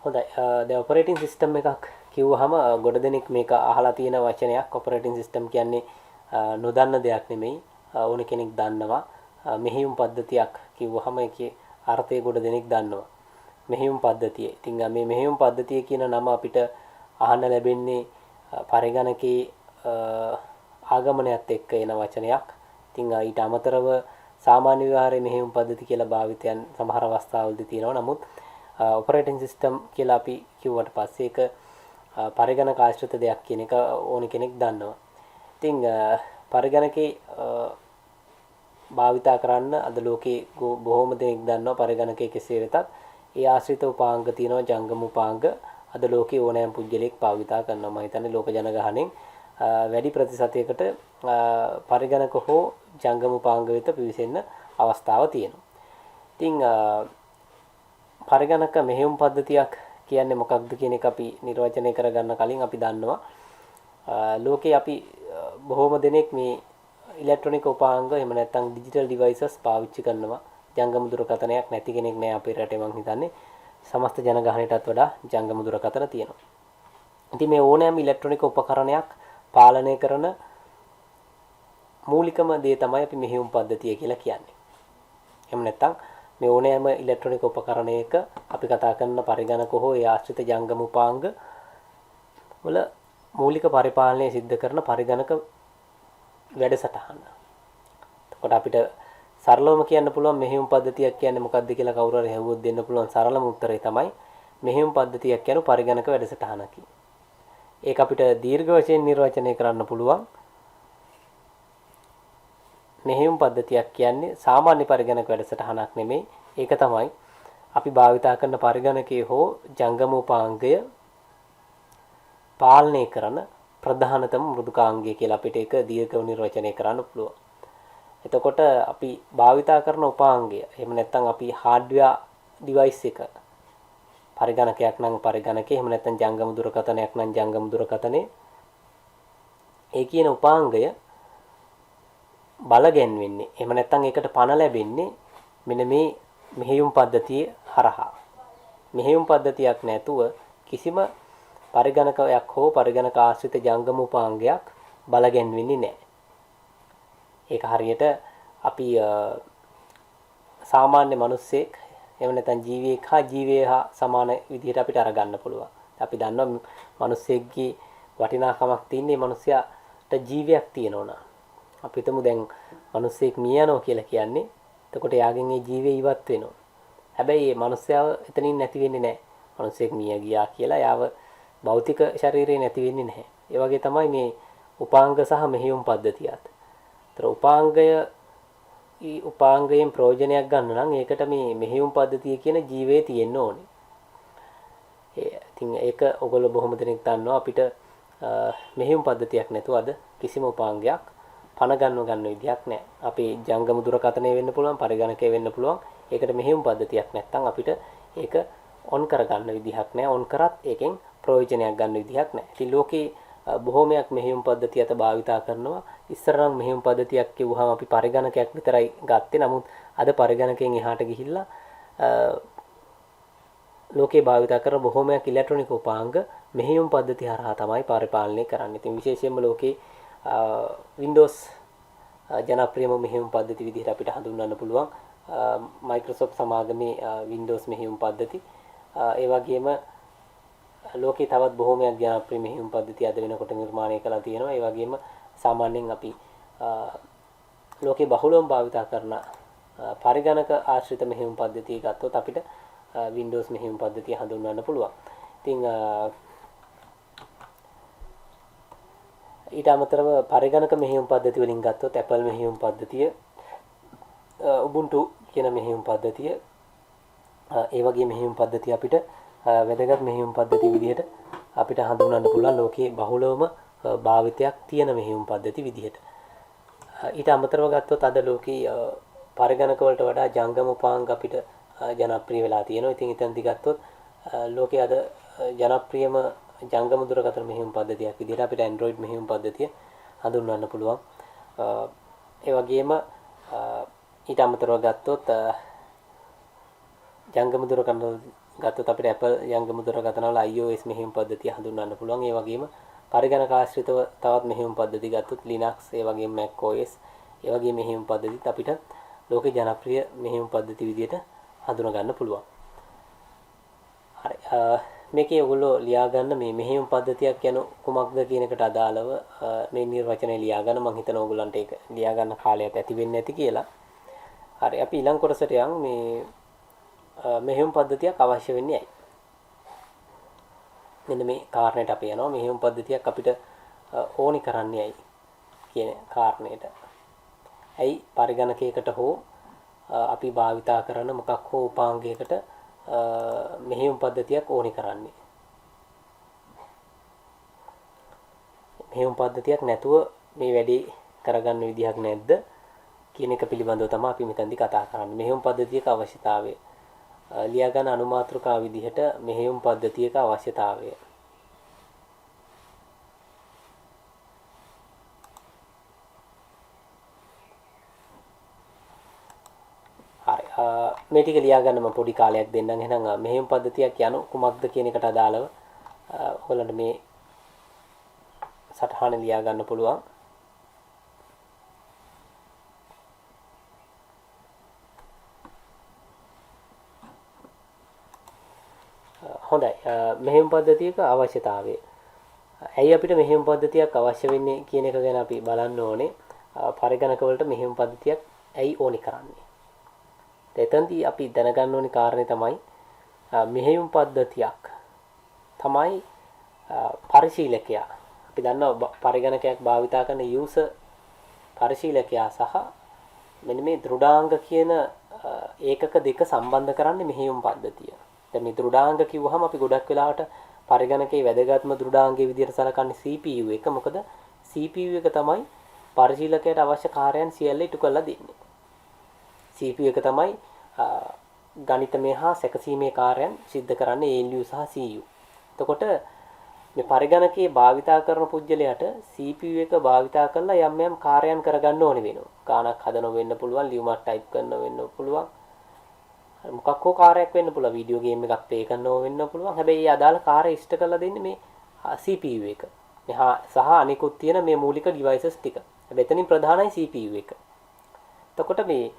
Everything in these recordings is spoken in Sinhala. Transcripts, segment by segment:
හොඳයි. දැන් ඔපරේටින් සිස්ටම් එකක් කිව්වහම ගොඩ දෙනෙක් මේක අහලා තියෙන වචනයක්. ඔපරේටින් සිස්ටම් කියන්නේ නොදන්න දෙයක් නෙමෙයි. ඕන කෙනෙක් දන්නවා. මෙහෙයුම් පද්ධතියක් කිව්වහම ඒකේ අර්ථය ගොඩ දෙනෙක් දන්නවා. මෙහෙයුම් පද්ධතිය. ඉතින් මේ මෙහෙයුම් පද්ධතිය කියන නම අපිට අහන්න ලැබෙන්නේ පරිගණකයේ ආගමනයත් එක්ක එන වචනයක්. ඉතින් ඊට අමතරව සාමාන්‍ය විවහාරයේ මෙහෙයුම් පද්ධති කියලා භාවිතයන් සමහර අවස්ථාවලදී තියෙනවා. නමුත් ඔපරේටින් සිස්ටම් කියලා අපි කිව්වට පස්සේ ඒක පරිගණක ආශ්‍රිත දෙයක් කියන එක ඕනි කෙනෙක් දන්නවා. ඉතින් පරිගණකේ භාවිතා කරන්න අද ලෝකේ බොහෝම දෙනෙක් දන්නවා පරිගණකයේ කෙසේ වෙතත් ඒ ආශ්‍රිත උපාංග තියෙනවා ජංගම උපාංග අද ලෝකේ ඕනෑම පුද්ගලෙක් භාවිතා කරනවා. මම හිතන්නේ ලෝක ජනගහණයෙන් වැඩි ප්‍රතිශතයකට පරිගණක හෝ ජංගම උපාංග වෙත පිවිසෙන්න අවස්ථාවක් තියෙනවා. ඉතින් පරිගණක මෙහෙයුම් පද්ධතියක් කියන්නේ මොකක්ද කියන එක අපි නිර්වචනය කරගන්න කලින් අපි දන්නවා ලෝකේ අපි බොහෝම දෙනෙක් මේ ඉලෙක්ට්‍රොනික උපාංග එහෙම නැත්නම් ඩිජිටල් ඩිවයිසස් පාවිච්චි කරනවා. ජංගම දුරකථනයක් නැති කෙනෙක් නෑ අපේ රටේ මං හිතන්නේ. සමස්ත ජනගහනයටත් වඩා ජංගම දුරකථන තියෙනවා. ඉතින් මේ ඕනෑම ඉලෙක්ට්‍රොනික උපකරණයක් පාලනය කරන මූලිකම දේ තමයි අපි මෙහෙයුම් පද්ධතිය කියලා කියන්නේ. එහෙම නැත්නම් මේ ඕනෑම ඉලෙක්ට්‍රොනික උපකරණයක අපි කතා කරන පරිගණක හෝ ඒ ආශ්‍රිත ජංගම උපාංග වල මූලික පරිපාලනය සිද්ධ කරන පරිගණක වැඩසටහන. එතකොට අපිට සරලවම කියන්න පුළුවන් මෙහෙයුම් පද්ධතියක් කියන්නේ මොකක්ද කියලා කවුරු හරි අහුවොත් දෙන්න පුළුවන් සරලම උත්තරය තමයි මෙහෙයුම් පද්ධතියක් කියන පරිගණක වැඩසටහනකි. ඒක අපිට දීර්ඝ වශයෙන් නිර්වචනය කරන්න පුළුවන්. මෙහෙයුම් පද්ධතියක් කියන්නේ සාමාන්‍ය පරිගණක වැඩසටහනක් නෙමෙයි. ඒක තමයි අපි භාවිතා කරන පරිගණකයේ හෝ ජංගම උපාංගය පාලනය කරන ප්‍රධානතම මෘදුකාංගය කියලා අපිට ඒක දීර්ඝව නිර්වචනය කරන්න පුළුවන්. එතකොට අපි භාවිතා කරන උපාංගය එහෙම නැත්නම් අපි හાર્ඩ්වෙයාර් ඩිවයිස් එක පරිගණකයක් නම් පරිගණකේ එහෙම නැත්නම් ජංගම දුරකථනයක් නම් ජංගම දුරකථනේ ඒ කියන උපාංගය බලගැන්වෙන්නේ එහෙම නැත්නම් ඒකට පණ ලැබෙන්නේ මෙන්න මේ මෙහෙයුම් පද්ධතිය හරහා. මෙහෙයුම් පද්ධතියක් නැතුව කිසිම පරිගණකයක් හෝ පරිගණක ආශ්‍රිත ජංගම උපාංගයක් බලගැන්වෙන්නේ නැහැ. ඒක හරියට අපි සාමාන්‍ය මිනිස්සෙක් එහෙම නැත්නම් ජීවියෙක් හා ජීවය හා සමාන විදිහට අපිට අරගන්න පුළුවන්. අපි දන්නවා මිනිස්සෙක්ගේ වටිනාකමක් තියෙන්නේ මිනිසයාට ජීවයක් තියෙනවා. අපි හිතමු දැන් මිනිස්සෙක් මිය යනවා කියලා කියන්නේ. එතකොට යාගෙන් ඒ ජීවය ඉවත් වෙනවා. හැබැයි මේ මිනිසයාව එතනින් නැති වෙන්නේ නැහැ. මිනිස්සෙක් මිය ගියා කියලා යාව භෞතික ශරීරේ නැති වෙන්නේ නැහැ. ඒ වගේ තමයි මේ උපාංග සහ මෙහෙයුම් පද්ධතියත්. ඒතර උපාංගයෙන් ප්‍රයෝජනයක් ගන්න නම් ඒකට මේ මෙහෙයුම් පද්ධතිය කියන ජීවය තියෙන්න ඕනේ. ඉතින් ඒක ඔයගොල්ලෝ බොහොම දෙනෙක් දන්නවා අපිට මෙහෙයුම් පද්ධතියක් නැතුව අද කිසිම උපාංගයක් පණ ගන්න විදියක් නැහැ. අපේ ජංගම දුරකථනය වෙන්න පුළුවන්, පරිගණකය වෙන්න පුළුවන්. ඒකට මෙහෙයුම් පද්ධතියක් නැත්නම් අපිට ඒක ඔන් කරගන්න විදිහක් නැහැ. ඔන් කරත් ඒකෙන් ප්‍රයෝජනයක් ගන්න විදිහක් නැහැ. ඉතින් ලෝකේ බොහෝමයක් මෙහෙයුම් පද්ධතියත භාවිතා කරනවා. ඉස්සර නම් මෙහෙයුම් පද්ධතියක් කිව්වහම අපි පරිගණකයක් විතරයි ගත්තේ. නමුත් අද පරිගණකයෙන් එහාට ගිහිල්ලා ලෝකේ භාවිතා කරන බොහෝමයක් ඉලෙක්ට්‍රොනික උපාංග මෙහෙයුම් පද්ධතිය හරහා තමයි පරිපාලනය කරන්නේ. ඉතින් විශේෂයෙන්ම ලෝකේ Windows ජනප්‍රියම මෙහෙයුම් පද්ධති විදිහට අපිට හඳුන්වන්න පුළුවන්. Microsoft සමාගමේ Windows මෙහෙයුම් පද්ධති. ඒ වගේම ලෝකේ තවත් බොහෝමයක් ජනප්‍රිය මෙහෙයුම් පද්ධති අද වෙනකොට නිර්මාණය කරලා තියෙනවා. ඒ වගේම සාමාන්‍යයෙන් අපි ලෝකේ බහුලවම භාවිතා කරන පරිගණක ආශ්‍රිත මෙහෙයුම් පද්ධතිය ගත්තොත් අපිට Windows මෙහෙයුම් පද්ධතිය හඳුන්වන්න පුළුවන්. ඉතින් ඊට අමතරව පරිගණක මෙහෙයුම් පද්ධති වලින් ගත්තොත් Apple මෙහෙයුම් පද්ධතිය, Ubuntu කියන මෙහෙයුම් පද්ධතිය, ඒ වගේ මෙහෙයුම් පද්ධති අපිට වැදගත් මෙහෙයුම් පද්ධති විදිහට අපිට හඳුන්වන්න පුළුවන් ලෝකයේ බහුලවම භාවිතයක් තියෙන මෙහෙයුම් පද්ධති විදිහට. ඊට අමතරව ගත්තොත් අද ලෝකයේ පරිගණක වලට වඩා ජංගම උපාංග අපිට ජනප්‍රිය වෙලා තියෙනවා. ඉතින් එතනදි ගත්තොත් ලෝකයේ අද ජනප්‍රියම ජංගම දුරකථන මෙහෙයුම් පද්ධතියක් විදිහට අපිට Android මෙහෙයුම් පද්ධතිය හඳුන්වන්න පුළුවන්. ඒ වගේම ඊට අමතරව ගත්තොත් ජංගම දුරකථන ගත්තොත් අපිට Apple ජංගම දුරකථන වල iOS මෙහෙයුම් පද්ධතිය හඳුන්වන්න පුළුවන්. ඒ වගේම පරිගණක ආශ්‍රිතව තවත් මෙහෙයුම් පද්ධති ගත්තොත් Linux, ඒ වගේම Mac OS, ඒ වගේ මෙහෙයුම් පද්ධතිත් අපිට ලෝකේ ජනප්‍රිය මෙහෙයුම් පද්ධති විදියට හඳුනා ගන්න පුළුවන්. හරි. මේකේ ඔයගොල්ලෝ ලියා ගන්න මේ මෙහෙයුම් පද්ධතියක් කියන කුමක්ද කියන එකට අදාළව මේ නිර්වචනය ලියා ගන්න. මම හිතනවා ඔයගොල්ලන්ට ඒක ලියා ගන්න කාලයක් ඇති වෙන්නේ නැති කියලා. හරි. අපි ඊළඟ කොටසට යමු. මේ මෙහෙයුම් පද්ධතියක් අවශ්‍ය වෙන්නේ ඇයි? මෙන්න මේ කාරණයට අපි යනවා. මෙහෙයුම් පද්ධතියක් අපිට ඕනි කරන්නේ ඇයි කියන කාරණයට. ඇයි පරිගණකයකට හෝ අපි භාවිතා කරන මොකක් හෝ උපාංගයකට මෙහෙයුම් පද්ධතියක් ඕනි කරන්නේ? මෙහෙයුම් පද්ධතියක් නැතුව මේ වැඩේ කරගන්න විදිහක් නැද්ද කියන එක පිළිබඳව තමයි අපි මෙතනදී කතා කරන්නේ. මෙහෙයුම් පද්ධතියක අවශ්‍යතාවය ලියා ගන්න අනුමාත්‍රකා විදිහට මෙහෙයුම් පද්ධතියක අවශ්‍යතාවය. හරි. මේ ටික ලියා ගන්න මම පොඩි කාලයක් දෙන්නම්. එහෙනම් මෙහෙයුම් පද්ධතියක් යනු කුමක්ද කියන එකට අදාළව ඔයගොල්ලන්ට මේ සටහන ලියා ගන්න පුළුවන්. හොඳයි. මෙහෙයුම් පද්ධතියක අවශ්‍යතාවය. ඇයි අපිට මෙහෙයුම් පද්ධතියක් අවශ්‍ය වෙන්නේ කියන එක ගැන අපි බලන්න ඕනේ. පරිගණක වලට මෙහෙයුම් පද්ධතියක් ඇයි ඕනි කරන්නේ? එතෙන්දී අපි දැනගන්න ඕනි කාරණේ තමයි මෙහෙයුම් පද්ධතියක් තමයි පරිශීලකයා. අපි දන්නවා පරිගණකයක් භාවිතා කරන යූසර් පරිශීලකයා සහ මෙන්න මේ දෘඩාංග කියන ඒකක දෙක සම්බන්ධ කරන්නේ මෙහෙයුම් පද්ධතිය. දැන් මේ දෘඩාංග කිව්වහම අපි ගොඩක් වෙලාවට පරිගණකයේ වැදගත්ම දෘඩාංගයේ විදිහට සලකන්නේ CPU එක. මොකද CPU එක තමයි පරිශීලකයට අවශ්‍ය කාර්යයන් සියල්ල ඉටු කරලා දෙන්නේ. CPU එක තමයි ගණිතමය හා සැකසීමේ කාර්යයන් සිද්ධ කරන්නේ ALU සහ CU. එතකොට මේ පරිගණකයේ භාවිතා කරන පුජ්‍යලයට CPU එක භාවිතා කරලා යම් යම් කාර්යයන් කරගන්න ඕනේ වෙනවා. ගාණක් හදනව වෙන්න පුළුවන්, ලියුමක් ටයිප් කරනව වෙන්න පුළුවන්. මොකක් හෝ කාර්යයක් වෙන්න පුළුවන්. වීඩියෝ ගේම් එකක් ප්ලේ කරනව වෙන්න පුළුවන්. හැබැයි ඒ අදාළ කාර්ය ඉෂ්ට කරලා දෙන්නේ මේ CPU එක. මෙහා සහ අනිකුත් තියෙන මේ මූලික ඩිවයිසස් ටික. හැබැයි එතනින් ප්‍රධානයි CPU එක. එතකොට මේ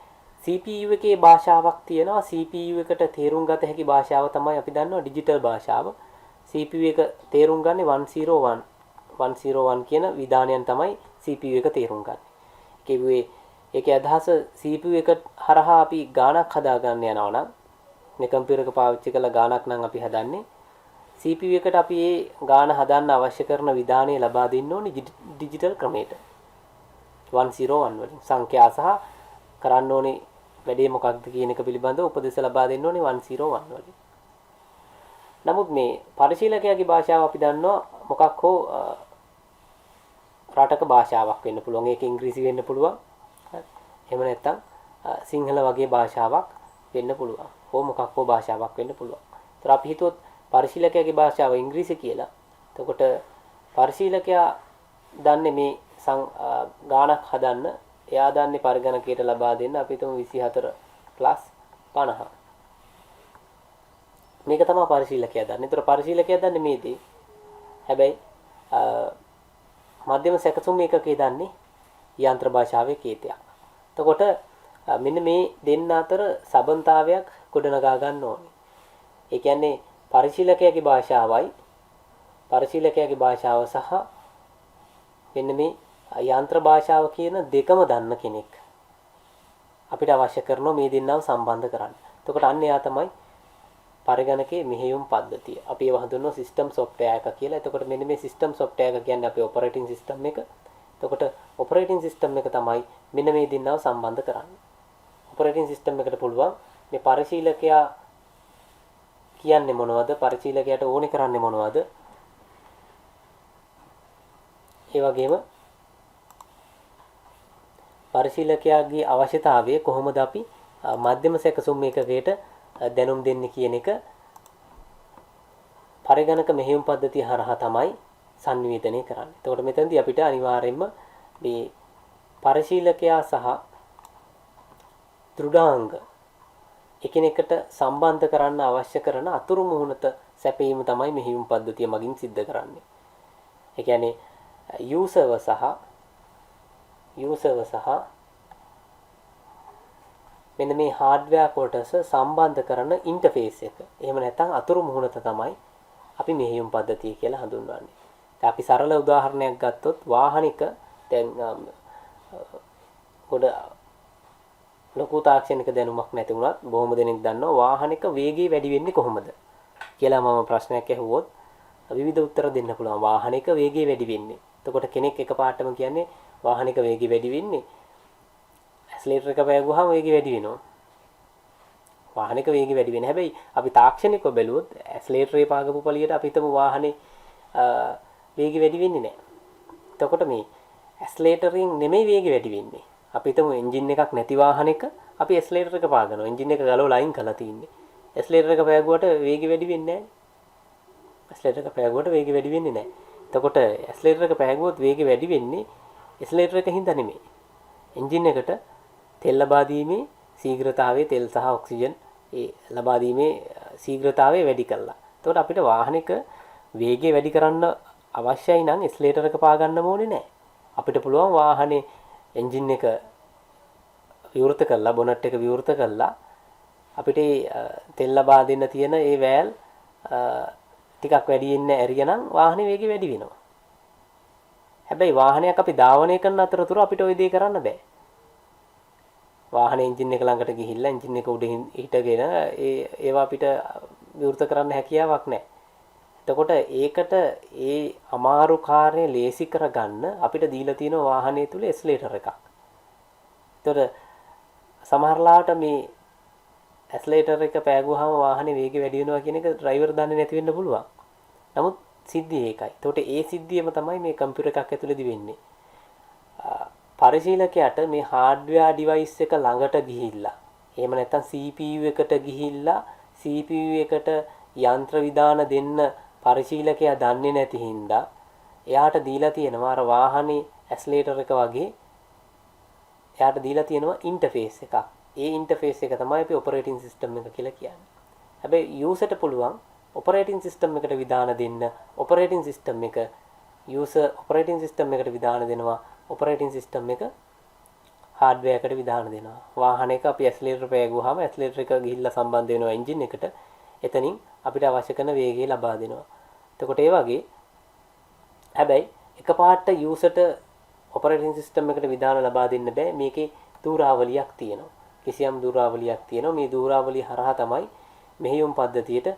CPU එකේ භාෂාවක් තියෙනවා. CPU එකට තේරුම් ගත හැකි භාෂාව තමයි අපි දන්නවා ඩිජිටල් භාෂාව. CPU එක තේරුම් ගන්නේ 101 101 කියන විධානයෙන් තමයි CPU එක තේරුම් ගන්න. ඒකේ අදහස CPU එක හරහා අපි ගාණක් හදා ගන්න යනවා නම් මේ කම්පියුටර් එක පාවිච්චි කරලා ගාණක් නම් අපි හදන්නේ CPU එකට අපි ඒ ගාණ හදන්න අවශ්‍ය කරන විධානය ලබා දෙන්න ඕනේ ඩිජිටල් ක්‍රමයට 101 වලින් සංඛ්‍යා සහ කරන්න ඕනේ වැඩේ මොකක්ද කියන එක පිළිබඳව උපදෙස් ලබා දෙන්න ඕනේ 101 වලින්. නමුත් මේ පරිශීලකයාගේ භාෂාව අපි දන්නවා මොකක් හෝ රටක භාෂාවක් වෙන්න පුළුවන්. ඒක ඉංග්‍රීසි වෙන්න පුළුවන්. එහෙම නැත්නම් සිංහල වගේ භාෂාවක් වෙන්න පුළුවන්. හෝ මොකක් හෝ භාෂාවක් වෙන්න පුළුවන්. ඒතර අපි හිතුවොත් පරිශීලකයාගේ භාෂාව ඉංග්‍රීසි කියලා. එතකොට පරිශීලකයා දන්නේ මේ ගාණක් හදන්න. එයා දන්නේ පරිගණකයට ලබා දෙන්න අපි හිතමු 24 50. මේක තමයි පරිශීලකයා දන්නේ. ඒතර පරිශීලකයා දන්නේ මේ දේ. හැබැයි මධ්‍යම සැකසුම් ඒකකේ දන්නේ යන්ත්‍ර භාෂාවේ කේතයක්. එතකොට මෙන්න මේ දෙන්න අතර සබන්තාවයක් ගොඩනගා ගන්න ඕනේ. ඒ කියන්නේ පරිශීලකයාගේ භාෂාව සහ මෙන්න මේ යන්ත්‍ර භාෂාව කියන දෙකම දන්න කෙනෙක් අපිට අවශ්‍ය කරනවා මේ දෙන්නව සම්බන්ධ කරන්න. එතකොට අන්න එයා තමයි පරිගණකයේ මෙහෙයුම් පද්ධතිය. අපි ඒව හඳුන්වනවා සිස්ටම් සොෆ්ට්වෙයාර් එක කියලා. එතකොට මෙන්න මේ සිස්ටම් සොෆ්ට්වෙයාර් එක කියන්නේ අපේ ඔපරේටින් සිස්ටම් එක. එතකොට ඔපරේටින් සිස්ටම් එක තමයි මෙන්න මේ දෙන්නව සම්බන්ධ කරන්නේ. ඔපරේටින් සිස්ටම් එකට පුළුවන් මේ පරිශීලකයා කියන්නේ මොනවද? පරිශීලකයාට ඕනේ කරන්නේ මොනවද? ඒ වගේම පරිශීලකයාගේ අවශ්‍යතාවය කොහොමද අපි මධ්‍යම සැකසුම් එකකයට දැනුම් දෙන්නේ කියන එක පරිගණක මෙහෙයුම් පද්ධතිය හරහා තමයි සංනිවේදනය කරන්නේ. එතකොට මෙතනදී අපිට අනිවාර්යයෙන්ම මේ පරිශීලකයා සහ දෘඩාංග එකිනෙකට සම්බන්ධ කරන්න අවශ්‍ය කරන අතුරු මුහුණත සැපීම තමයි මෙහෙයුම් පද්ධතිය මගින් සිද්ධ කරන්නේ. ඒ කියන්නේ යූසර්ව සහ මෙන්න මේ හાર્ඩ්වෙයාර් කොටස සම්බන්ධ කරන ඉන්ටර්ෆේස් එක. එහෙම නැත්නම් අතුරු මුහුණත තමයි අපි මෙහෙයුම් පද්ධතිය කියලා හඳුන්වන්නේ. දැන් අපි සරල උදාහරණයක් ගත්තොත් වාහනික දැන් පොඩ ලොකු තාක්ෂණික දැනුමක් නැති වුණත් බොහොම දෙනෙක් දන්නවා වාහනික වේගය වැඩි වෙන්නේ කොහොමද කියලා මම ප්‍රශ්නයක් ඇහුවොත් විවිධ උත්තර දෙන්න පුළුවන්. වාහනික වේගය වැඩි වෙන්නේ. එතකොට කෙනෙක් එකපාරටම කියන්නේ වාහනික වේගය වැඩි වෙන්නේ ඇක්සලරේටර් එක පෑගුවාම වේගය වැඩි වෙනවා. වාහනික වේගය වැඩි වෙන්නේ. හැබැයි අපි තාක්ෂණිකව බැලුවොත් ඇක්සලරේටරේ පාගපු පළියට අපි හිතමු වාහනේ වේගය වැඩි වෙන්නේ නැහැ. එතකොට මේ ඇක්සලරේටරෙන් නෙමෙයි වේගය වැඩි වෙන්නේ. අපි හිතමු එන්ජින් එකක් නැති වාහනයක අපි ඇක්සලරේටර් එක පාගනවා. එන්ජින් එක ගලවලා අයින් කරලා තින්නේ. ඇක්සලරේටර් එක පෑගුවට වේගය වැඩි වෙන්නේ නැහැ. ඇක්සලරේටර් එක පෑගුවට වේගය වැඩි වෙන්නේ නැහැ. එතකොට ඇක්සලරේටර් එක පෑගුවොත් වේගය වැඩි වෙන්නේ ඇක්සලරේටර් එක හින්දා නෙමෙයි. එන්ජින් එකට තෙල් ලබා දීමේ ශීඝ්‍රතාවයේ තෙල් සහ ඔක්සිජන් ඒ ලබා දීමේ ශීඝ්‍රතාවය වැඩි කළා. එතකොට අපිට වාහනයක වේගය වැඩි කරන්න අවශ්‍යයි නම් ඇක්සලරේටර් එක පා ගන්න ඕනේ නැහැ. අපිට පුළුවන් වාහනේ එන්ජින් එක විවෘත කළා බොනට් එක විවෘත කළා අපිට තෙල් ලබා දෙන්න තියෙන ඒ වෑල් ටිකක් වැඩි වෙන්න ඇරියනම් වාහනේ වේගය වැඩි වෙනවා. හැබැයි වාහනයක් අපි ධාවනය කරන අතරතුර අපිට ওই දේ කරන්න බෑ. වාහනේ එන්ජින් එක ළඟට ගිහිල්ලා එන්ජින් එක උඩ හිටගෙන ඒවා අපිට විවෘත කරන්න හැකියාවක් නැහැ. එතකොට ඒකට ඒ අමාරු කාර්යය ලේසි කරගන්න අපිට දීලා තියෙන වාහනේ තුල ඇක්සලරේටර් එකක්. එතකොට සමහරලාට මේ ඇක්සලරේටර් එක පෑගුවාම වාහනේ වේගය වැඩි වෙනවා කියන එක ඩ්‍රයිවර් දන්නේ නැති වෙන්න පුළුවන්. නමුත් සිද්ධිය ඒකයි. එතකොට ඒ සිද්ධියම තමයි මේ කම්පියුටර් එකක් ඇතුලේදී වෙන්නේ. පරිශීලකයාට මේ හાર્ඩ්වෙයාර් ඩිවයිස් එක ළඟට ගිහිල්ලා එහෙම නැත්නම් CPU එකට ගිහිල්ලා CPU එකට යන්ත්‍ර විධාන දෙන්න පරිශීලකයා දන්නේ නැති හින්දා එයාට දීලා තියෙනවා අර වාහනේ ඇක්සලරේටර් එක වගේ එයාට දීලා තියෙනවා ඉන්ටර්ෆේස් එකක්. ඒ ඉන්ටර්ෆේස් එක තමයි අපි ඔපරේටින් සිස්ටම් එක කියලා කියන්නේ. හැබැයි යූසර්ට පුළුවන් ඔපරේටින් සිස්ටම් එකට විධාන දෙන්න ඔපරේටින් සිස්ටම් එක යූසර් ඔපරේටින් සිස්ටම් එකට විධාන දෙනවා ඔපරේටින් සිස්ටම් එක හાર્ඩ්වෙයාර් එකට විධාන දෙනවා. වාහනයක අපි ඇක්සලරේටර් පෑගුවාම ඇක්සලරේටර් එක ගිහිල්ලා සම්බන්ධ වෙනවා එන්ජින් එකට. එතනින් අපිට අවශ්‍ය කරන වේගය ලබා දෙනවා. එතකොට ඒ වගේ හැබැයි එකපාරට යූසර්ට ඔපරේටින් සිස්ටම් එකට විධාන ලබා දෙන්න බෑ. මේකේ දූරාවලියක් තියෙනවා. කිසියම් දූරාවලියක් තියෙනවා. මේ දූරාවලිය හරහා තමයි මෙහෙයුම් පද්ධතියට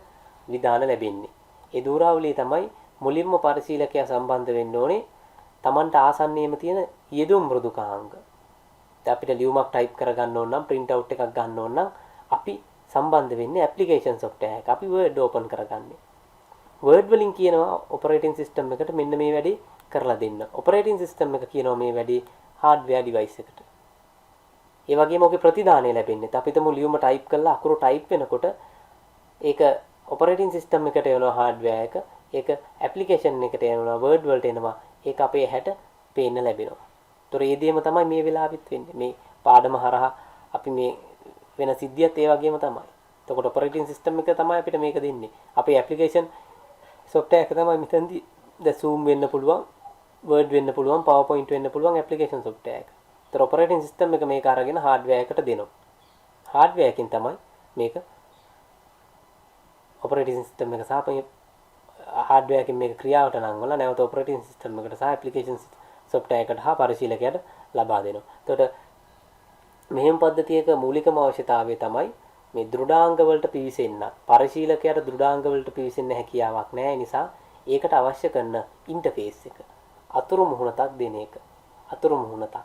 විධාන ලැබෙන්නේ. ඒ දූරාවලිය තමයි මුලින්ම පරිශීලකයා සම්බන්ධ වෙන්න ඕනේ Tamanට ආසන්නයේම තියෙන යෙදුම් මෘදුකාංග. දැන් අපිට ලියුමක් ටයිප් කරගන්න ඕන නම් print out එකක් ගන්න ඕන නම් අපි සම්බන්ධ වෙන්නේ application software එක. අපි Word open කරගන්නේ. Word වලින් කියනවා operating system එකට මෙන්න මේ වැඩේ කරලා දෙන්න. operating system එක කියනවා මේ වැඩේ hardware device එකට. ඒ වගේම ඔගේ ප්‍රතිදානය ලැබෙන්නේ. අපි තමු ලියුම ටයිප් කරලා අකුරු ටයිප් වෙනකොට ඒක operating system එකට යනවා hardware එක. ඒක application එකට යනවා Word වලට එනවා. ඒක අපේ හැට පේන්න ලැබෙනවා. ඒතොර ඒ දෙයම තමයි මේ වෙලාවෙත් වෙන්නේ. මේ පාඩම හරහා අපි මේ වෙන සිද්ධියත් ඒ වගේම තමයි. එතකොට operating system එක තමයි අපිට මේක දෙන්නේ. අපේ application software එක තමයි මෙතනදී ද zoom වෙන්න පුළුවන්, Word වෙන්න පුළුවන්, PowerPoint වෙන්න පුළුවන් application software එක. ඒතර operating system එක මේක අරගෙන hardware එකට දෙනවා. hardware එකෙන් තමයි මේක operating system එක සහ hardware එකෙන් මේක ක්‍රියාවට නංවලා නැවත operating system එකට සහ application software එකට හා පරිශීලකයට ලබා දෙනවා. එතකොට මෙහෙම පද්ධතියක මූලිකම අවශ්‍යතාවය තමයි මේ දෘඩාංග වලට පිවිසෙන්න. පරිශීලකයට දෘඩාංග වලට පිවිසෙන්න හැකියාවක් නැහැ. නිසා ඒකට අවශ්‍ය කරන ඉන්ටර්ෆේස් එක අතුරු මුහුණතක් දෙන එක. අතුරු මුහුණතක්.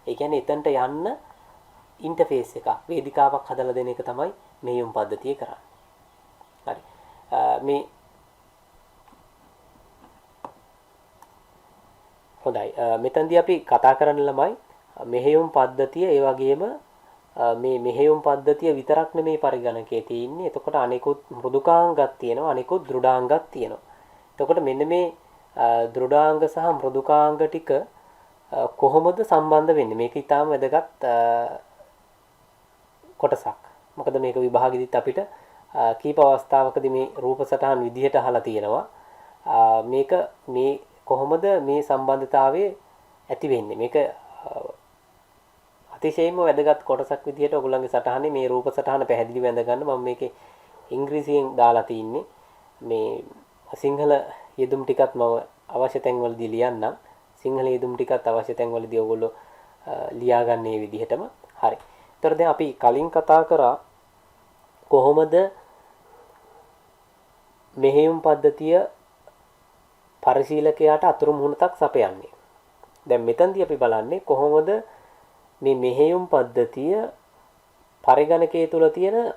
ඒ කියන්නේ එතනට යන්න ඉන්ටර්ෆේස් එකක්, වේදිකාවක් හදලා දෙන එක තමයි මෙහෙයුම් පද්ධතිය කරන්නේ. හරි. මේ හොඳයි. මෙතනදී අපි කතා කරන්න ළමයි මෙහෙයුම් පද්ධතිය ඒ වගේම මේ මෙහෙයුම් පද්ධතිය විතරක් නෙමේ පරිගණකයේ තියෙන්නේ. එතකොට අනිකුත් මෘදුකාංගත් තියෙනවා, අනිකුත් දෘඩාංගත් තියෙනවා. එතකොට මෙන්න මේ දෘඩාංග සහ මෘදුකාංග ටික කොහොමද සම්බන්ධ වෙන්නේ? මේක ඊටාම වැදගත් කොටසක්. මොකද මේක විභාගෙදිත් අපිට කීප අවස්ථාවකදී මේ රූප සටහන් විදිහට අහලා තියෙනවා. මේක මේ කොහොමද මේ සම්බන්ධතාවය ඇති වෙන්නේ? මේක අතිශයින්ම වැදගත් කොටසක් විදිහට ඔයගොල්ලන්ගේ සටහනේ මේ රූප සටහන පැහැදිලිව වැඳ ගන්න මම මේකේ ඉංග්‍රීසියෙන් දාලා තින්නේ. මේ සිංහල යෙදුම් ටිකත් මම අවශ්‍ය තැන්වලදී ලියන්නම්. සිංහල යෙදුම් ටිකත් අවශ්‍ය තැන්වලදී ඔයගොල්ලෝ ලියා ගන්න මේ විදිහටම. හරි. ඒතර දැන් අපි කලින් කතා කරා කොහොමද මෙහෙයුම් පද්ධතිය පරිශීලකයාට අතුරු මුහුණක් සපයන්නේ. දැන් මෙතනදී අපි බලන්නේ කොහොමද මේ මෙහෙයුම් පද්ධතිය පරිගණකයේ තුල තියෙන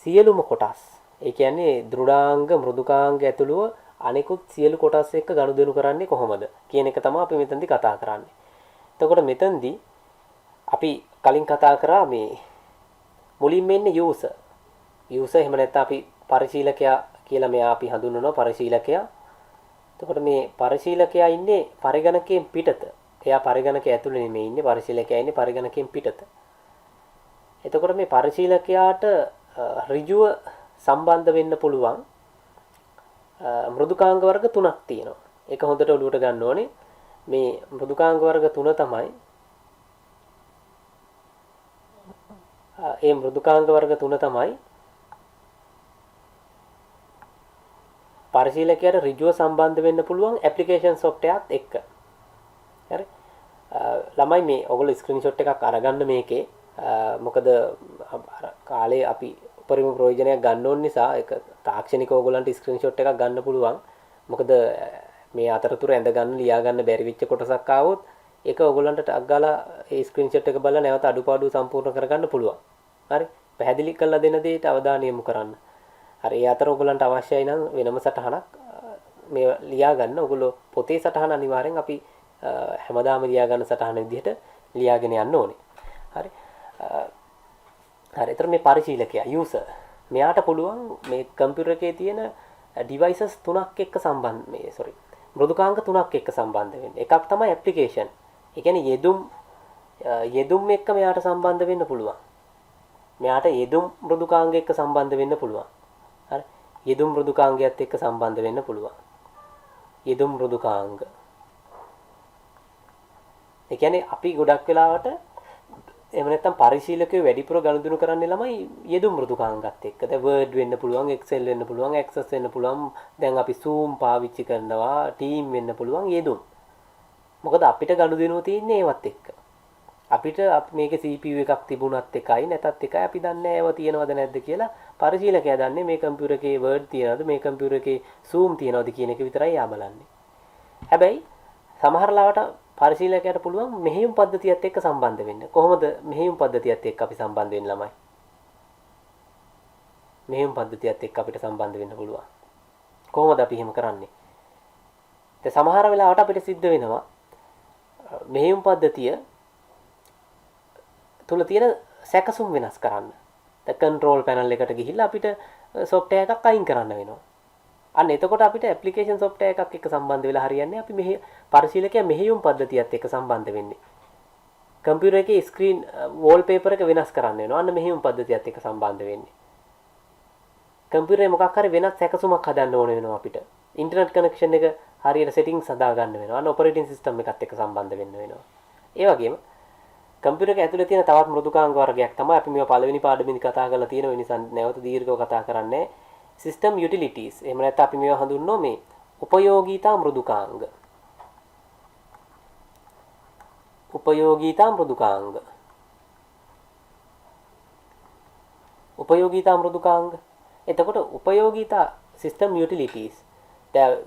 සියලුම කොටස්, ඒ කියන්නේ දෘඩාංග මෘදුකාංග ඇතුළුව අනෙකුත් සියලු කොටස් එක්ක ගනුදෙනු කරන්නේ කොහොමද කියන එක තමයි අපි මෙතනදී කතා කරන්නේ. එතකොට මෙතනදී අපි කලින් කතා කරා මේ මුලින්ම එන්නේ යූසර්. යූසර් එහෙම නැත්නම් අපි පරිශීලකයා කියලා මෙයා අපි හඳුන්වනවා පරිශීලකයා. එතකොට මේ පරිශීලකයා ඉන්නේ පරිගණකයෙන් පිටත. එයා පරිගණකය ඇතුළේ නෙමෙයි ඉන්නේ, පරිශීලකයා ඉන්නේ පරිගණකයෙන් පිටත. එතකොට මේ පරිශීලකයාට ඍජුව සම්බන්ධ වෙන්න පුළුවන් මෘදුකාංග වර්ග තුනක් තියෙනවා. ඒක හොඳට ඔලුවට ගන්න ඕනේ. මේ මෘදුකාංග වර්ග තුන තමයි මෘදුකාංග වර්ග තුන තමයි පරිශීලකයාට ඍජුව සම්බන්ධ වෙන්න පුළුවන් ඇප්ලිකේෂන් සොෆ්ට්වෙයාර් එකක් එක්ක. හරි. ළමයි මේ ඔයගොල්ලෝ ස්ක්‍රීන්ෂොට් එකක් අරගන්න මේකේ. මොකද කාලේ අපි උපරිම ප්‍රයෝජනයක් ගන්න ඕන නිසා ඒක තාක්ෂණික ඕගොල්ලන්ට ස්ක්‍රීන්ෂොට් එකක් ගන්න පුළුවන්. මොකද මේ අතරතුර ඇඳ ගන්න ලියා ගන්න බැරි වෙච්ච කොටසක් ආවොත් ඒක ඕගොල්ලන්ට ටක් ගාලා ඒ ස්ක්‍රීන්ෂොට් එක බලලා නැවත අඩුපාඩු සම්පූර්ණ කරගන්න පුළුවන්. හරි. පැහැදිලි කරලා දෙන දේට අවධානය යොමු කරන්න. හරි. ඒ අතර ඕගොල්ලන්ට අවශ්‍යයි නම් වෙනම සටහනක් මේ ලියා ගන්න. ඕගොල්ලෝ පොතේ සටහන අනිවාර්යෙන් අපි හැමදාම ලියා ගන්න සටහන විදිහට ලියාගෙන යන්න ඕනේ. හරි. හරි. ඒතර මේ පරිශීලකයා යූසර් මෙයාට පුළුවන් මේ කම්පියුටර් එකේ තියෙන ඩිවයිසස් තුනක් එක්ක සම්බන්ධ මෘදුකාංග තුනක් එක්ක සම්බන්ධ වෙන්න. එකක් තමයි ඇප්ලිකේෂන්. ඒ කියන්නේ යෙදුම් එක්ක මෙයාට සම්බන්ධ වෙන්න පුළුවන්. මෙයාට යෙදුම් මෘදුකාංග එක්ක සම්බන්ධ වෙන්න පුළුවන්. හරි. යෙදුම් මෘදුකාංගයත් එක්ක සම්බන්ධ වෙන්න පුළුවන්. යෙදුම් මෘදුකාංග. ඒ කියන්නේ අපි ගොඩක් වෙලාවට එහෙම නැත්නම් පරිශීලකයෝ වැඩිපුර ගනුදෙනු කරන්නේ ළමයි යෙදුම් මෘදුකාංගات එක්ක. දැන් Word වෙන්න පුළුවන්, Excel වෙන්න පුළුවන්, Access වෙන්න පුළුවන්. දැන් අපි Zoom පාවිච්චි කරනවා, Team වෙන්න පුළුවන් යෙදුම්. මොකද අපිට ගනුදෙනුව තියෙන්නේ ඒවත් එක්ක. අපිට මේකේ CPU එකක් තිබුණත් එකයි නැතත් එකයි අපි දන්නේ ඒව තියෙනවද නැද්ද කියලා. පරිශීලකයා දන්නේ මේ කම්පියුටර් එකේ Word තියනවද, මේ කම්පියුටර් එකේ Zoom තියනවද කියන එක විතරයි යා බලන්නේ. හැබැයි සමහර ලාවට පරිශීලකයාට පුළුවන් මෙහෙයුම් පද්ධතියත් එක්ක සම්බන්ධ වෙන්න. කොහොමද මෙහෙයුම් පද්ධතියත් එක්ක අපි සම්බන්ධ වෙන්නේ ළමයි? මෙහෙයුම් පද්ධතියත් එක්ක අපිට සම්බන්ධ වෙන්න පුළුවන්. කොහොමද අපි එහෙම කරන්නේ? දැන් සමහර වෙලාවට අපිට සිද්ධ වෙනවා මෙහෙයුම් පද්ධතිය තුල තියෙන සැකසුම් වෙනස් කරන්න. දැන් කන්ට්‍රෝල් පැනල් එකට ගිහිල්ලා අපිට සොෆ්ට්වෙයාර් එකක් අයින් කරන්න වෙනවා. අන්න එතකොට අපිට ඇප්ලිකේෂන් සොෆ්ට්වෙයාර් එකක් එක්ක සම්බන්ධ වෙලා හරියන්නේ අපි මෙහි පරිශීලකයා මෙහෙයුම් පද්ධතියත් එක්ක සම්බන්ධ වෙන්නේ. කම්පියුටර් එකේ ස්ක්‍රීන් වෝල්පේපර් එක වෙනස් කරන්න වෙනවා. අන්න මෙහෙයුම් පද්ධතියත් එක්ක සම්බන්ධ වෙන්නේ. කම්පියුටරේ මොකක් හරි වෙනත් සැකසුමක් හදන්න ඕන වෙනවා අපිට. ඉන්ටර්නෙට් කනෙක්ෂන් එක හරියට සෙටින්ග්ස් හදා ගන්න වෙනවා. අන්න ඔපරේටින් සිස්ටම් එකත් එක්ක සම්බන්ධ වෙන්න වෙනවා. ඒ වගේම කම්පියුටර් එක ඇතුලේ තියෙන තවත් මෘදුකාංග වර්ගයක් තමයි අපි මේවා පළවෙනි පාඩමේදී කතා කරලා තියෙන නිසා නැවත දීර්ඝව කතා කරන්නේ. System utilities. එහෙම නැත්නම් අපි මේවා හඳුන්වනවා මේ උපයෝගීතා මෘදුකාංග. උපයෝගීතා මෘදුකාංග. උපයෝගීතා මෘදුකාංග. එතකොට උපයෝගීතා system utilities. දැන්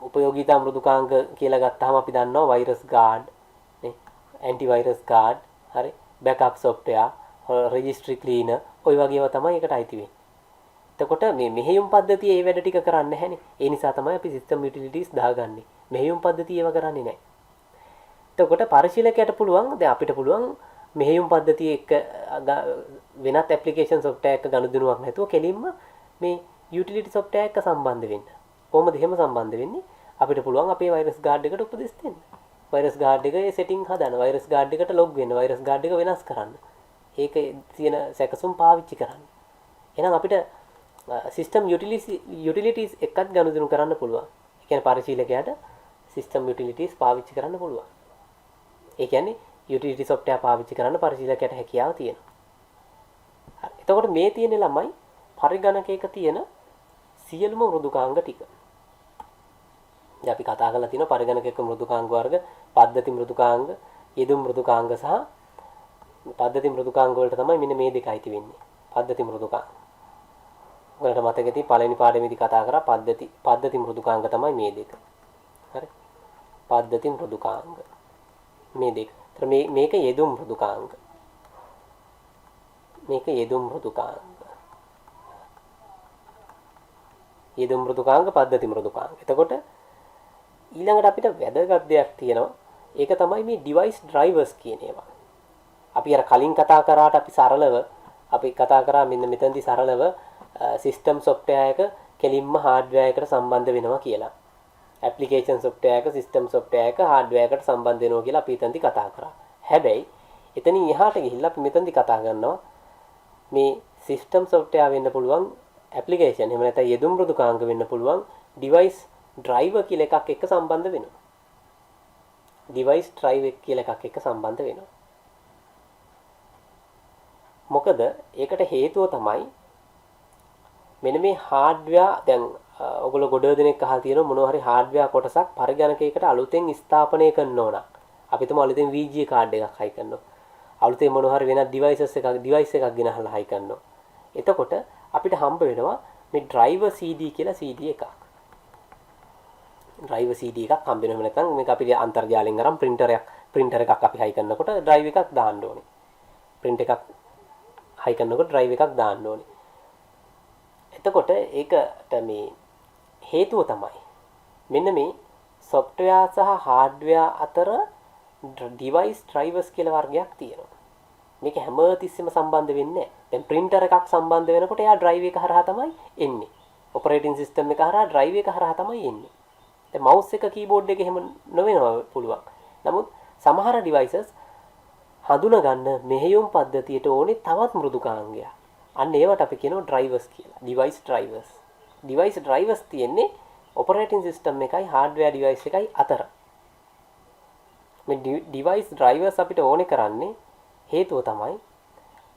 උපයෝගීතා මෘදුකාංග කියලා ගත්තාම අපි දන්නවා virus guard, නේ, antivirus guard, හරි, backup software, registry cleaner, ඔය වගේ ඒවා තමයි ඒකට අයිති වෙන්නේ. එතකොට මේ මෙහෙයුම් පද්ධතිය ඒ වැඩ ටික කරන්නේ නැහැනේ. ඒ නිසා තමයි අපි system utilities දාගන්නේ. මෙහෙයුම් පද්ධතිය ඒව කරන්නේ නැහැ. එතකොට පරිශීලකයට පුළුවන් දැන් අපිට පුළුවන් මෙහෙයුම් පද්ධතිය එක්ක වෙනත් ඇප්ලිකේෂන් සොෆ්ට්වෙයාර් එක ගනුදෙනුවක් නැතුව කෙලින්ම මේ යුටිලිටි සොෆ්ට්වෙයාර් එක සම්බන්ධ වෙන්න. කොහොමද එහෙම සම්බන්ධ වෙන්නේ? අපිට පුළුවන් අපේ වෛරස් ගාඩ් එකට උපදෙස් දෙන්න. වෛරස් ගාඩ් එකේ සෙටින් හදන්න, වෛරස් ගාඩ් එකට ලොග් වෙන්න, වෛරස් ගාඩ් එක වෙනස් කරන්න. ඒකේ තියෙන සැකසුම් පාවිච්චි කරන්න. එහෙනම් අපිට සිස්ටම් යුටිලිටීස් එකක් ගනුදෙනු කරන්න පුළුවන්. ඒ කියන්නේ පරිශීලකයාට සිස්ටම් යුටිලිටීස් පාවිච්චි කරන්න පුළුවන්. ඒ කියන්නේ යුටිලිටි සොෆ්ට්වෙයාර් පාවිච්චි කරන්න පරිශීලකයාට හැකියාව තියෙනවා. හරි. එතකොට මේ තියෙන ළමයි පරිගණකයක තියෙන සියලුම මෘදුකාංග ටික. දැන් අපි කතා කරලා තියෙනවා පරිගණකයක මෘදුකාංග වර්ග, පද්ධති මෘදුකාංග, යෙදුම් මෘදුකාංග සහ පද්ධති මෘදුකාංග වලට තමයි මෙන්න මේ දෙක අයිති වෙන්නේ. පද්ධති මෘදුකාංග. ඔයාලට මතක ඇති පළවෙනි පාඩමේදී කතා කරා පද්ධති මෘදුකාංග තමයි මේ දෙක. හරි. පද්ධති මෘදුකාංග. මේ දෙක. ඒතර මේක යෙදුම් මෘදුකාංග. මේක යෙදුම් මෘදුකාංග. යෙදුම් මෘදුකාංග පද්ධති මෘදුකාංග. එතකොට ඊළඟට අපිට වැදගත් දෙයක් තියෙනවා. ඒක තමයි මේ ඩිවයිස් ඩ්‍රයිවර්ස් කියන ඒවා. අපි අර කලින් කතා කරාට අපි කතා කරා මෙන්න මෙතනදී සරලව සිස්ටම් සොෆ්ට්වෙයාර් එක කෙලින්ම හાર્ඩ්වෙයාර් එකට සම්බන්ධ වෙනවා කියලා. ඇප්ලිකේෂන් සොෆ්ට්වෙයාර් එක සිස්ටම් සොෆ්ට්වෙයාර් එක හાર્ඩ්වෙයාර් එකට සම්බන්ධ වෙනවා කියලා අපි එතනදී කතා කරා. හැබැයි එතනින් එහාට ගිහිල්ලා අපි මෙතනදී කතා කරනවා මේ සිස්ටම් සොෆ්ට්වෙයාර් වෙන්න පුළුවන් ඇප්ලිකේෂන් එහෙම නැත්නම් යෙදුම් මෘදුකාංග වෙන්න පුළුවන් ඩිවයිස් ඩ්‍රයිවර් කියලා එකක් එක්ක සම්බන්ධ වෙනවා. ඩිවයිස් ඩ්‍රයිවර් කියලා එකක් එක්ක සම්බන්ධ වෙනවා. මොකද ඒකට හේතුව තමයි මෙන්න මේ හાર્ඩ්වෙයාර් දැන් ඔයගොල්ලෝ ගොඩ දෙනෙක් අහලා තියෙනවා මොනවා හරි හાર્ඩ්වෙයාර් කොටසක් පරිගණකයකට අලුතෙන් ස්ථාපනය කරන්න ඕන. අපි තුමු අලුතෙන් VGA කාඩ් එකක් හයි කරනවා. අලුතෙන් මොනවා හරි වෙනත් ඩිවයිස් එකක් ගෙනහලා හයි කරනවා. එතකොට අපිට හම්බ වෙනවා මේ driver CD කියලා CD එකක්. driver CD එකක් හම්බ වෙනවා නැත්නම් මේක අපි අන්තර්ජාලයෙන් අරන් printer එකක් අපි හයි කරනකොට drive එකක් දාන්න ඕනේ. print එකක් හයි කරනකොට drive එකක් දාන්න ඕනේ. එතකොට ඒකට මේ හේතුව තමයි මෙන්න මේ software සහ hardware අතර device drivers කියලා වර්ගයක් තියෙනවා. මේක හැමතිස්සෙම සම්බන්ධ වෙන්නේ නැහැ. දැන් printer එකක් සම්බන්ධ වෙනකොට එයා drive එක හරහා තමයි එන්නේ. operating system එක හරහා drive එක හරහා තමයි එන්නේ. දැන් mouse එක keyboard එක එහෙම නොවෙනවා පුළුවන්. නමුත් සමහර devices හඳුනගන්න මෙහෙයුම් පද්ධතියට ඕනේ තවත් මෘදුකාංගයක්. අන්න ඒවට අපි කියනවා drivers කියලා. device drivers තියෙන්නේ operating system එකයි hardware device එකයි අතර. මේ device drivers අපිට ඕනේ කරන්නේ හේතුව තමයි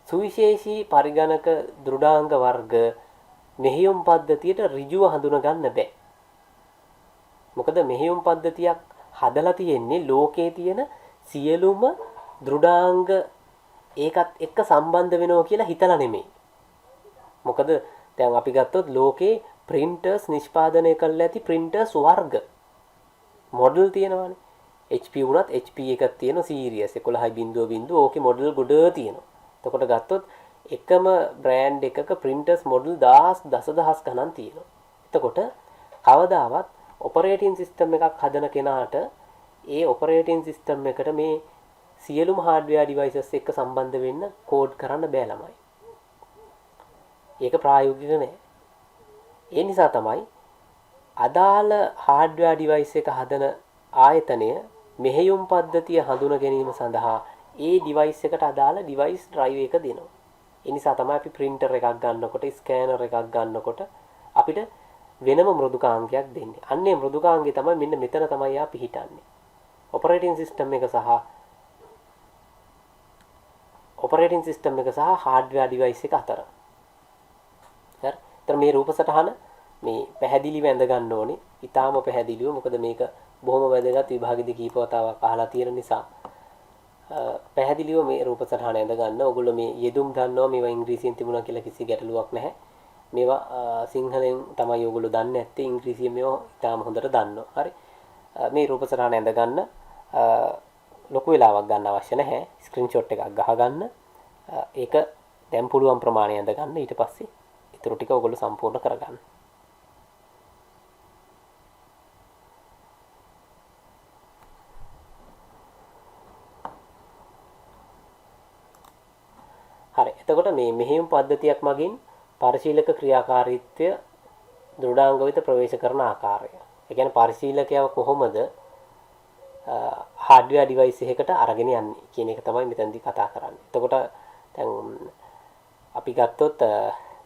සුවිශේෂී පරිගණක දෘඩාංග වර්ග මෙහෙයුම් පද්ධතියට ඍජුව හඳුන ගන්න බෑ. මොකද මෙහෙයුම් පද්ධතියක් හදලා තියෙන්නේ ලෝකයේ තියෙන සියලුම දෘඩාංග ඒකත් එක්ක සම්බන්ධ වෙනවා කියලා හිතලා නෙමෙයි. මොකද දැන් අපි ගත්තොත් ලෝකේ printers නිෂ්පාදනය කරලා ඇති printers වර්ග මොඩල් තියෙනවානේ. HP වුණත් HP එකක් තියෙන සීරියස් 11.0 ඕකේ මොඩල් ගොඩ තියෙනවා. එතකොට ගත්තොත් එකම බ්‍රෑන්ඩ් එකක printers මොඩල් දසදහස් ගණන් තියෙනවා. එතකොට කවදාවත් operating system එකක් හදන කෙනාට ඒ operating system එකට මේ සියලුම hardware devices එක්ක සම්බන්ධ වෙන්න කෝඩ් කරන්න බෑ ළමයි. ඒක ප්‍රායෝගික නෑ. ඒ නිසා තමයි අදාළ hardware device එක හදන ආයතනය මෙහෙයුම් පද්ධතිය හඳුන ගැනීම සඳහා ඒ device එකට අදාළ device drive එක දෙනවා. ඒ නිසා තමයි අපි printer එකක් ගන්නකොට, scanner එකක් ගන්නකොට අපිට වෙනම මෘදුකාංගයක් දෙන්නේ. අන්නේ මෘදුකාංගය තමයි මෙන්න මෙතන තමයි ආ පිහිටන්නේ. operating system එක සහ hardware device එක අතර. හරි. ඒතර මේ රූප සටහන මේ පැහැදිලිව ඇඳ ගන්න ඕනේ. ඊටාම පැහැදිලිව. මොකද මේක බොහොම වැදගත් විභාගෙදි කීප වතාවක් අහලා තියෙන නිසා පැහැදිලිව මේ රූප සටහන ඇඳ ගන්න. ඕගොල්ලෝ මේ යෙදුම් දන්නවා මේවා ඉංග්‍රීසියෙන් තිබුණා කියලා කිසි ගැටලුවක් නැහැ. මේවා සිංහලෙන් තමයි ඕගොල්ලෝ දන්නේ නැත්තේ ඉංග්‍රීසියෙන් මේවා ඊටාම හොඳට දන්නවා. හරි. මේ රූප සටහන ඇඳ ගන්න ලොකු වෙලාවක් ගන්න අවශ්‍ය නැහැ. ස්ක්‍රීන්ෂොට් එකක් ගහ ගන්න. ඒක දැන් පුළුවන් ප්‍රමාණය ඇඳ ගන්න. ඊට පස්සේ ඊටු ටික ඕගොල්ලෝ සම්පූර්ණ කරගන්න. හරි. එතකොට මේ මෙහෙයුම් පද්ධතියක් මගින් පරිශීලක ක්‍රියාකාරීත්වය දෘඩාංග වෙත ප්‍රවේශ කරන ආකාරය. ඒ කියන්නේ පරිශීලකයව කොහොමද hardware device එකකට අරගෙන යන්නේ කියන එක තමයි මෙතනදී කතා කරන්නේ. එතකොට දැන් අපි ගත්තොත්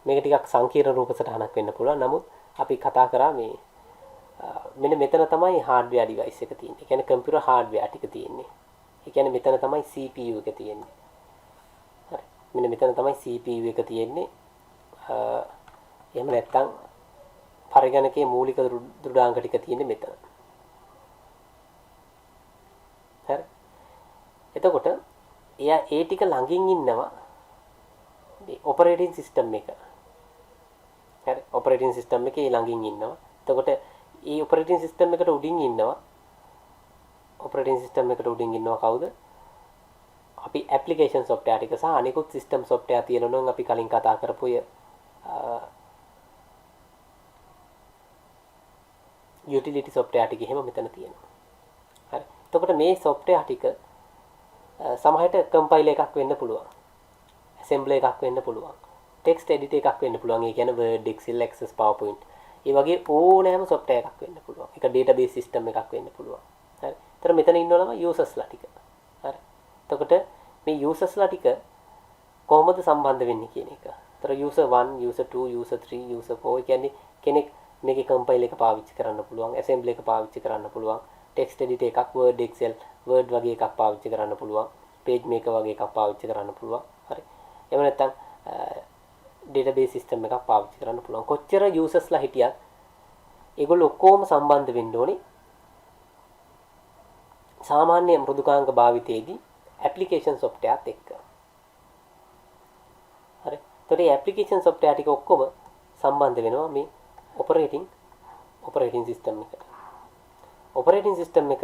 මේක ටිකක් සංකීර්ණ රූප සටහනක් වෙන්න පුළුවන්. නමුත් අපි කතා කරා මේ මෙන්න මෙතන තමයි hardware device එක තියෙන්නේ. ඒ කියන්නේ computer hardware ටික තියෙන්නේ. ඒ කියන්නේ මෙතන තමයි CPU එක තියෙන්නේ. හරි. මෙන්න මෙතන තමයි CPU එක තියෙන්නේ. එහෙම නැත්නම් පරිගණකයේ මූලික දෘඩාංක ටික තියෙන්නේ මෙතන. හරි. එතකොට එයා ඒ ටික ළඟින් ඉන්නවා මේ ඔපරේටින් සිස්ටම් එක. හරි. ඔපරේටින් සිස්ටම් එකේ ළඟින් ඉන්නවා. එතකොට මේ ඔපරේටින් සිස්ටම් එකට උඩින් ඉන්නවා. ඔපරේටින් සිස්ටම් එකට උඩින් ඉන්නවා කවුද? අපි ඇප්ලිකේෂන් software ටික සහ අනිකුත් සිස්ටම් software තියෙනවා නම් අපි කලින් කතා කරපු යුටිලිටි software ටික එහෙම මෙතන තියෙනවා. හරි. එතකොට මේ software ටික සමහරට කම්පයිලර් එකක් වෙන්න පුළුවන්. assembler එකක් වෙන්න පුළුවන්. text editor එකක් වෙන්න පුළුවන්. ඒ කියන්නේ Word, Excel, Access, PowerPoint. ඒ වගේ ඕනෑම software එකක් වෙන්න පුළුවන්. ඒක database system එකක් වෙන්න පුළුවන්. හරි. ඒතර මෙතන ඉන්නවම usersලා ටික. හරි. එතකොට මේ usersලා ටික කොහොමද සම්බන්ධ වෙන්නේ කියන එක. ඒතර user 1, user 2, user 3, user 4 කියන්නේ කෙනෙක් මේකේ කම්පයිල් එක පාවිච්චි කරන්න පුළුවන්, assembly එක පාවිච්චි කරන්න පුළුවන්, text editor එකක්, Word, Excel, Word වගේ එකක් පාවිච්චි කරන්න පුළුවන්, page maker වගේ එකක් පාවිච්චි කරන්න පුළුවන්. හරි. එහෙම නැත්නම් database system එකක් පාවිච්චි කරන්න පුළුවන්. කොච්චර usersලා හිටියත් ඒගොල්ලෝ ඔක්කොම සම්බන්ධ වෙන්න ඕනේ සාමාන්‍ය මෘදුකාංග භාවිතයේදී application software එක්ක. හරි. ඒතකොට මේ application software ටික ඔක්කොම සම්බන්ධ වෙනවා මේ operating system එකට. operating system එක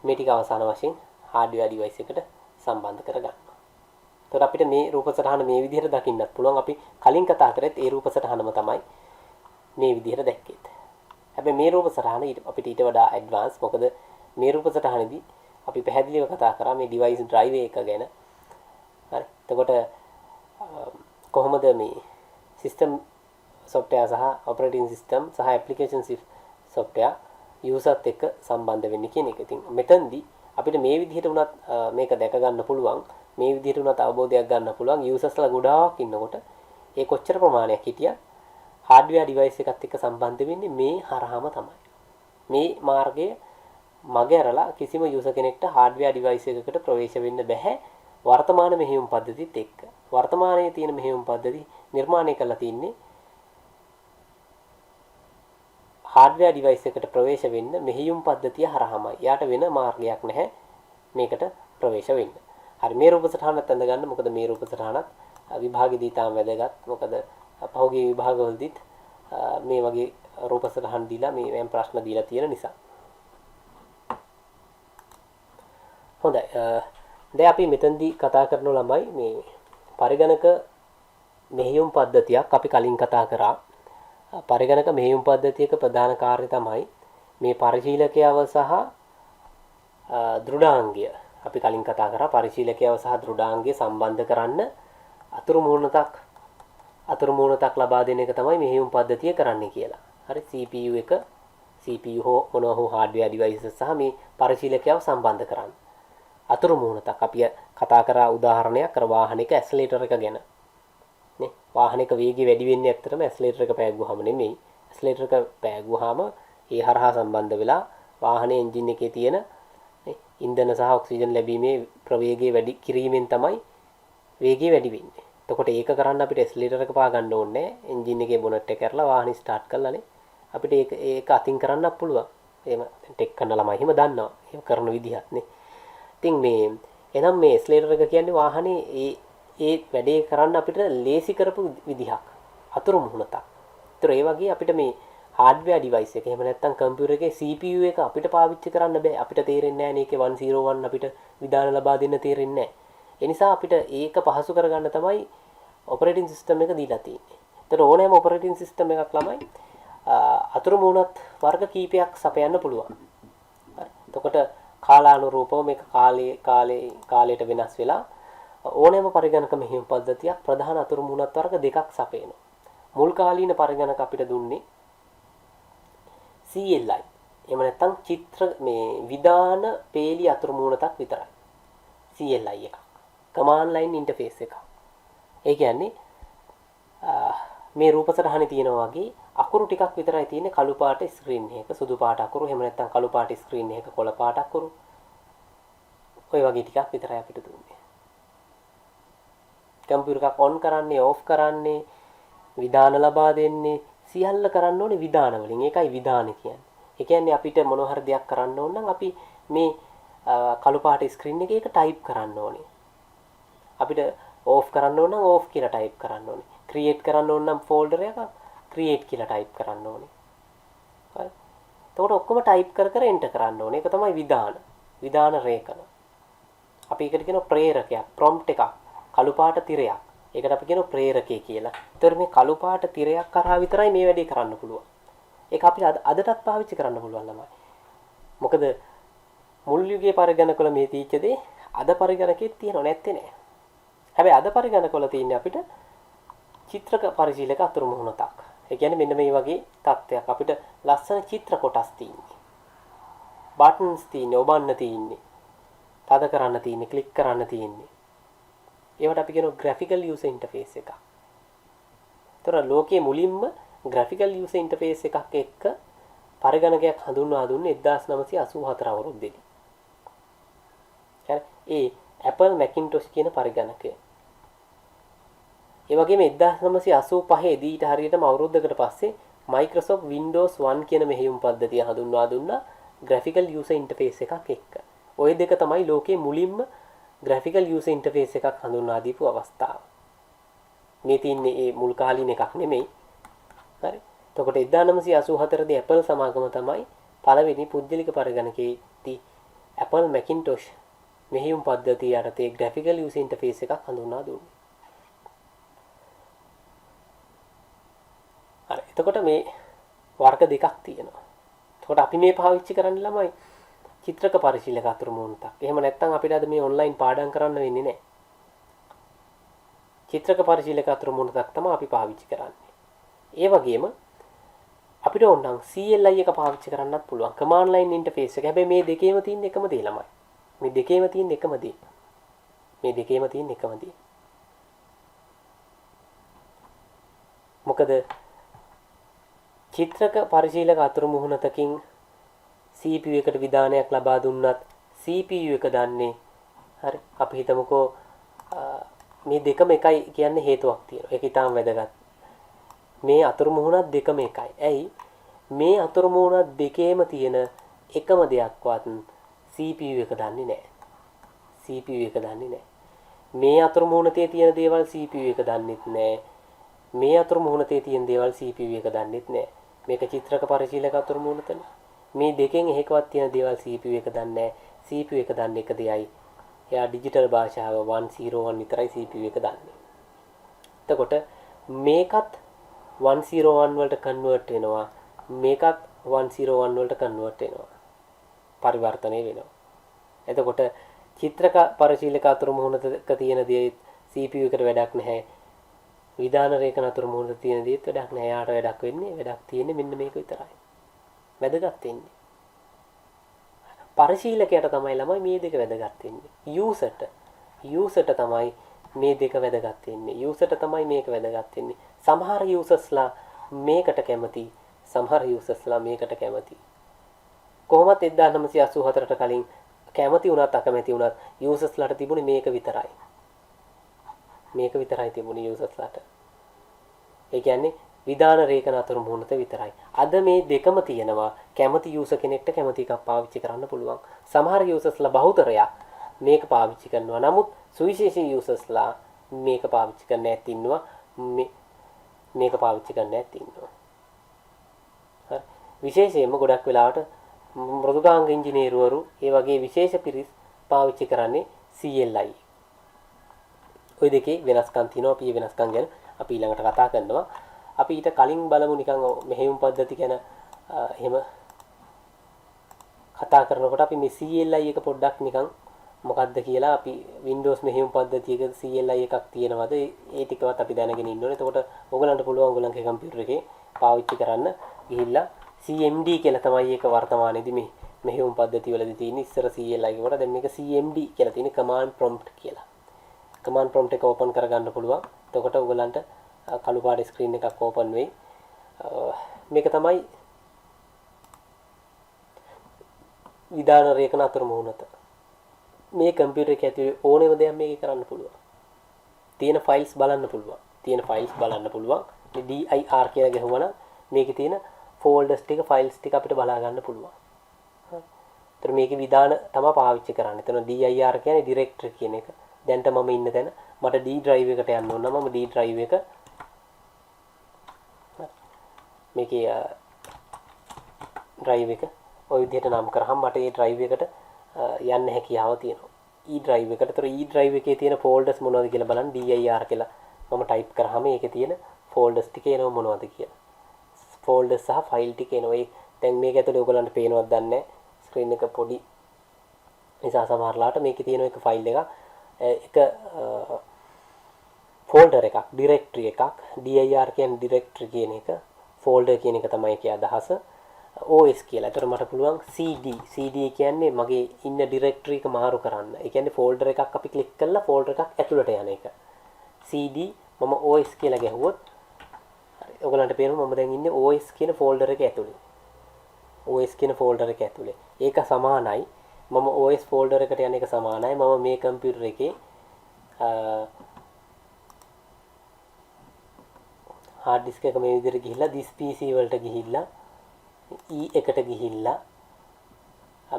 මේ ටික අවසාන වශයෙන් hardware device එකට සම්බන්ධ කරගන්නවා. එතකොට අපිට මේ රූප සටහන මේ විදිහට දකින්නත් පුළුවන්. අපි කලින් කතා කරේත් ඒ රූප සටහනම තමයි මේ විදිහට දැක්කේත්. හැබැයි මේ රූප සටහන අපිට ඊට වඩා ඇඩ්වාන්ස්. මොකද මේ රූප සටහනේදී අපි පැහැදිලිව කතා කරා මේ device drive එක ගැන. හරි. එතකොට කොහොමද මේ system software සහ operating system සහ application software users එක්ක සම්බන්ධ වෙන්නේ කියන එක. ඉතින් මෙතනදී අපිට මේ විදිහට උනත් මේක දැක ගන්න පුළුවන්. මේ විදිහට උනත් අවබෝධයක් ගන්න පුළුවන්. usersලා ගොඩාක් ඉන්නකොට ඒ කොච්චර ප්‍රමාණයක් හිටියත් hardware device එකත් එක්ක සම්බන්ධ වෙන්නේ මේ හරහාම තමයි. මේ මාර්ගය මගේ අරලා කිසිම user කෙනෙක්ට hardware device එකකට ප්‍රවේශ වෙන්න බෑ. වර්තමාන මෙහෙයුම් පද්ධතිත් එක්ක. වර්තමානයේ තියෙන මෙහෙයුම් පද්ධති නිර්මාණය කරලා තින්නේ hardware device එකට ප්‍රවේශ වෙන්න මෙහෙයුම් පද්ධතිය හරහාමයි. යාට වෙන මාර්ගයක් නැහැ මේකට ප්‍රවේශ වෙන්න. හරි. මේ රූප සටහනත් අඳ ගන්න. මොකද මේ රූප සටහනත් විභාගෙදී තාම වැදගත්. මොකද පහුගිය විභාගවලදීත් මේ වගේ රූප සටහන් දීලා මේ ප්‍රශ්න දීලා තියෙන නිසා. හොඳයි. දැන් අපි මෙතනදී කතා කරන ළමයි මේ පරිගණක මෙහෙයුම් පද්ධතියක් අපි කලින් කතා කරා. පරිගණක මෙහෙයුම් පද්ධතියක ප්‍රධාන කාර්යය තමයි මේ පරිශීලකයව සහ දෘඩාංගය. අපි කලින් කතා කරා පරිශීලකයව සහ දෘඩාංගය සම්බන්ධ කරන්න අතුරු මුහුණතක් ලබා දෙන එක තමයි මෙහෙයුම් පද්ධතිය කරන්නේ කියලා. හරි. CPU හෝ මොනවා හෝ hardware devices සහ මේ පරිශීලකයව සම්බන්ධ කරන්න. අතුරු මුහුණතක් අපි කතා කරා උදාහරණයක් කර වාහනයක ඇක්සලරේටර් එක ගැන. නේ වාහනයක වේගය වැඩි වෙන්නේ ඇත්තටම ඇක්සලරේටර් එක පෑගුවාම නෙමෙයි. ඇක්සලරේටර් එක පෑගුවාම ඒ හරහා සම්බන්ධ වෙලා වාහනේ එන්ජින් එකේ තියෙන නේ ඉන්ධන සහ ඔක්සිජන් ලැබීමේ ප්‍රවේගය වැඩි කිරීමෙන් තමයි වේගය වැඩි වෙන්නේ. එතකොට ඒක කරන්න අපිට ඇක්සලරේටර් එක පා ගන්න ඕනේ නැහැ. එන්ජින් එකේ බොනට් එක කරලා වාහනේ ස්ටාර්ට් කරලානේ අපිට ඒක අතින් කරන්නත් පුළුවන්. එහෙම ටෙක් කරන ළමයි එහෙම දන්නවා. එහෙම කරන විදිහක් නේ. ඉතින් මේ එනම් මේ ඇක්සලරේටර් එක කියන්නේ වාහනේ ඒ වැඩේ කරන්න අපිට ලේසි කරපු විදිහක්. අතුරු මුහුණතක්. ඒතර ඒ වගේ අපිට මේ hardware device එක එහෙම නැත්නම් කම්පියුටර් එකේ CPU එක අපිට පාවිච්චි කරන්න බෑ. අපිට තේරෙන්නේ නැහැ මේකේ 101 අපිට විධාන ලබා දෙන්න තේරෙන්නේ නැහැ. ඒ නිසා අපිට ඒක පහසු කරගන්න තමයි operating system එක දීලා තියෙන්නේ. ඒතර ඕනෑම operating system එකක් ළමයි අතුරු මුහුණත් වර්ග කීපයක් සපයන්න පුළුවන්. හරි. එතකොට කාලානුරූපව මේක කාලයට වෙනස් වෙලා ඕනෑම පරිගණක මෙහෙයුම් පද්ධතියක් ප්‍රධාන අතුරු මුහුණත් වර්ග දෙකක් සපයනවා. මුල් කාලීන පරිගණක අපිට දුන්නේ CLI. එහෙම නැත්නම් චිත්‍ර මේ විධාන පේලි අතුරු මුහුණතක් විතරයි. CLI එක. command line interface එක. ඒ කියන්නේ මේ රූප සටහනේ තියෙනවා වගේ අකුරු ටිකක් විතරයි තියෙන්නේ කළු පාට ස්ක්‍රීන් එකක. සුදු පාට අකුරු එහෙම නැත්නම් කළු පාට ස්ක්‍රීන් එකක කොළ පාට අකුරු. ඔය වගේ ටිකක් විතරයි අපිට දුන්නේ. කම්පියුටර් එකක් ඔන් කරන්නේ ඕෆ් කරන්නේ විධාන ලබා දෙන්නේ සියල්ල කරන්න ඕනේ විධාන වලින්. ඒකයි විධාන කියන්නේ. ඒ කියන්නේ අපිට මොන හරි දෙයක් කරන්න ඕන නම් අපි මේ කළු පාට ස්ක්‍රීන් එකේ ඒක ටයිප් කරන්න ඕනේ. අපිට ඕෆ් කරන්න ඕන නම් ඕෆ් කියලා ටයිප් කරන්න ඕනේ. ක්‍රියේට් කරන්න ඕන නම් ෆෝල්ඩර් එක ක්‍රියේට් කියලා ටයිප් කරන්න ඕනේ. හරි. එතකොට ඔක්කොම ටයිප් කර කර එන්ටර් කරන්න ඕනේ. ඒක තමයි විධාන. විධාන රේඛන. අපි ඒකට කියනවා ප්‍රේරකයක්, ප්‍රොම්ප්ට් එකක්, කළු පාට තිරයක්. ඒකට අපි කියනවා ප්‍රේරකය කියලා. ඒතර මේ කළු පාට තිරයක් කරා විතරයි මේ වැඩේ කරන්න පුළුවන්. ඒක අපිට අදටත් පාවිච්චි කරන්න පුළුවන් ළමයි. මොකද මුල් යුගයේ පරිගණකවල මේ තීච්ච දේ අද පරිගණකෙත් තියෙනව නැත්තේ නෑ. හැබැයි අද පරිගණකවල තියෙන්නේ අපිට චිත්‍රක පරිශීලක අතුරු මුහුණතක්. ඒ කියන්නේ මෙන්න මේ වගේ තත්ත්වයක් අපිට ලස්සන චිත්‍ර කොටස් තියෙන්නේ. බටන්ස් තියෙන්නේ, ඔබන්න තියෙන්නේ. තද කරන්න තියෙන්නේ, ක්ලික් කරන්න තියෙන්නේ. ඒවට අපි කියනවා graphical user interface එකක්. ඒතර ලෝකයේ මුලින්ම graphical user interface එකක් එක්ක පරිගණකයක් හඳුන්වා දුන්නේ 1984 අවුරුද්දේදී. ඒ Apple Macintosh කියන පරිගණකය. ඒ වගේම 1985 දී ඊට හරියටම අවුරුද්දකට පස්සේ Microsoft Windows 1 කියන මෙහෙයුම් පද්ධතිය හඳුන්වා දුන්නා graphical user interface එකක් එක්ක. ওই දෙක තමයි ලෝකයේ මුලින්ම graphical user interface එකක් හඳුන්වා දීපු අවස්ථාව. මේ තින්නේ ඒ මුල් කාලීන එකක් නෙමෙයි. හරි. එතකොට 1984 දී Apple සමාගම තමයි පළවෙනි පුද්ගලික පරිගණකයේදී Apple Macintosh මෙහෙයුම් පද්ධතිය යටතේ graphical user interface එකක් හඳුන්වා දුන්නේ. හරි. එතකොට මේ වර්ග දෙකක් තියෙනවා. එතකොට අපි මේ පාවිච්චි කරන්න ළමයි චිත්‍රක පරිශීලක අතුරු මුහුණතක්. එහෙම නැත්නම් අපිට අද මේ ඔන්ලයින් පාඩම් කරන්න වෙන්නේ නැහැ. චිත්‍රක පරිශීලක අතුරු මුහුණතක් තමයි අපි පාවිච්චි කරන්නේ. ඒ වගේම අපිට ඕනනම් CLI එක පාවිච්චි කරන්නත් පුළුවන්. command line interface එක. හැබැයි මේ දෙකේම තියෙන එකම දේ ළමයි. මේ දෙකේම තියෙන එකම දේ. මේ දෙකේම තියෙන එකම දේ. මොකද චිත්‍රක පරිශීලක අතුරු මුහුණතකින් CPU එකට විධානයක් ලබා දුන්නත් CPU එක දන්නේ හරි අපි හිතමුකෝ මේ දෙකම එකයි කියන්නේ හේතුවක් තියෙනවා. ඒක ඊටාම වැදගත්. මේ අතුරු මුහුණත් දෙකම එකයි. ඇයි? මේ අතුරු මුහුණත් දෙකේම තියෙන එකම දෙයක්වත් CPU එක දන්නේ නැහැ. CPU එක දන්නේ නැහැ. මේ අතුරු මුහුණතේ තියෙන දේවල් CPU එක දන්නෙත් නැහැ. මේ අතුරු මුහුණතේ තියෙන දේවල් CPU එක දන්නෙත් නැහැ. මේක චිත්‍රක පරිශීලක අතුරු මුහුණතනේ. මේ දෙකෙන් එකකවත් තියෙන දේවල් CPU එක දන්නේ නැහැ. CPU එක දන්නේ එක දෙයයි. එයා ඩිජිටල් භාෂාව 101 විතරයි CPU එක දන්නේ. එතකොට මේකත් 101 වලට කන්වර්ට් වෙනවා. මේකත් 101 වලට කන්වර්ට් වෙනවා. පරිවර්තනය වෙනවා. එතකොට චිත්‍රක පරිශීලක අතුරු මුහුණතක තියෙන දේ CPU එකට වැඩක් නැහැ. විධාන රේඛන අතුරු මුහුණතක තියෙන දේත් වැඩක් නැහැ. යාට වැඩක් වෙන්නේ වැඩක් තියෙන්නේ මෙන්න මේක විතරයි. වැදගත් වෙන්නේ. පරිශීලකයට තමයි ළමයි මේ දෙක වැදගත් වෙන්නේ. යූසර්ට තමයි මේ දෙක වැදගත් වෙන්නේ. යූසර්ට තමයි මේක වැදගත් වෙන්නේ. සමහර යූසර්ස්ලා මේකට කැමති, සමහර යූසර්ස්ලා මේකට කැමති. කොහොමත් 1984ට කලින් කැමති වුණත් අකමැති වුණත් යූසර්ස්ලාට තිබුණේ මේක විතරයි. මේක විතරයි තිබුණේ යූසර්ස්ලාට. ඒ කියන්නේ විධාන රේඛන අතුරු මුහුණත විතරයි. අද මේ දෙකම තියෙනවා. කැමති යූසර් කෙනෙක්ට කැමති එකක් පාවිච්චි කරන්න පුළුවන්. සමහර යූසර්ස්ලා බහුතරයක් මේක පාවිච්චි කරනවා. නමුත් සුවිශේෂී යූසර්ස්ලා මේක පාවිච්චි කරන්න නැත් ඉන්නවා. මේක පාවිච්චි කරන්න නැත් ඉන්නවා. හරි. විශේෂයෙන්ම ගොඩක් වෙලාවට මෘදුකාංග ඉංජිනේරුවරු ඒ වගේ විශේෂ පිරිස් පාවිච්චි කරන්නේ CLI. ওই දෙකේ වෙනස්කම් තියෙනවා. අපි මේ වෙනස්කම් ගැන අපි ඊළඟට කතා කරනවා. අපි ඊට කලින් බලමු නිකන් මෙහෙයුම් පද්ධති ගැන එහෙම කතා කරනකොට අපි මේ CLI එක පොඩ්ඩක් නිකන් මොකක්ද කියලා අපි Windows මෙහෙයුම් පද්ධතියක CLI එකක් තියෙනවද ඒ ටිකවත් අපි දැනගෙන ඉන්න ඕනේ. එතකොට ඔයගලන්ට පුළුවන් ඔයගලන්ගේ කම්පියුටර් එකේ පාවිච්චි කරන්න ගිහිල්ලා CMD කියලා තමයි ඒක වර්තමානයේදී මේ මෙහෙයුම් පද්ධතිය වලදී තියෙන ඉස්සර CLI එකට දැන් මේක CMD කියලා තියෙන command prompt කියලා. command prompt එක open කරගන්න පුළුවන්. එතකොට ඔයගලන්ට කළු පාට ස්ක්‍රීන් එකක් ඕපන් වෙයි. මේක තමයි විධාන රේඛන අතුරු මුහුණත. මේ කම්පියුටර් එකේ ඇතුලේ ඕනෙම දෙයක් මේකේ කරන්න පුළුවන්. තියෙන ෆයිල්ස් බලන්න පුළුවන්. මේ dir කියලා ගහුවනම් මේකේ තියෙන ෆෝල්ඩර්ස් ටික ෆයිල්ස් ටික අපිට බලා ගන්න පුළුවන්. ඒතර මේකේ විධාන තමයි පාවිච්චි කරන්නේ. එතන dir කියන්නේ ඩිරෙක්ටරි කියන එක. දැන්ට මම ඉන්න තැන මට D drive එකට යන්න ඕන නම් මම D drive එක මේකේ drive එක ওই විදිහට නම් කරාම මට ඒ drive එකට යන්න හැකියාව තියෙනවා. E drive එකට. ඒතර E drive එකේ තියෙන folders මොනවද කියලා බලන්න dir කියලා මම type කරාම ඒකේ තියෙන folders ටික එනවා මොනවද කියලා. folders සහ file ටික එනවා. ඒ දැන් මේක ඇතුලේ ඔයගලන්ට පේනවද දන්නේ නැහැ. screen එක පොඩි නිසා සමහරලාට මේකේ තියෙන එක file එක folder එකක් directory එකක් dir කියන්නේ directory කියන එක folder කියන එක තමයි ඒකේ අදහස. OS කියලා. ඒතර මට පුළුවන් CD කියන්නේ මගේ ඉන්න directory එක මාරු කරන්න. ඒ කියන්නේ folder එකක් අපි click කරලා folder එකක් ඇතුළට යන එක. CD මම OS කියලා ගැහුවොත් හරි. ඔයගලන්ට පේනවා මම දැන් ඉන්නේ OS කියන folder එක ඇතුළේ. OS කියන folder එක ඇතුළේ. ඒක සමානයි. මම OS folder එකට යන එක සමානයි. මම මේ කම්පියුටර් එකේ hard disk එක මේ විදිහට ගිහිල්ලා this PC වලට ගිහිල්ලා E එකට ගිහිල්ලා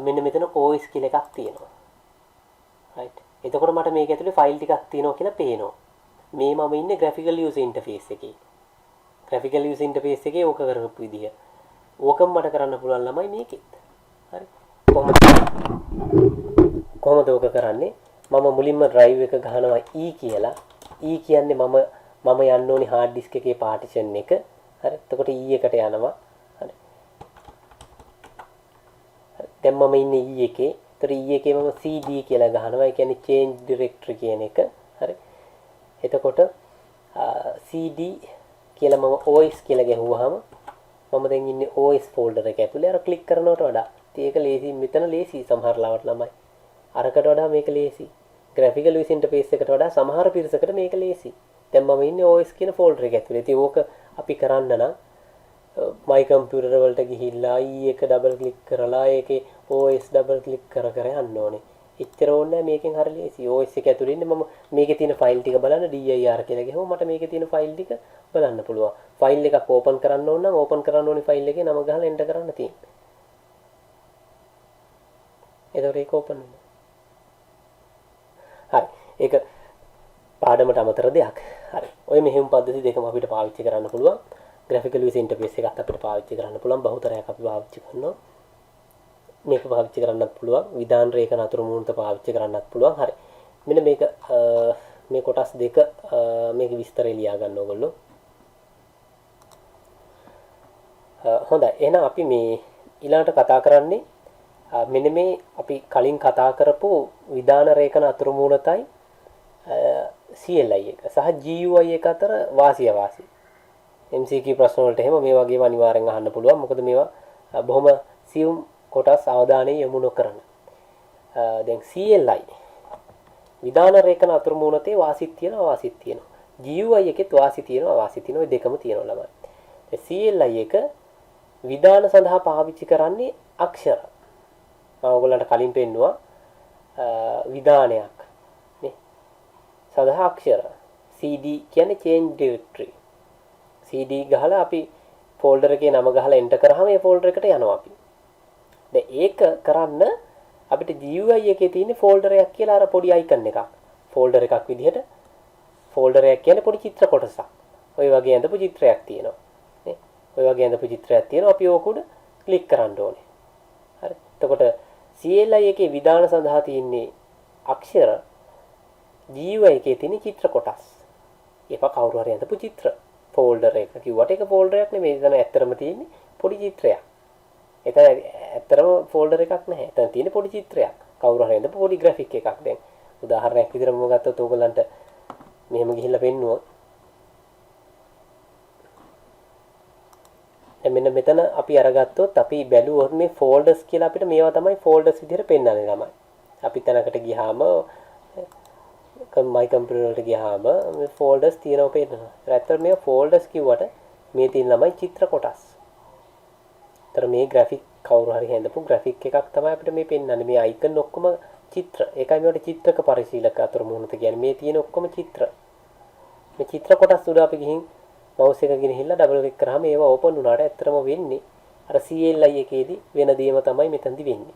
මෙන්න මෙතන OS කියලා එකක් තියෙනවා. right. එතකොට මට මේක ඇතුලේ ෆයිල් ටිකක් තියෙනවා කියලා පේනවා. මේ මම ඉන්නේ graphical user interface එකේ. graphical user interface එකේ ඕක කරපු විදිය. ඕකම මට කරන්න පුළුවන් ළමයි මේකෙත්. හරි. කොහොමද ඕක කරන්නේ? මම මුලින්ම drive එක ගහනවා E කියලා. E කියන්නේ මම යන්න ඕනි hard disk එකේ partition එක. හරි. එතකොට E එකට යනවා. හරි. දැන් මම ඉන්නේ E එකේ. ඒතර E එකේ මම CD කියලා ගහනවා. ඒ කියන්නේ change directory කියන එක. හරි. එතකොට CD කියලා මම OS කියලා ගැහුවාම මම දැන් ඉන්නේ OS folder එක ඇතුලේ. අර click කරනවට වඩා ඒක ලේසි. මෙතන ලේසි සමහර ලාවට ළමයි. අරකට වඩා මේක ලේසි. graphical user interface එකට වඩා සමහර පිරිසකට මේක ලේසි. දැන් මම ඉන්නේ OS කියන folder එක ඇතුලේ. ඉතින් ඕක අපි කරන්න නම් my computer වලට ගිහිල්ලා E එක double click කරලා ඒකේ OS double click කර යන්න ඕනේ. එච්චර ඕනේ මේකෙන් හරිය ලේසි. OS එක ඇතුලේ ඉන්නේ මම මේකේ තියෙන ෆයිල් ටික බලන්න dir කියලා ගහුවම මට මේකේ තියෙන ෆයිල් ටික බලන්න පුළුවන්. ෆයිල් එකක් ඕපන් කරන්න ඕන නම් ඕපන් කරන්න ඕනි ෆයිල් එකේ නම ගහලා එන්ටර් කරන්න තියෙනවා. එතකොට ඒක ඕපන් වෙනවා. හරි. ඒක පාඩමට අමතර දෙයක්. හරි. ඔය මෙහෙම පද්ධති දෙකම අපිට පාවිච්චි කරන්න පුළුවන්. graphical user interface එකත් අපිට පාවිච්චි කරන්න පුළුවන්. බහුතරයක් අපි පාවිච්චි කරනවා. මේක පාවිච්චි කරන්නත් පුළුවන්. විධාන රේඛන අතුරු මුහුණත පාවිච්චි කරන්නත් පුළුවන්. හරි. මෙන්න මේක මේ කොටස් දෙක මේක විස්තරය ලියා ගන්න ඕගොල්ලෝ. හොඳයි. එහෙනම් අපි මේ ඊළඟට කතා කරන්නේ මෙන්න මේ අපි කලින් කතා කරපු විධාන රේඛන අතුරු මුහුණතයි CLI එක සහ GUI එක අතර වාසිය වාසි. MCQ ප්‍රශ්න වලට එහෙම මේ වගේම අනිවාර්යෙන් අහන්න පුළුවන්. මොකද මේවා බොහොම සියුම් කොටස් අවධානය යොමු නොකරන. දැන් CLI විධාන රේඛන අතුරු මුහුණතේ වාසිත් තියෙනවා අවාසිත් තියෙනවා. GUI එකෙත් වාසි තියෙනවා අවාසි තියෙනවා. ඔය දෙකම තියෙනවා ළමයි. CLI එක විධාන සඳහා පාවිච්චි කරන්නේ අක්ෂර. මම ඔයගොල්ලන්ට කලින් පෙන්නුවා විධානයක් නේ. සඳහා අක්ෂර. CD කියන්නේ change directory. CD ගහලා අපි folder එකේ නම ගහලා enter කරාම ඒ folder එකට යනවා අපි. දැන් ඒක කරන්න අපිට GUI එකේ තියෙන folder එකක් කියලා අර පොඩි icon එකක්. folder එකක් විදිහට folder එකක් කියන්නේ පොඩි චිත්‍ර කොටසක්. ඔය වගේ ඇඳපු චිත්‍රයක් තියෙනවා. නේ? ඔය වගේ ඇඳපු චිත්‍රයක් තියෙනවා. අපි ඕක උඩ ක්ලික් කරන්න ඕනේ. හරි. එතකොට CLI එකේ විධාන සඳහා තියෙන්නේ අක්ෂර GUI එකේ තියෙන චිත්‍ර කොටස්. ඒක කවුරු හරි ඇඳපු චිත්‍ර. folder එක කිව්වට ඒක folder එකක් නෙමෙයි. එතන ඇත්තටම තියෙන්නේ පොඩි චිත්‍රයක්. එතන ඇත්තටම folder එකක් නැහැ. එතන තියෙන්නේ පොඩි චිත්‍රයක්. කවුරු හරි ඇඳපු පොඩි graphic එකක්. දැන් උදාහරණයක් විදිහට මම ගත්තොත් ඕගලන්ට මෙහෙම ගිහිල්ලා පෙන්නුවොත් මෙන්න මෙතන අපි අරගත්තොත් අපි බැලුවොත් මේ folders කියලා අපිට මේවා තමයි folders විදිහට පෙන්වන්නේ ළමයි. අපි තැනකට ගියාම මයි කම්පියුටර් වලට ගියාම මේ ෆෝල්ඩර්ස් තියෙනවා පේනවා. ඇත්තට මේ ෆෝල්ඩර්ස් කිව්වට මේ තියෙන ළමයි චිත්‍ර කොටස්. ඒතර මේ ග්‍රැෆික් කවුරු හරි හැඳපු ග්‍රැෆික් එකක් තමයි අපිට මේ පෙන්වන්නේ. මේ අයිකන් ඔක්කොම චිත්‍ර. ඒකයි මේවට චිත්‍රක පරිශීලක අතර මොනවද කියන්නේ. මේ තියෙන ඔක්කොම චිත්‍ර. මේ චිත්‍ර කොටස් උඩ අපි ගිහින් මවුස් එක ගෙනහිල්ලා ඩබල් ක්ලික් කරාම ඒවා ඕපන් වුණාට ඇත්තටම වෙන්නේ අර CLI එකේදී වෙන දේම තමයි මෙතනදි වෙන්නේ.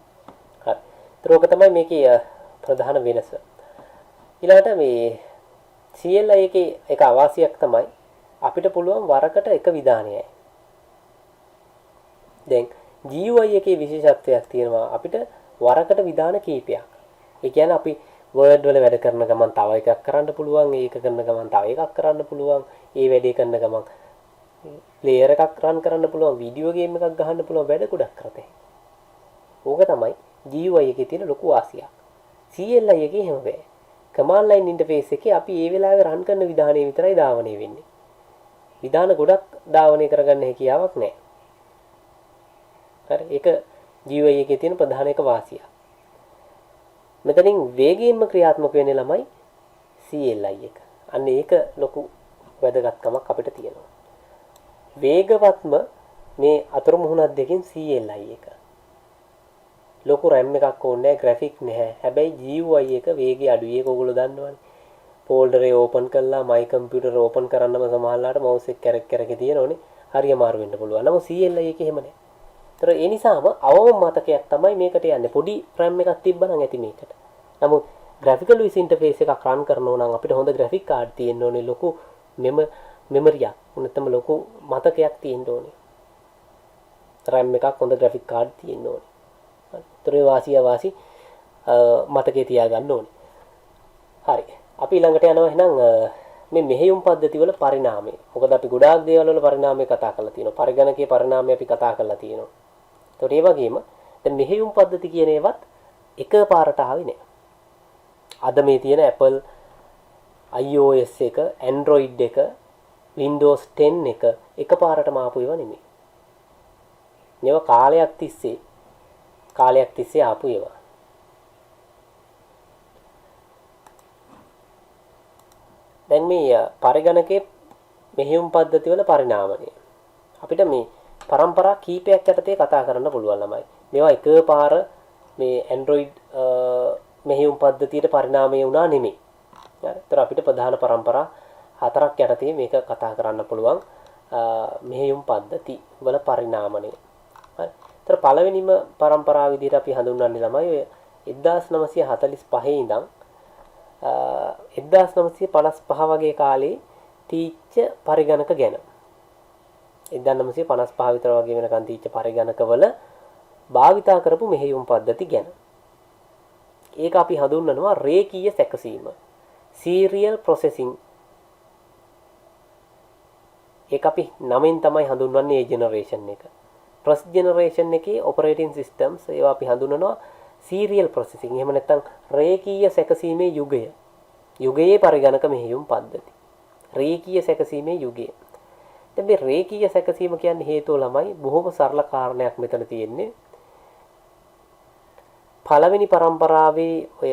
හරි. ඒතර ඕක තමයි මේකේ ප්‍රධාන වෙනස. ඊළඟට මේ CLI එකේ එක අවාසියක් තමයි අපිට පුළුවන් වරකට එක විධානයයි. දැන් GUI එකේ විශේෂත්වයක් තියෙනවා අපිට වරකට විධාන කීපයක්. ඒ කියන්නේ අපි Word වල වැඩ කරන ගමන් තව එකක් කරන්න පුළුවන්, ඒක කරන ගමන් තව එකක් කරන්න පුළුවන්, ඒ වැඩේ කරන ගමන් ප්ලේයර් එකක් රන් කරන්න පුළුවන්, වීඩියෝ ගේම් එකක් ගහන්න පුළුවන්, වැඩ ගොඩක් කරතේ. ඕක තමයි GUI එකේ තියෙන ලොකු වාසියක්. CLI එකේ එහෙම බෑ. command line interface එකේ අපි ඒ වෙලාවේ රන් කරන විධානය විතරයි ධාවනය වෙන්නේ. විධාන ගොඩක් ධාවනය කරගන්න හැකියාවක් නැහැ. හරි. ඒක GUI එකේ තියෙන ප්‍රධාන එක වාසිය. මෙතනින් වේගයෙන්ම ක්‍රියාත්මක වෙන්නේ ළමයි CLI එක. අන්න ඒක ලොකු වැදගත්කමක් අපිට තියෙනවා. වේගවත්ම මේ අතරමුහුණක් දෙකෙන් CLI එක. ලොකු RAM එකක් ඕනේ නැහැ, graphic නැහැ. හැබැයි GUI එක වේගය අඩුයි. ඒක ඔයගොල්ලෝ දන්නවනේ. folder එක open කළා, my computer open කරන්නම සමහරලාට mouse එක කැරක් තියෙනෝනේ. හරි අමාරු වෙන්න පුළුවන්. නමුත් CLI එකේ එහෙම නැහැ. ඒතර ඒ නිසාම අවම මතකයක් තමයි මේකට යන්නේ. පොඩි RAM එකක් තිබ්බනම් ඇති මේකට. නමුත් graphical user interface එකක් run කරනවා නම් අපිට හොඳ graphic card තියෙන්න ඕනේ, ලොකු මෙමරියක්. නැත්නම් ලොකු මතකයක් තියෙන්න ඕනේ. RAM එකක් හොඳ graphic card තියෙන්න ඕනේ. ඒතර ඒ වාසි මතකේ තියාගන්න ඕනේ. හරි. අපි ඊළඟට යනවා එහෙනම් මේ මෙහෙයුම් පද්ධති වල පරිණාමය. මොකද අපි ගොඩාක් දේවල් වල පරිණාමය කතා කරලා තියෙනවා. පරිගණකයේ පරිණාමය අපි කතා කරලා තියෙනවා. ඒතකොට ඒ වගේම දැන් මෙහෙයුම් පද්ධති කියන ඒවත් එකපාරට ආවේ නෑ. අද මේ තියෙන Apple iOS එක, Android එක, Windows 10 එක එකපාරටම ආපු ඒවා නෙමෙයි. මේවා කාලයක් තිස්සේ ආපු ඒවා. දැන් මේ පරිගණකයේ මෙහෙයුම් පද්ධති වල පරිණාමය අපිට මේ પરම්පරා කීපයක් යටතේ කතා කරන්න පුළුවන් ළමයි. මේවා එකපාර මේ Android මෙහෙයුම් පද්ධතියට පරිණාමය වුණා නෙමෙයි. හරි. ඒතර අපිට ප්‍රධාන પરම්පරා හතරක් යටතේ මේක කතා කරන්න පුළුවන් මෙහෙයුම් පද්ධති වල පරිණාමණය. හරි. ඒතර පළවෙනිම પરම්පරාව විදිහට අපි හඳුන්වන්නේ ළමයි 1945 ඉඳන් 1955 වගේ කාලේ තීච්ඡ පරිගණක ගැන 1955 විතර වගේ වෙනකන් තීච්ඡ පරිගණකවල භාවිතා කරපු මෙහෙයුම් පද්ධති ගැන. ඒක අපි හඳුන්වනවා රේඛීය සැකසීම. serial processing. ඒක අපි නමෙන් තමයි හඳුන්වන්නේ ඒ ජෙනරේෂන් එක. first generation එකේ operating systems ඒවා අපි හඳුන්වනවා serial processing. එහෙම නැත්නම් රේඛීය සැකසීමේ යුගය. යුගයේ පරිගණක මෙහෙයුම් පද්ධති. රේඛීය සැකසීමේ යුගය. දැන් මේ රේඛීය සැකසීම කියන්නේ හේතුව ළමයි බොහොම සරල කාරණයක් මෙතන තියෙන්නේ. පළවෙනි પરම්පරාවේ ඔය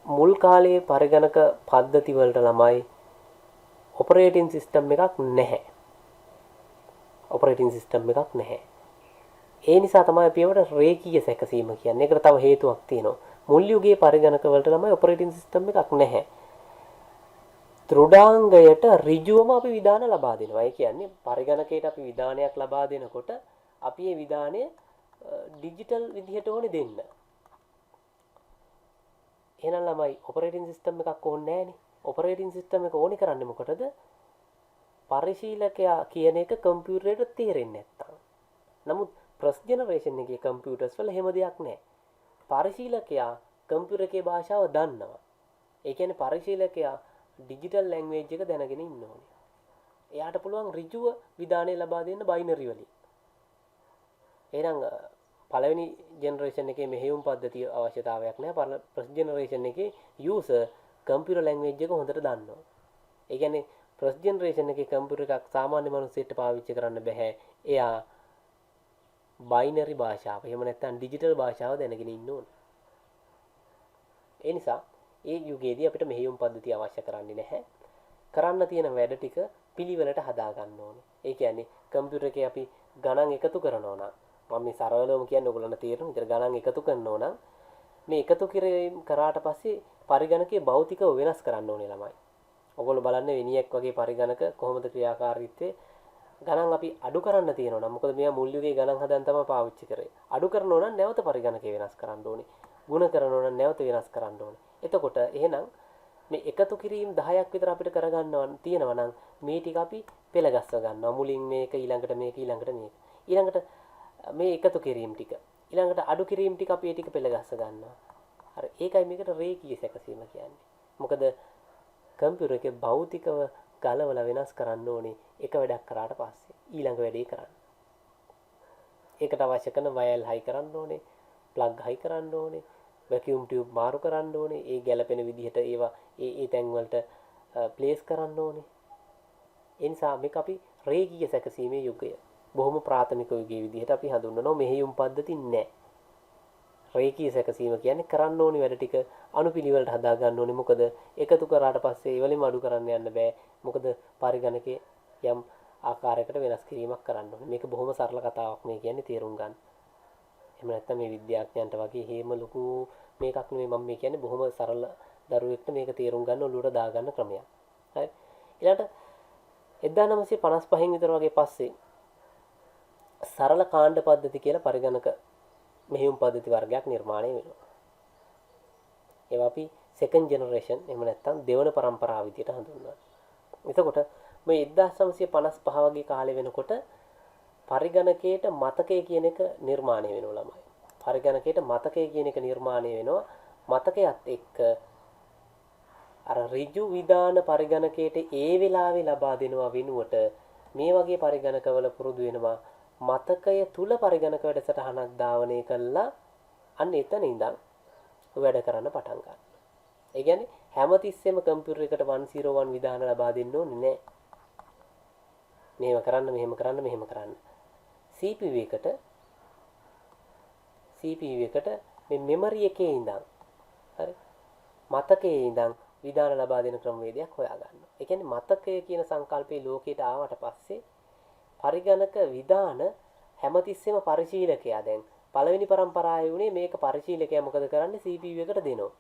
මුල් කාලයේ පරිගණක පද්ධති වලට ළමයි operating system එකක් නැහැ. operating system එකක් නැහැ. ඒ නිසා තමයි අපි ඒවට රේඛීය සැකසීම කියන්නේ. ඒකට තව හේතුවක් තියෙනවා. මුල් යුගයේ පරිගණක වලට ළමයි operating system එකක් නැහැ. ත්‍රුඩාංගයට ඍජුවම අපි විධාන ලබා දෙනවා. ඒ කියන්නේ පරිගණකයට අපි විධානයක් ලබා දෙනකොට අපි ඒ විධානය ඩිජිටල් විදිහට ඕනේ දෙන්න. එහෙනම් ළමයි operating system එකක් ඕනේ නැහනේ. operating system එක ඕනේ කරන්නේ මොකටද? පරිශීලකයා කියන එක කම්පියුටරයට තේරෙන්නේ නැත්තම්. නමුත් first generation එකේ computers වල එහෙම දෙයක් නැහැ. පරිශීලකයා කම්පියුටර් එකේ භාෂාව දන්නවා. ඒ කියන්නේ පරිශීලකයා ඩිජිටල් ලැන්ග්වේජ් එක දැනගෙන ඉන්න ඕනේ. එයාට පුළුවන් ඍජුව විධානය ලබා දෙන්න බයිනරි වලින්. එහෙනම් පළවෙනි ජෙනරේෂන් එකේ මෙහෙයුම් පද්ධතිය අවශ්‍යතාවයක් නැහැ. first generation එකේ user කම්පියුටර් ලැන්ග්වේජ් එක හොඳට දන්නවා. ඒ කියන්නේ first generation එකේ කම්පියුටර් එකක් සාමාන්‍ය මිනිස්සුන්ට පාවිච්චි කරන්න බෑ. එයා බයිනරි භාෂාව එහෙම නැත්නම් ඩිජිටල් භාෂාව දැනගෙන ඉන්න ඕනේ. ඒ නිසා ඒ යුගයේදී අපිට මෙහෙයුම් පද්ධතිය අවශ්‍ය කරන්නේ නැහැ. කරන්න තියෙන වැඩ ටික පිළිවෙලට හදා ගන්න ඕනේ. ඒ කියන්නේ කම්පියුටර් එකේ අපි ගණන් එකතු කරනවා නම් මම මේ සරලවම කියන්නේ ඔයගොල්ලන්ට තේරෙන විදිහට ගණන් එකතු කරනවා නම් මේ එකතු කිරීම කරාට පස්සේ පරිගණකයේ භෞතිකව වෙනස් කරන්න ඕනේ ළමයි. ඔයගොල්ලෝ බලන්න වෙනියක් වගේ පරිගණක කොහොමද ක්‍රියාකාරීත්වය ගණන් අපි අඩු කරන්න තියෙනවා නම් මොකද මෙයා මුල් යුගයේ ගණන් හදන් තමයි පාවිච්චි කරේ. අඩු කරනවා නම් නැවත පරිගණකය වෙනස් කරන්න ඕනේ. ಗುಣ කරනවා නම් නැවත වෙනස් කරන්න ඕනේ. එතකොට එහෙනම් මේ එකතු කිරීම 10ක් විතර අපිට කරගන්නවා තියෙනවා නම් මේ ටික අපි පෙළ ගස්ව ගන්නවා. මුලින් මේක ඊළඟට මේක ඊළඟට මේක. ඊළඟට මේ එකතු කිරීම ටික. ඊළඟට අඩු කිරීම ටික අපි ඒ ටික පෙළ ගස්ව ගන්නවා. හරි. ඒකයි මේකට රේඛීය සැකසීම කියන්නේ. මොකද කම්පියුටර් එකේ භෞතිකව ගලවලා වෙනස් කරන්න ඕනේ එක වැඩක් කරාට පස්සේ ඊළඟ වැඩේ කරන්න. ඒකට අවශ්‍ය කරන වයර් හයි කරන්න ඕනේ, ප්ලග් හයි කරන්න ඕනේ, වැකියුම් ටියුබ් මාරු කරන්න ඕනේ, ඒ ගැලපෙන විදිහට ඒවා ඒ තැන් වලට ප්ලේස් කරන්න ඕනේ. ඒ නිසා මේක අපි රේඛීය සැකසීමේ යුගය. බොහොම ප්‍රාථමික යුගයේ විදිහට අපි හඳුන්වනවා. මෙහෙයුම් පද්ධති නැහැ. රේඛීය සැකසීම කියන්නේ කරන්න ඕනි වැඩ ටික අනුපිළිවෙලට හදා ගන්න ඕනේ. මොකද එකතු කරාට පස්සේ ඒ වලින්ම අඩු කරන්න යන්න බෑ. මොකද පරිගණකයේ යම් ආකාරයකට වෙනස් කිරීමක් කරන්න ඕනේ. මේක බොහොම සරල කතාවක් මේ කියන්නේ තේරුම් ගන්න. එහෙම නැත්නම් මේ විද්‍යාඥයන්ට වගේ හේම ලොකු මේකක් නෙමෙයි මම මේ කියන්නේ බොහොම සරල දරුවෙක්ට මේක තේරුම් ගන්න ඔලුවට දාගන්න ක්‍රමයක්. හරි. ඊළඟට 1955 විතර වගේ පස්සේ සරල කාණ්ඩ පද්ධති කියලා පරිගණක මෙහෙයුම් පද්ධති වර්ගයක් නිර්මාණය වෙනවා. ඒවා අපි second generation එහෙම නැත්නම් දෙවන පරම්පරාව විදියට හඳුන්වනවා. එතකොට මේ 1955 වගේ කාලේ වෙනකොට පරිගණකයට මතකය කියන එක නිර්මාණය වෙනවා ළමයි. පරිගණකයට මතකය කියන එක නිර්මාණය වෙනවා. මතකයත් එක්ක අර ඍජු විධාන පරිගණකයට ඒ වෙලාවේ ලබා දෙනවා වෙනුවට මේ වගේ පරිගණකවල පුරුදු වෙනවා මතකය තුල පරිගණක වැඩසටහනක් ධාවනය කළා අන්න එතන ඉඳන් වැඩ කරන්න පටන් ගන්නවා. ඒ කියන්නේ හැමතිස්සෙම කම්පියුටර් එකට 101 විධාන ලබා දෙන්න ඕනේ නෑ. මෙහෙම කරන්න මෙහෙම කරන්න මෙහෙම කරන්න. CPU එකට මේ මෙමරි එකේ ඉඳන් හරි මතකයේ ඉඳන් විධාන ලබා දෙන ක්‍රමවේදයක් හොයා ගන්නවා. ඒ කියන්නේ මතකය කියන සංකල්පේ ලෝකයට ආවට පස්සේ පරිගණක විධාන හැමතිස්සෙම පරිශීලකයා දැන් පළවෙනි පරම්පරාවේ උනේ මේක පරිශීලකයා මොකද කරන්නේ CPU එකට දෙනවා.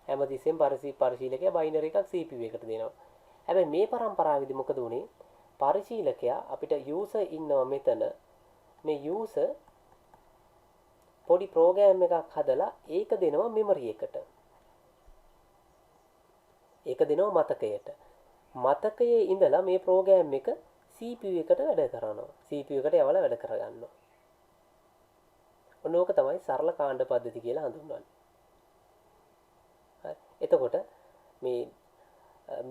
හැමතිස්සෙම පරිශීලකයා බයිනරි එකක් CPU එකට දෙනවා. හැබැයි මේ පරම්පරාවේදී මොකද උනේ පරිශීලකයා අපිට යූසර් ඉන්නවා මෙතන මේ යූසර් පොඩි ප්‍රෝග්‍රෑම් එකක් හදලා ඒක දෙනවා මෙමරි එකට. ඒක දෙනවා මතකයට. මතකයේ ඉඳලා මේ ප්‍රෝග්‍රෑම් එක CPU එකට වැඩ කරනවා. CPU එකට යවලා වැඩ කරගන්නවා. ඔන්නෝක තමයි සරල කාණ්ඩ පද්ධති කියලා හඳුන්වන්නේ. හරි. එතකොට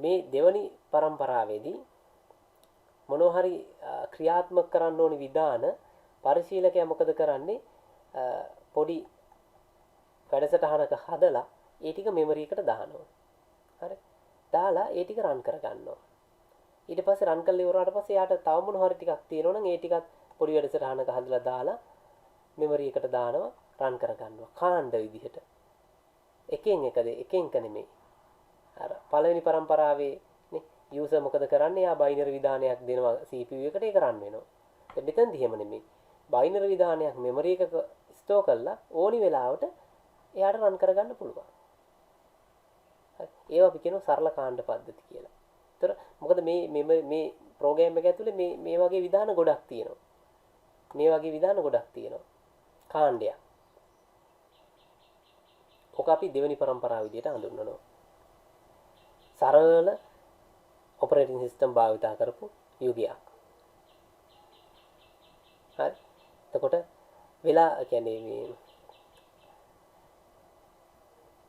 මේ දෙවනි පරම්පරාවේදී මොනවා හරි ක්‍රියාත්මක කරන්න ඕනි විධාන පරිශීලකයා මොකද කරන්නේ? පොඩි වැඩසටහනක හදලා ඒ ටික මෙමරි එකට දානවා. හරි. දාලා ඒ ටික රන් කරගන්නවා. ඊට පස්සේ රන් කරලා ඉවරනාට පස්සේ යාට තව මොන හරි ටිකක් තියෙනවා නම් ඒ ටිකත් පොඩි වැඩසටහනක හදලා දාලා මෙමරි එකට දානවා රන් කරගන්නවා කාණ්ඩ විදිහට. එකෙන් එක නෙමෙයි. අර පළවෙනි පරම්පරාවේ නේ යූසර් මොකද කරන්නේ? යා බයිනරි විධානයක් දෙනවා CPU එකට ඒක රන් වෙනවා. දැන් මෙතනදි එහෙම නෙමෙයි. බයිනරි විධානයක් මෙමරි එකක ස්ටෝර් කරලා ඕනි වෙලාවට එයාට රන් කරගන්න පුළුවන්. හරි. ඒවා අපි කියනවා සරල කාණ්ඩ පද්ධති කියලා. ඒතර මොකද මේ ප්‍රෝග්‍රෑම් එක ඇතුලේ මේ වගේ විධාන ගොඩක් තියෙනවා. මේ වගේ විධාන ගොඩක් තියෙනවා. කාණ්ඩයක්. ඔක අපි දෙවෙනි පරම්පරාව විදිහට හඳුන්වනවා. සරල ඔපරේටින් සිස්ටම් භාවිතා කරපු යුගයක්. හරි. එතකොට වෙලා කියන්නේ මේ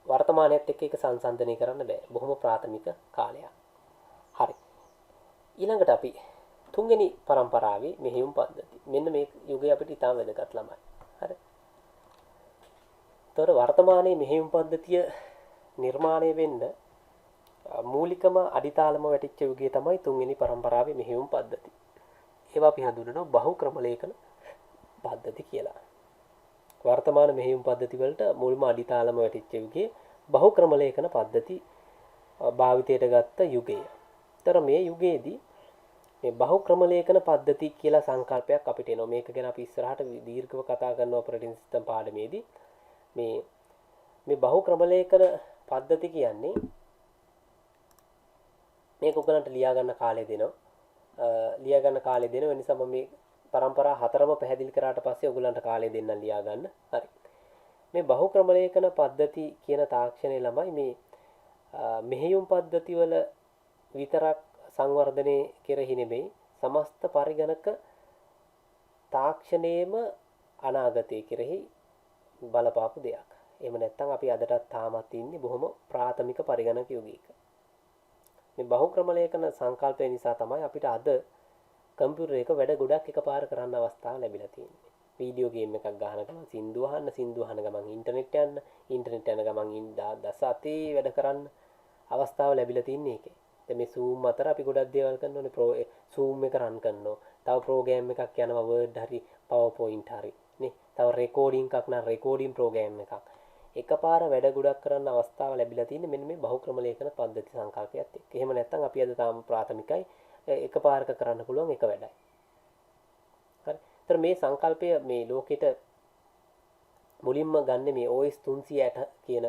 වර්තමානයේත් එක්ක එක සංසන්දනය කරන්න බෑ. බොහොම ප්‍රාථමික කාලයක්. හරි. ඊළඟට අපි තුන්වෙනි පරම්පරාවේ මෙහෙයුම් පද්ධති. මෙන්න මේ යුගය අපිට ඉතාම වැදගත් ළමයි. හරි. ඒතකොට වර්තමානයේ මෙහෙයුම් පද්ධතිය නිර්මාණය වෙන්න මූලිකම අඩිතාලම වැටිච්ච යුගය තමයි තුන්වෙනි පරම්පරාවේ මෙහෙයුම් පද්ධති. ඒවා අපි හඳුන්වනවා බහුක්‍රම ලේඛන පද්ධති කියලා. වර්තමාන මෙහෙයුම් පද්ධති වලට මුල්ම අඩිතාලම වැටිච්ච යුගයේ බහුක්‍රම ලේඛන පද්ධති භාවිතයට ගත්ත යුගය. ତර මේ යුගයේදී මේ බහුක්‍රම ලේඛන පද්ධති කියලා සංකල්පයක් අපිට එනවා. මේක ගැන අපි ඉස්සරහට දීර්ඝව කතා කරන ඔපරේටින් සිස්ටම් පාඩමේදී මේ බහුක්‍රම ලේඛන පද්ධති කියන්නේ මේක ඔයගලන්ට ලියා ගන්න කාලය දෙනවා. ලියා ගන්න කාලය දෙනවා. ඒ නිසා මම මේ පරම්පරා හතරම පැහැදිලි කරාට පස්සේ ඔයගලන්ට කාලය දෙන්නම් ලියා ගන්න. හරි. මේ බහුක්‍රම ලේඛන පද්ධති කියන තාක්ෂණය ළමයි මේ මෙහෙයුම් පද්ධති වල විතරක් සංවර්ධනය කෙරෙහි නෙමෙයි සමස්ත පරිගණක තාක්ෂණයේම අනාගතයේ කෙරෙහි බලපාපු දෙයක්. එහෙම නැත්නම් අපි අදටත් තාමත් ඉන්නේ බොහොම ප්‍රාථමික පරිගණක යුගයක. මේ බහුක්‍රම ලේඛන සංකල්පය නිසා තමයි අපිට අද කම්පියුටර් එක වැඩ ගොඩක් එකපාර කරන්න අවස්ථාව ලැබිලා තියෙන්නේ. වීඩියෝ ගේම් එකක් ගහන ගමන් සින්දු අහන ගමන් ඉන්ටර්නෙට් යන ගමන් දස අතේ වැඩ කරන්න අවස්ථාව ලැබිලා තින්නේ ඒකේ. දැන් මේ Zoom අතර අපි ගොඩක් දේවල් කරනෝනේ Zoom එක රන් කරනවා. තව ප්‍රෝග්‍රෑම් එකක් යනවා Word හරි PowerPoint හරි නේ. තව රෙකෝඩින් එකක් නම් රෙකෝඩින් ප්‍රෝග්‍රෑම් එකක්. එකපාර වැඩ ගොඩක් කරන්න අවස්ථාව ලැබිලා තින්නේ මෙන්න මේ බහුක්‍රම ලේඛන පද්ධති සංකල්පයත් එක්ක. එහෙම නැත්නම් අපි අද තාම ප්‍රාථමිකයි එකපාරක කරන්න පුළුවන් එක වැඩයි. හරි. ඒතර මේ සංකල්පය මේ ලෝකෙට මුලින්ම ගන්න මේ OS 360 කියන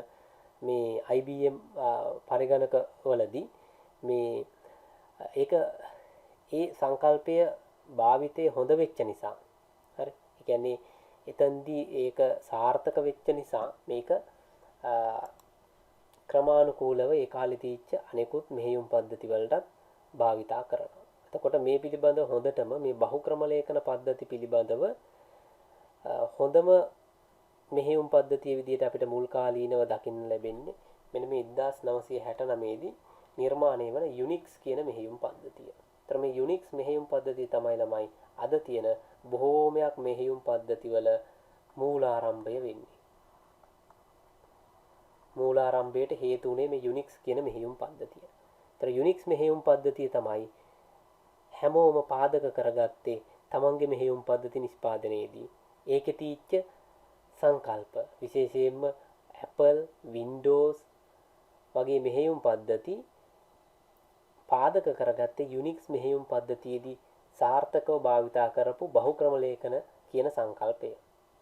මේ IBM පරිගණක වලදී මේ ඒක ඒ සංකල්පය භාවිතේ හොඳ වෙච්ච නිසා හරි. ඒ කියන්නේ එතෙන්දී ඒක සාර්ථක වෙච්ච නිසා මේක ක්‍රමානුකූලව ඒ කාලේ තීච්ච අනෙකුත් මෙහෙයුම් පද්ධති වලටත් භාවිතා කරනවා. එතකොට මේ පිළිබඳව හොඳටම මේ බහුක්‍රම ලේඛන පද්ධති පිළිබඳව හොඳම මෙහෙයුම් පද්ධතිය විදිහට අපිට මුල් කාලීනව දකින්න ලැබෙන්නේ මෙන්න මේ 1969 දී නිර්මාණය වන Unix කියන මෙහෙයුම් පද්ධතිය. ඒතර මේ Unix මෙහෙයුම් පද්ධතිය තමයි ළමයි අද තියෙන බොහෝමයක් මෙහෙයුම් පද්ධතිවල මූලාරම්භය වෙන්නේ. මූලාරම්භයට හේතු උනේ මේ Unix කියන මෙහෙයුම් පද්ධතිය. ඒතර Unix මෙහෙයුම් පද්ධතිය තමයි හැමෝම පාදක කරගත්තේ තමන්ගේ මෙහෙයුම් පද්ධති නිෂ්පාදනයේදී. ඒකේ තීච්ච සංකල්ප විශේෂයෙන්ම Apple, Windows වගේ මෙහෙයුම් පද්ධති පාදක කරගත්තේ Unix මෙහෙයුම් පද්ධතියේදී සාර්ථකව භාවිතා කරපු බහුක්‍රම ලේඛන කියන සංකල්පය.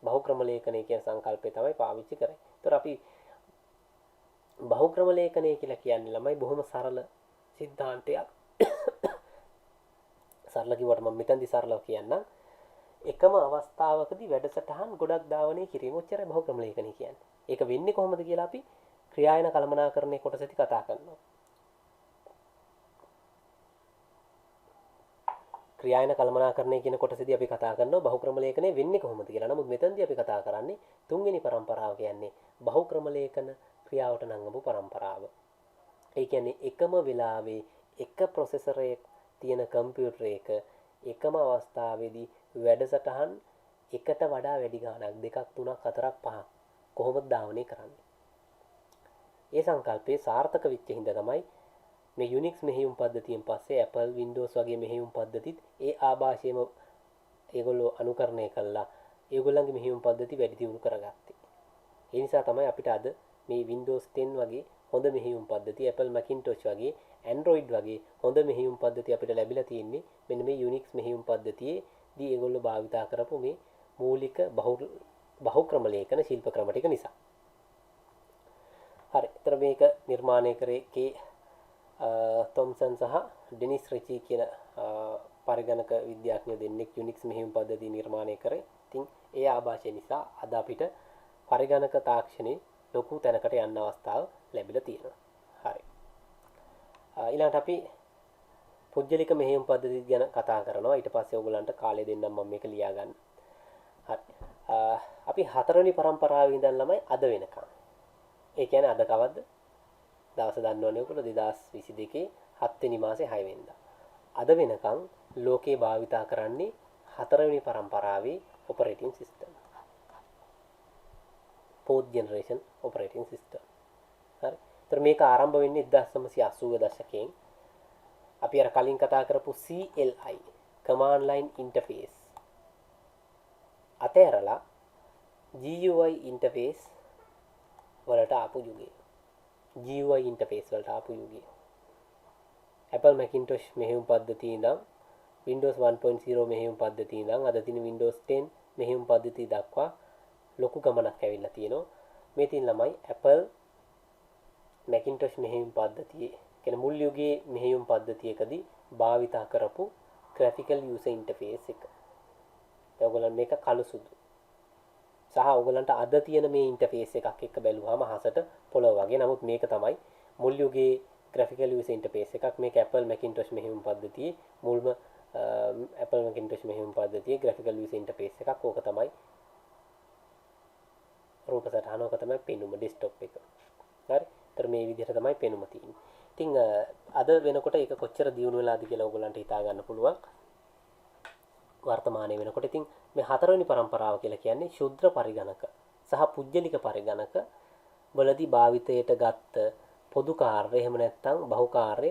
බහුක්‍රම ලේඛනය කියන සංකල්පය තමයි පාවිච්චි කරන්නේ. ඒතර අපි බහුක්‍රම ලේඛනය කියලා කියන්නේ ළමයි බොහොම සරල සිද්ධාන්තයක්. සරල කිව්වට මම මෙතනදී සරලව කියන්නම්. එකම අවස්ථාවකදී වැඩසටහන් ගොඩක් ධාවනය කිරීම උච්චරයි බහුක්‍රම ලේඛනය කියන්නේ. ඒක වෙන්නේ කොහොමද කියලා අපි ක්‍රියායන කළමනාකරණයේ කොටසදී කතා කරනවා. ක්‍රියායන කළමනාකරණය කියන කොටසදී අපි කතා කරනවා බහුක්‍රම ලේඛනය වෙන්නේ කොහොමද කියලා. නමුත් මෙතනදී අපි කතා කරන්නේ තුන්වෙනි පරම්පරාව කියන්නේ බහුක්‍රම ලේඛන ක්‍රියාවට නංගපු පරම්පරාව. ඒ කියන්නේ එකම වෙලාවේ එක ප්‍රොසෙසරයක තියෙන කම්පියුටර් එක එකම අවස්ථාවේදී වැඩසටහන් එකට වඩා වැඩි ගාණක් 2, 3, 4, 5 කොහොමද ධාවනය කරන්නේ? ඒ සංකල්පයේ සාර්ථක වෙච්ච හින්දා තමයි මේ Unix මෙහෙයුම් පද්ධතියෙන් පස්සේ Apple, Windows වගේ මෙහෙයුම් පද්ධතිත් ඒ ආభాෂයෙම ඒගොල්ලෝ අනුකරණය කළා. ඒගොල්ලන්ගේ මෙහෙයුම් පද්ධති වැඩි දියුණු කරගත්තේ. ඒ නිසා තමයි අපිට අද මේ Windows 10 වගේ හොඳ මෙහෙයුම් පද්ධති, Apple Macintosh වගේ, Android වගේ හොඳ මෙහෙයුම් පද්ධති අපිට ලැබිලා තියෙන්නේ මෙන්න මේ Unix මෙහෙයුම් පද්ධතියේදී ඒගොල්ලෝ භාවිතා කරපු මේ මූලික බහුක්‍රම ලේඛන ශිල්ප ක්‍රම ටික නිසා. හරි. ඒතර මේක නිර්මාණය කරේ කේ තොම්සන් සහ ඩෙනිස් රිචි කියන පරිගණක විද්‍යාඥයෝ දෙන්නෙක් Unix මෙහෙයුම් පද්ධතිය නිර්මාණය කරේ. ඉතින් ඒ ආభాෂය නිසා අද අපිට පරිගණක තාක්ෂණයේ ලොකු තැනකට යන්න අවස්ථාව ලැබිලා තියෙනවා. හරි. ඊළඟට අපි පුජ්‍යලික මෙහෙයුම් පද්ධතිය ගැන කතා කරනවා. ඊට පස්සේ ඔයගලන්ට කාලය දෙන්නම් මම මේක ලියා ගන්න. හරි. අපි හතරවෙනි පරම්පරාවේ ඉඳන් ළමයි අද වෙනකම්. ඒ කියන්නේ අද කවද්ද? දවස දන්නවනේ ඔයගොල්ලෝ 2022 7 වෙනි මාසේ 6 වෙනිදා. අද වෙනකම් ලෝකේ භාවිතා කරන්නේ හතරවෙනි පරම්පරාවේ operating system. 4th generation operating system. හරි. ඒතර මේක ආරම්භ වෙන්නේ 1980 දශකයෙන්. අපි අර කලින් කතා කරපු CLI command line interface අතහැරලා GUI interface වලට ආපු යුගය. GUI ඉන්ටර්ෆේස් වලට ආපු යුගයේ. Apple Macintosh මෙහෙයුම් පද්ධතිය ඉඳන් Windows 1.0 මෙහෙයුම් පද්ධතිය ඉඳන් අද තියෙන Windows 10 මෙහෙයුම් පද්ධතිය දක්වා ලොකු ගමනක් ඇවිල්ලා තියෙනවා. මේ තියෙන ළමයි Apple Macintosh මෙහෙයුම් පද්ධතියේ කියන මුල් යුගයේ මෙහෙයුම් පද්ධතියකදී භාවිතා කරපු graphical user interface එක. ඔයගොල්ලන් මේක කළු සුදු. සහ ඔයගොල්ලන්ට අද තියෙන මේ ඉන්ටර්ෆේස් එකක් එක්ක බැලුවාම හසට පොළොව වගේ. නමුත් මේක තමයි මුල් යුගයේ graphical user interface එකක්. මේක Apple Macintosh මෙහෙයුම් පද්ධතියේ මුල්ම Apple Macintosh මෙහෙයුම් පද්ධතියේ graphical user interface එකක්. ඕක තමයි රූප සටහන. ඕක තමයි පෙනුම desktop එක. හරි. ඒතර මේ විදිහට තමයි පෙනුම තියෙන්නේ. ඉතින් අද වෙනකොට ඒක කොච්චර දියුණු වෙලාද කියලා ඔයගොල්ලන්ට හිතා ගන්න පුළුවන්. වර්තමානයේ වෙනකොට ඉතින් මේ හතරවෙනි પરම්පරාව කියලා කියන්නේ ශුද්‍ර පරිගණක සහ පුජ්‍යලික පරිගණක වලදී භාවිතයට ගත්ත පොදු කාර්ය එහෙම නැත්නම් බහු කාර්ය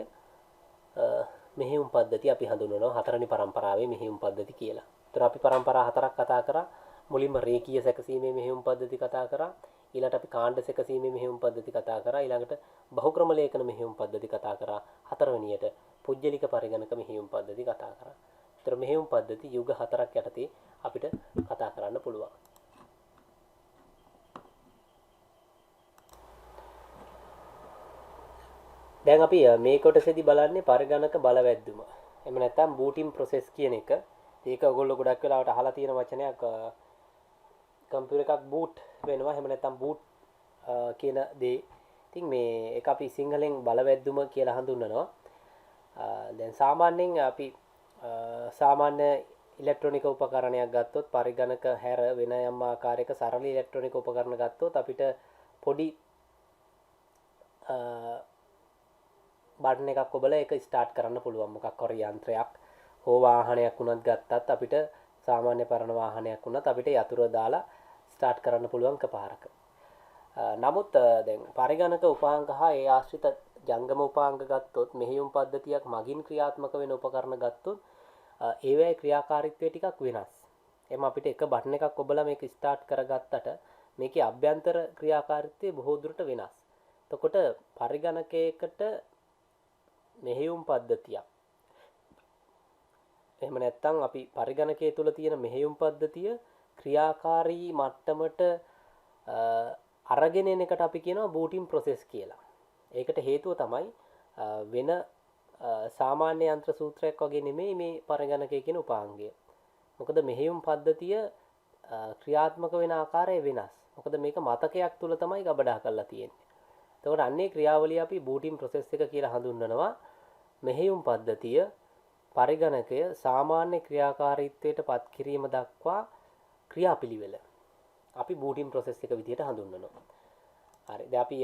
මෙහෙයුම් පද්ධති අපි හඳුන්වනවා හතරවෙනි પરම්පරාවේ මෙහෙයුම් පද්ධති කියලා. ඒතර අපි પરම්පරා හතරක් කතා කරා. මුලින්ම රේඛීය සැකසීමේ මෙහෙයුම් පද්ධති කතා කරා. ඊළඟට අපි කාණ්ඩ සැකසීමේ මෙහෙයුම් පද්ධති කතා කරා. ඊළඟට බහුක්‍රම ලේඛන මෙහෙයුම් පද්ධති කතා කරා. හතරවෙනියට පුජ්‍යලික පරිගණක මෙහෙයුම් පද්ධති කතා කරා. ඒතර මෙහෙයුම් පද්ධති යුග හතරක් යටතේ අපිට කතා කරන්න පුළුවන්. දැන් අපි මේ කොටසේදී බලන්නේ පරිගණක බලවැද්දුම. එහෙම නැත්නම් බූටින් ප්‍රොසෙස් කියන එක. ඒක ඔයගොල්ලෝ ගොඩක් වෙලාවට අහලා තියෙන වචනයක්. කම්පියුටර් එකක් බූට් වෙනවා. එහෙම නැත්නම් බූට් කියන දේ. ඉතින් මේ එක අපි සිංහලෙන් බලවැද්දුම කියලා හඳුන්වනවා. දැන් සාමාන්‍යයෙන් අපි සාමාන්‍ය ඉලෙක්ට්‍රොනික උපකරණයක් ගත්තොත් පරිගණක හැර වෙන යම් ආකාරයක සරල ඉලෙක්ට්‍රොනික උපකරණ ගත්තොත් අපිට පොඩි බටන් එකක් ඔබලා ඒක ස්ටාර්ට් කරන්න පුළුවන්. මොකක් හරි යන්ත්‍රයක් හෝ වාහනයක් වුණත් ගත්තත් අපිට සාමාන්‍ය පරණ වාහනයක් වුණත් අපිට යතුරු දාලා ස්ටාර්ට් කරන්න පුළුවන් එකපාරක. නමුත් දැන් පරිගණක උපාංග හා ඒ ආශ්‍රිත ජංගම උපාංග ගත්තොත් මෙහෙයුම් පද්ධතියක් මගින් ක්‍රියාත්මක වෙන උපකරණ ගත්තොත් ඒවැයි ක්‍රියාකාරීත්වය ටිකක් වෙනස්. එහම අපිට එක බටන් එකක් ඔබලා මේක ස්ටාර්ට් කරගත්තට මේකේ අභ්‍යන්තර ක්‍රියාකාරීත්වය බොහෝ දුරට වෙනස්. එතකොට පරිගණකයකට මෙහෙයුම් පද්ධතියක් එහෙම නැත්නම් අපි පරිගණකයේ තුල තියෙන මෙහෙයුම් පද්ධතිය ක්‍රියාකාරී මට්ටමට අරගෙන එන එකට අපි කියනවා බූටින් ප්‍රොසෙස් කියලා. ඒකට හේතුව තමයි වෙන සාමාන්‍ය යන්ත්‍ර සූත්‍රයක් වගේ නෙමෙයි මේ පරිගණකයේ කියන උපාංගය. මොකද මෙහෙයුම් පද්ධතිය ක්‍රියාත්මක වෙන ආකාරය වෙනස්. මොකද මේක මතකයක් තුල තමයි ගබඩා කරලා තියෙන්නේ. එතකොට අන්නේ ක්‍රියාවලිය අපි බූටින් ප්‍රොසෙස් එක කියලා හඳුන්වනවා. මෙහෙයුම් පද්ධතිය පරිගණකය සාමාන්‍ය ක්‍රියාකාරීත්වයට පත් කිරීම දක්වා ක්‍රියාපිළිවෙල අපි බූටින් ප්‍රොසෙස් එක විදිහට හඳුන්වනවා. හරි. දැන් අපි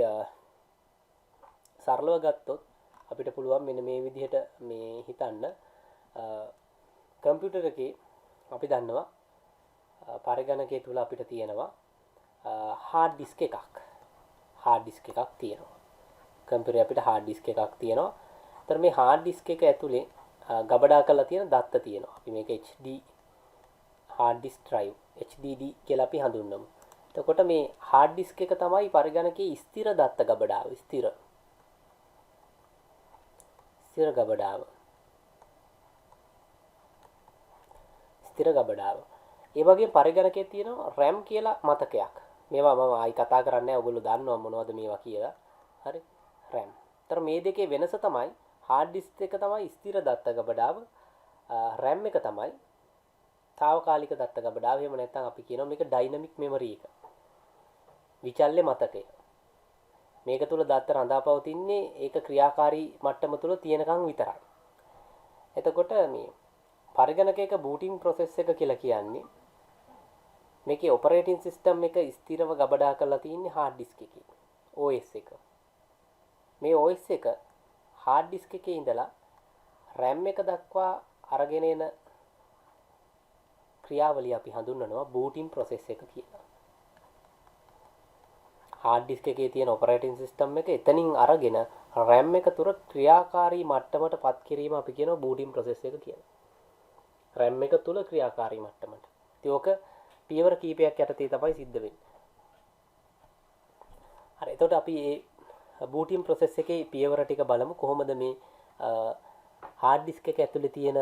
සරලව ගත්තොත් අපිට පුළුවන් මෙන්න මේ විදිහට මේ හිතන්න. කම්පියුටර් එකේ අපි දන්නවා පරිගණකයේ තුල අපිට තියෙනවා හાર્ඩ් ඩිස්ක් එකක්. හાર્ඩ් ඩිස්ක් එකක් තියෙනවා. කම්පියුටරේ අපිට හાર્ඩ් ඩිස්ක් එකක් තියෙනවා. ඒතර මේ හાર્ඩ් ඩිස්ක් එක ඇතුලේ ගබඩා කරලා තියෙන දත්ත තියෙනවා. අපි මේක HD hard disk drive HDD කියලා අපි හඳුන්වමු. එතකොට මේ hard disk එක තමයි පරිගණකයේ ස්ථිර දත්ත ගබඩාව. ස්ථිර ගබඩාව. ස්ථිර ගබඩාව. ඒ වගේම පරිගණකයේ තියෙනවා RAM කියලා මතකයක්. මේවා මම ආයි කතා කරන්නේ නැහැ. ඔයගොල්ලෝ දන්නවා මොනවද මේවා කියලා. හරි. RAM. ඒතර මේ දෙකේ වෙනස තමයි hard disk එක තමයි ස්ථිර දත්ත ගබඩාව. RAM එක තමයි తాවකාලික දත්ත ගබඩාව. එහෙම නැත්නම් අපි කියනවා මේක ඩයිනමික් මෙමරි එක. විචල්්‍ය මතකය. මේක තුල දත්ත රඳාපවතින්නේ ඒක ක්‍රියාකාරී මට්ටම තුල තියෙනකන් විතරයි. එතකොට මේ පරිගණකයක බූටින් ප්‍රොසෙස් එක කියලා කියන්නේ මේකේ ඔපරේටින් සිස්ටම් එක ස්ථිරව ගබඩා කරලා තියෙන්නේ hard disk එකේ. OS එක. මේ OS එක hard disk එකේ ඉඳලා RAM එක දක්වා අරගෙන එන ක්‍රියාවලිය අපි හඳුන්වනවා බූටින් ප්‍රොසෙස් එක කියලා. hard disk එකේ තියෙන operating system එක එතනින් අරගෙන RAM එක තුර ක්‍රියාකාරී මට්ටමට පත් කිරීම අපි කියනවා booting process එක කියලා. RAM එක තුල ක්‍රියාකාරී මට්ටමට. ඉතින් ඕක පියවර කීපයක් යටතේ තමයි සිද්ධ වෙන්නේ. හරි. එතකොට අපි මේ බූටින් ප්‍රොසෙස් එකේ පියවර ටික බලමු කොහොමද මේ හાર્ඩ් ඩිස්ක් එක ඇතුලේ තියෙන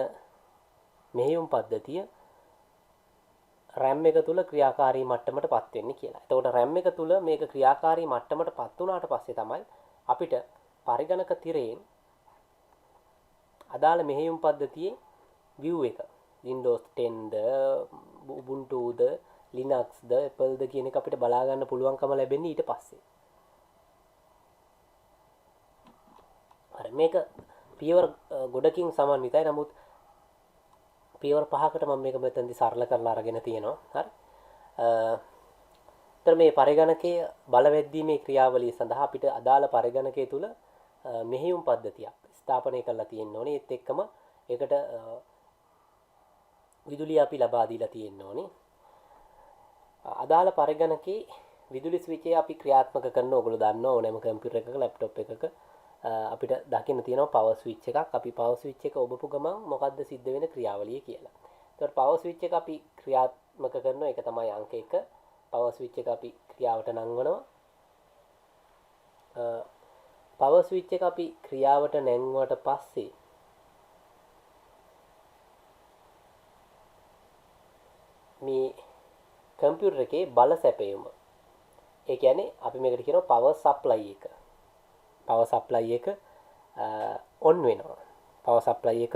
මෙහෙයුම් පද්ධතිය RAM එක තුල ක්‍රියාකාරී මට්ටමටපත් වෙන්නේ කියලා. එතකොට RAM එක තුල මේක ක්‍රියාකාරී මට්ටමටපත් වුණාට පස්සේ තමයි අපිට පරිගණක තිරයෙන් අදාළ මෙහෙයුම් පද්ධතියේ view එක Windows 10ද Ubuntuද Linuxද Appleද කියන එක අපිට බලා ගන්න පුළුවන්කම ලැබෙන්නේ ඊට පස්සේ. හරි මේක පියවර ගොඩකින් සමන්විතයි. නමුත් පියවර 5කට මම මේක මෙතනදී සරල කරලා අරගෙන තියෙනවා. හරි. ඒතර මේ පරිගණකයේ බලවැද්දීමේ ක්‍රියාවලිය සඳහා අපිට අදාළ පරිගණකයේ තුල මෙහෙයුම් පද්ධතියක් ස්ථාපනය කරලා තියෙන්න ඕනේ. ඒත් එක්කම ඒකට විදුලිය අපි ලබා දීලා තියෙන්න ඕනේ. අදාළ පරිගණකයේ විදුලි ස්විච් එක අපි ක්‍රියාත්මක කරන ඕගොල්ලෝ දන්නවා ඕනෑම කම්පියුටර් එකක ලැප්ටොප් එකක අපිට දකින්න තියෙනවා පවර් ස්විච් එකක්. අපි පවර් ස්විච් එක ඔබපු ගමන් මොකද්ද සිද්ධ වෙන ක්‍රියාවලිය කියලා. ඒතකොට පවර් ස්විච් එක අපි ක්‍රියාත්මක කරනවා. ඒක තමයි අංක 1. පවර් ස්විච් එක අපි ක්‍රියාවට නංවනවා. පවර් ස්විච් එක අපි ක්‍රියාවට නැංවුවට පස්සේ මේ කම්පියුටර් එකේ බල සැපයුම. ඒ කියන්නේ අපි මේකට කියනවා පවර් සප්ලයි එක. පවර් සප්ලයි එක ඔන් වෙනවා. පවර් සප්ලයි එක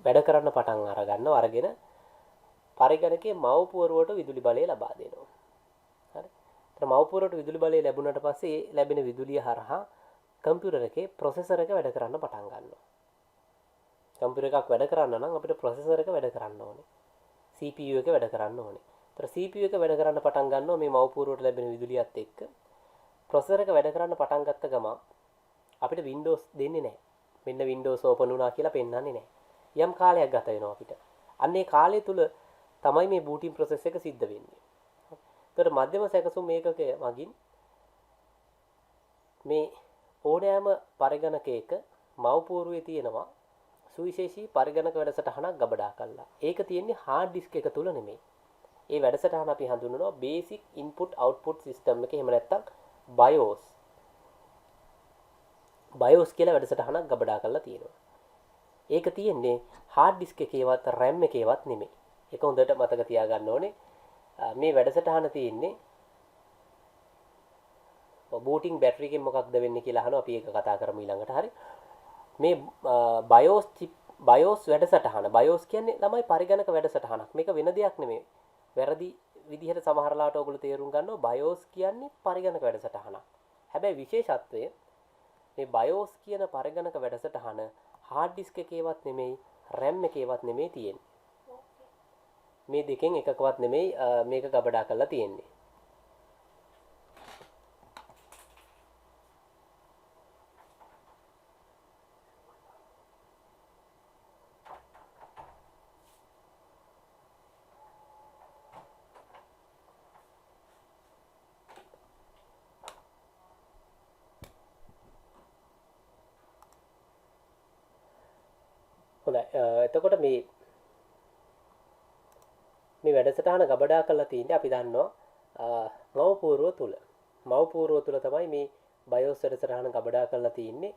වැඩ කරන්න පටන් අර ගන්නවා. අරගෙන පරිගණකයේ මව් පුවරුවට විදුලි බලය ලබා දෙනවා. හරි. ඒතර මව් පුවරුවට විදුලි බලය ලැබුණාට පස්සේ ඒ ලැබෙන විදුලිය හරහා කම්පියුටර් එකේ ප්‍රොසෙසර් එක වැඩ කරන්න පටන් ගන්නවා. කම්පියුටර් එකක් වැඩ කරන්න නම් අපිට ප්‍රොසෙසර් එක වැඩ කරන්න ඕනේ. CPU එක වැඩ කරන්න ඕනේ. ඒතර CPU එක වැඩ කරන්න පටන් ගන්නවා මේ මව් පුවරුවට ලැබෙන විදුලියත් එක්ක. ප්‍රොසෙසර් එක වැඩ කරන්න පටන් ගත්ත ගමන් අපිට Windows දෙන්නේ නැහැ. මෙන්න Windows open වුණා කියලා පෙන්වන්නේ නැහැ. යම් කාලයක් ගත වෙනවා අපිට. අන්න ඒ කාලය තුල තමයි මේ booting process එක සිද්ධ වෙන්නේ. ඒතර මධ්‍යම සැකසුම් මේකක මගින් මේ ඕනෑම පරිගණකයක මව් පුවරුවේ තියෙනවා සුවිශේෂී පරිගණක වැඩසටහනක් ගබඩා කරලා. ඒක තියෙන්නේ hard disk එක තුල නෙමෙයි. ඒ වැඩසටහන අපි හඳුන්වනවා basic input output system එක. එහෙම නැත්නම් BIOS කියලා වැඩසටහනක් ගබඩා කරලා තියෙනවා. ඒක තියෙන්නේ hard disk එකේවත් RAM එකේවත් නෙමෙයි. ඒක හොඳට මතක තියාගන්න ඕනේ. මේ වැඩසටහන තියෙන්නේ බූටින් බැටරි එකෙන් මොකක්ද වෙන්නේ කියලා අහනවා. අපි ඒක කතා කරමු ඊළඟට. හරි. මේ BIOS chip BIOS වැඩසටහන BIOS කියන්නේ තමයි පරිගණක වැඩසටහනක්. මේක වෙන දෙයක් නෙමෙයි. වැරදි විදිහට සමහරලාට ඔයගොල්ලෝ තේරුම් ගන්නවා BIOS කියන්නේ පරිගණක වැඩසටහනක්. හැබැයි විශේෂත්වය මේ BIOS කියන පරිගණක වැඩසටහන hard disk එකේවත් නෙමෙයි RAM එකේවත් නෙමෙයි තියෙන්නේ. මේ දෙකෙන් එකකවත් නෙමෙයි මේක ගබඩා කරලා තියෙන්නේ. හොඳයි. එතකොට මේ වැඩසටහන ගබඩා කරලා තියෙන්නේ අපි දන්නවා මව් පුවරුව තුල. මව් පුවරුව තුල තමයි මේ BIOS වැඩසටහන ගබඩා කරලා තියෙන්නේ.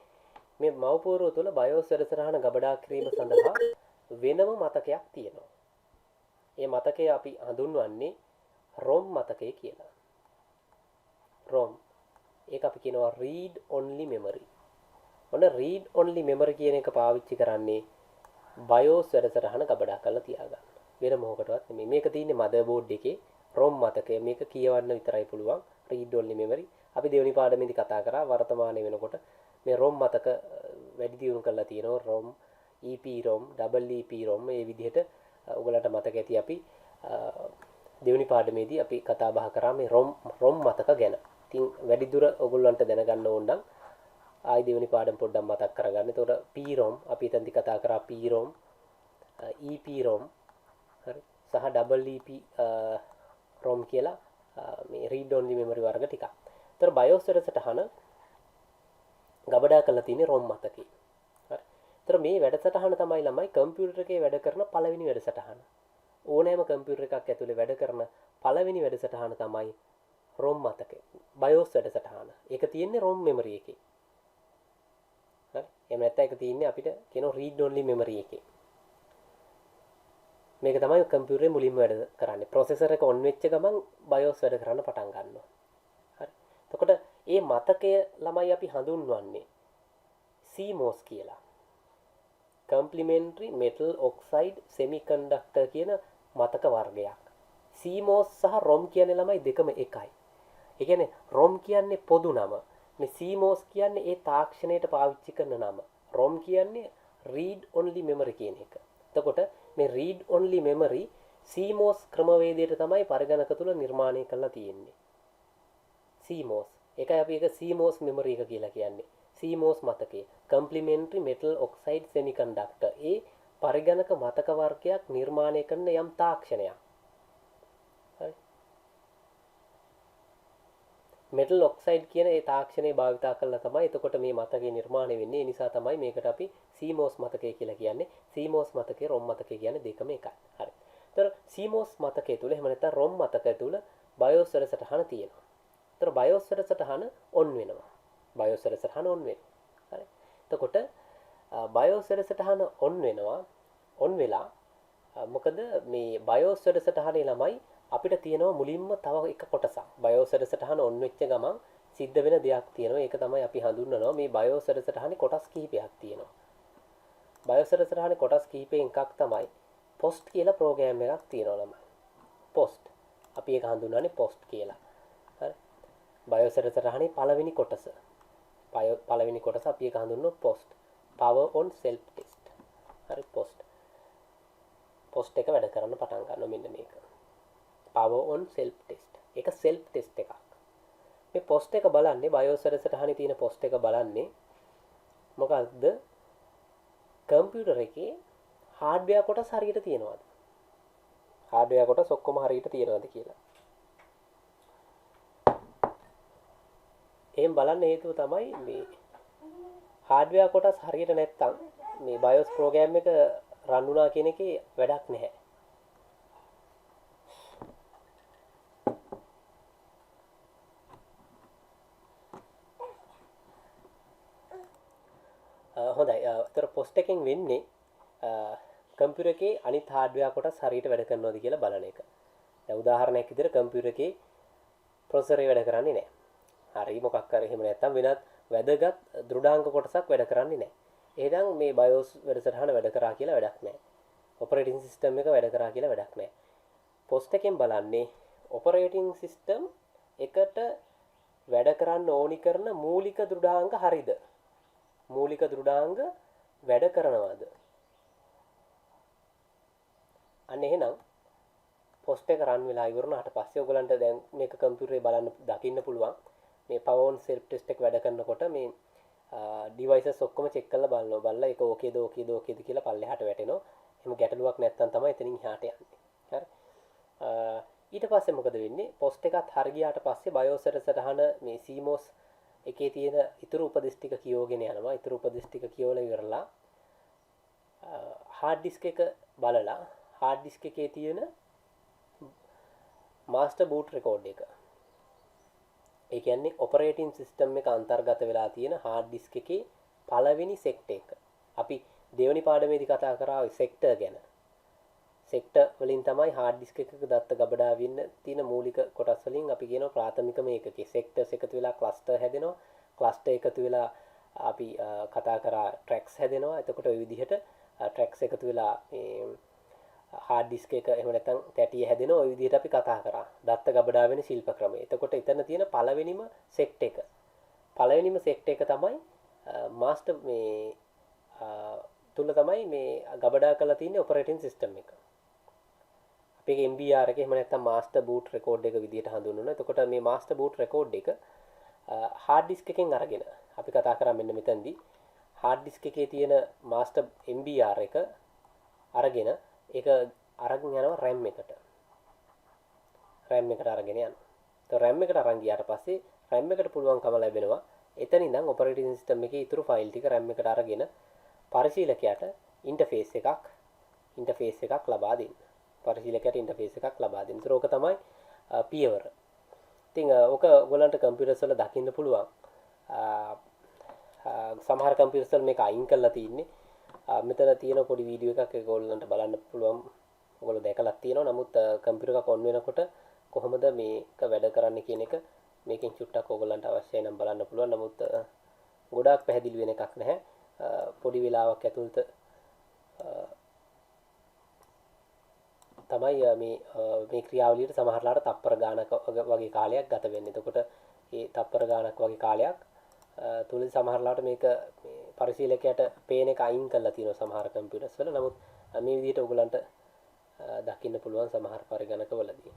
මේ මව් පුවරුව තුල BIOS වැඩසටහන ගබඩා කිරීම සඳහා වෙනම මතකයක් තියෙනවා. ඒ මතකය අපි හඳුන්වන්නේ ROM මතකය කියලා. ROM. ඒක අපි කියනවා read only memory. ඔන්න read only memory කියන එක පාවිච්චි කරන්නේ BIOS වැඩසටහන ගබඩා කරලා තියාගන්න. වෙන මොකකටවත් නෙමෙයි. මේක තියෙන්නේ motherboard එකේ ROM මතකය. මේක කියවන්න විතරයි පුළුවන්. read only memory. අපි දෙවෙනි පාඩමේදී කතා කරා වර්තමානයේ වෙනකොට මේ ROM මතක වැඩි දියුණු කරලා තියෙනවා. ROM, EPROM, EEPROM මේ විදිහට ඔයගලන්ට මතක ඇති අපි දෙවෙනි පාඩමේදී අපි කතා බහ කරා මේ ROM මතක ගැන. ඉතින් වැඩි දුර ඔයගලන්ට දැනගන්න ඕන නම් ආයි දෙවෙනි පාඩම පොඩ්ඩක් මතක් කරගන්න. එතකොට PROM අපි එතනදී කතා කරා PROM, EPROM හරි සහ EEPROM කියලා මේ read only memory වර්ග ටිකක්. ඒතර BIOS වැඩසටහන ගබඩා කරලා තියෙන්නේ ROM මතකේ. හරි. ඒතර මේ වැඩසටහන තමයි ළමයි කම්පියුටර් එකේ වැඩ කරන පළවෙනි වැඩසටහන. ඕනෑම කම්පියුටර් එකක් ඇතුලේ වැඩ කරන පළවෙනි වැඩසටහන තමයි ROM මතකය. BIOS වැඩසටහන. ඒක තියෙන්නේ ROM memory එකේ. හරි. එහෙම නැත්නම් ඒක තියෙන්නේ අපිට කියන read only memory එකේ. මේක තමයි කම්පියුටරේ මුලින්ම වැඩ කරන්නේ. ප්‍රොසෙසර් එක ඔන් වෙච්ච ගමන් BIOS වැඩ කරන්න පටන් ගන්නවා. හරි. එතකොට මේ මතකය ළමයි අපි හඳුන්වන්නේ CMOS කියලා. Complementary Metal Oxide Semiconductor කියන මතක වර්ගයක්. CMOS සහ ROM කියන්නේ ළමයි දෙකම එකයි. ඒ කියන්නේ ROM කියන්නේ පොදු නම. මේ CMOS කියන්නේ ඒ තාක්ෂණයට පාවිච්චි කරන නම. ROM කියන්නේ read only memory කියන එක. එතකොට මේ read only memory CMOS ක්‍රමවේදයට තමයි පරිගණක තුල නිර්මාණය කරලා තියෙන්නේ. CMOS. ඒකයි අපි ඒක CMOS memory එක කියලා කියන්නේ. CMOS මතකය. Complementary Metal Oxide Semiconductor. ඒ පරිගණක මතක වර්ගයක් නිර්මාණය කරන යම් තාක්ෂණයක්. හරි. metal oxide කියන ඒ තාක්ෂණය භාවිතා කරලා තමයි එතකොට මේ මතකේ නිර්මාණය වෙන්නේ. ඒ නිසා තමයි මේකට අපි CMOS මතකය කියලා කියන්නේ. CMOS මතකේ ROM මතකය කියන්නේ දෙකම එකයි. හරි. ඒතර CMOS මතකය තුල එහෙම නැත්නම් ROM මතකය තුල BIOS වැඩසටහන තියෙනවා. ඒතර BIOS වැඩසටහන on වෙනවා. BIOS වැඩසටහන on වෙනවා. හරි. එතකොට BIOS වැඩසටහන on වෙනවා. on වෙලා මොකද මේ BIOS වැඩසටහනේ ළමයි අපිට තියෙනවා මුලින්ම තව එක කොටසක්. BIOS වැඩසටහන on වෙච්ච ගමන් සිද්ධ වෙන දෙයක් තියෙනවා. ඒක තමයි අපි හඳුන්වනවා මේ BIOS වැඩසටහනේ කොටස් කිහිපයක් තියෙනවා. BIOS වැඩසටහනේ කොටස් කිහිපයෙන් එකක් තමයි POST කියලා ප්‍රෝග්‍රෑම් එකක් තියෙනවා ළමයි. POST. අපි ඒක හඳුන්වන්නේ POST කියලා. හරි. BIOS වැඩසටහනේ පළවෙනි කොටස. පළවෙනි කොටස අපි ඒක හඳුන්වනවා POST. Power on self test. හරි POST. POST එක වැඩ කරන්න පටන් ගන්නවා මෙන්න මේක. Power on self test. ඒක self test එකක්. මේ POST එක බලන්නේ BIOS වැඩසටහනේ තියෙන POST එක බලන්නේ මොකක්ද? කම්පියුටර් එකේ හાર્ඩ්වෙයාර් කොටස් හරියට තියෙනවද? හાર્ඩ්වෙයාර් කොටස් ඔක්කොම හරියට තියෙනවද කියලා. එහෙන් බලන්න හේතුව තමයි මේ හાર્ඩ්වෙයාර් කොටස් හරියට නැත්තම් මේ BIOS ප්‍රෝග්‍රෑම් එක රන් වුණා කියන එකේ වැඩක් නැහැ. හොඳයි. ඒතර POST එකෙන් වෙන්නේ කම්පියුටර් එකේ අනිත් හાર્ඩ්වෙයාර් කොටස් හරියට වැඩ කරනවද කියලා බලන එක. දැන් උදාහරණයක් විදිහට කම්පියුටර් එකේ ප්‍රොසෙසර් වැඩ කරන්නේ නැහැ. හරි මොකක් හරි එහෙම නැත්නම් වෙනත් වැදගත් දෘඩාංග කොටසක් වැඩ කරන්නේ නැහැ. එහෙනම් මේ BIOS වැඩසටහන වැඩ කරා කියලා වැඩක් නැහැ. ඔපරේටින් සිස්ටම් එක වැඩ කරා කියලා වැඩක් නැහැ. POST එකෙන් බලන්නේ ඔපරේටින් සිස්ටම් එකට වැඩ කරන්න ඕනි කරන මූලික දෘඩාංග හරිද? මූලික දෘඩාංග වැඩ කරනවද? අන්න එහෙනම් POST එක රන් වෙලා ඉවරනාට පස්සේ ඔයගලන්ට දැන් මේක කම්පියුටරේ බලන්න දකින්න පුළුවන්. මේ power on self test එක වැඩ කරනකොට මේ devices ඔක්කොම check කරලා බලනවා. බලලා ඒක ඕකේද කියලා පල්ලෙහාට වැටෙනවා. එහෙම ගැටලුවක් නැත්නම් තමයි එතනින් එහාට යන්නේ. හරි. ඊට පස්සේ මොකද වෙන්නේ? POST එකත් හරි ගියාට පස්සේ BIOS වැඩසටහන මේ CMOS එකේ තියෙන ඉතුරු උපදෙස් ටික කියවගෙන යනවා. ඉතුරු උපදෙස් ටික කියවලා ඉවරලා hard disk එක බලලා hard disk එකේ තියෙන master boot record එක. ඒ කියන්නේ operating system එක අන්තර්ගත වෙලා තියෙන hard disk එකේ පළවෙනි sector එක. අපි දෙවෙනි පාඩමේදී කතා කරා sector ගැන. sector වලින් තමයි hard disk එකක දත්ත ගබඩා වෙන්න තියෙන මූලික කොටස් වලින් අපි කියනවා ප්‍රාථමිකම ඒකකේ. sectors එකතු වෙලා cluster හැදෙනවා. cluster එකතු වෙලා අපි කතා කරා tracks හැදෙනවා. එතකොට ওই විදිහට tracks එකතු වෙලා hard disk එක එහෙම නැත්නම් තැටිය හැදෙනවා. ওই විදිහට අපි කතා කරා. දත්ත ගබඩා වෙන ශිල්ප ක්‍රමය. එතකොට එතන තියෙන පළවෙනිම සෙක්ට් එක. පළවෙනිම සෙක්ට් එක තමයි master මේ තුල තමයි මේ ගබඩා කරලා තියෙන operating system එක. අපි ඒක MBR එක එහෙම නැත්නම් master boot record එක විදිහට හඳුන්වනවා. එතකොට මේ master boot record එක hard disk එකෙන් අරගෙන අපි කතා කරා මෙන්න මෙතනදී hard disk එකේ තියෙන master MBR එක අරගෙන ඒක අරගෙන යනවා RAM එකට. RAM එකට අරගෙන යනවා. તો RAM එකට අරන් ගියාට පස්සේ RAM එකට පුළුවන්කම ලැබෙනවා එතන ඉඳන් operating system එකේ ඉතුරු ෆයිල් ටික RAM එකට අරගෙන පරිශීලකයාට ඉන්ටර්ෆේස් එකක් ලබා දෙන්න. පරිශීලකයාට ඉන්ටර්ෆේස් එකක් ලබා දෙන්න. ඒක තමයි පියවර. ඉතින් ඔක ඔයගලන්ට කම්පියුටර්ස් වල දකින්න පුළුවන්. සමහර කම්පියුටර්ස් වල මේක අයින් කරලා තින්නේ. මෙතන තියෙන පොඩි වීඩියෝ එකක් ඒක ඔයගලන්ට බලන්න පුළුවන්. ඔයගොල්ලෝ දැකලා තියෙනවා. නමුත් කම්පියුටර් එක ඔන් වෙනකොට කොහොමද මේක වැඩ කරන්නේ කියන එක මේකෙන් චුට්ටක් ඔයගලන්ට අවශ්‍යයි නම් බලන්න පුළුවන්. නමුත් ගොඩාක් පැහැදිලි වෙන එකක් නැහැ. පොඩි වෙලාවක් ඇතුළත තමයි මේ ක්‍රියාවලියට සමහරලාට තප්පර ගානක වගේ කාලයක් ගත වෙන්නේ. එතකොට ඒ තප්පර ගානක් වගේ කාලයක් තුලදී සමහරලාට මේක මේ පරිශීලකයට පේන එක අයින් කරලා තියෙනවා සමහර කම්පියුටර්ස් වල. නමුත් මේ විදිහට ඔයගලන්ට දකින්න පුළුවන් සමහර පරිගණකවලදී.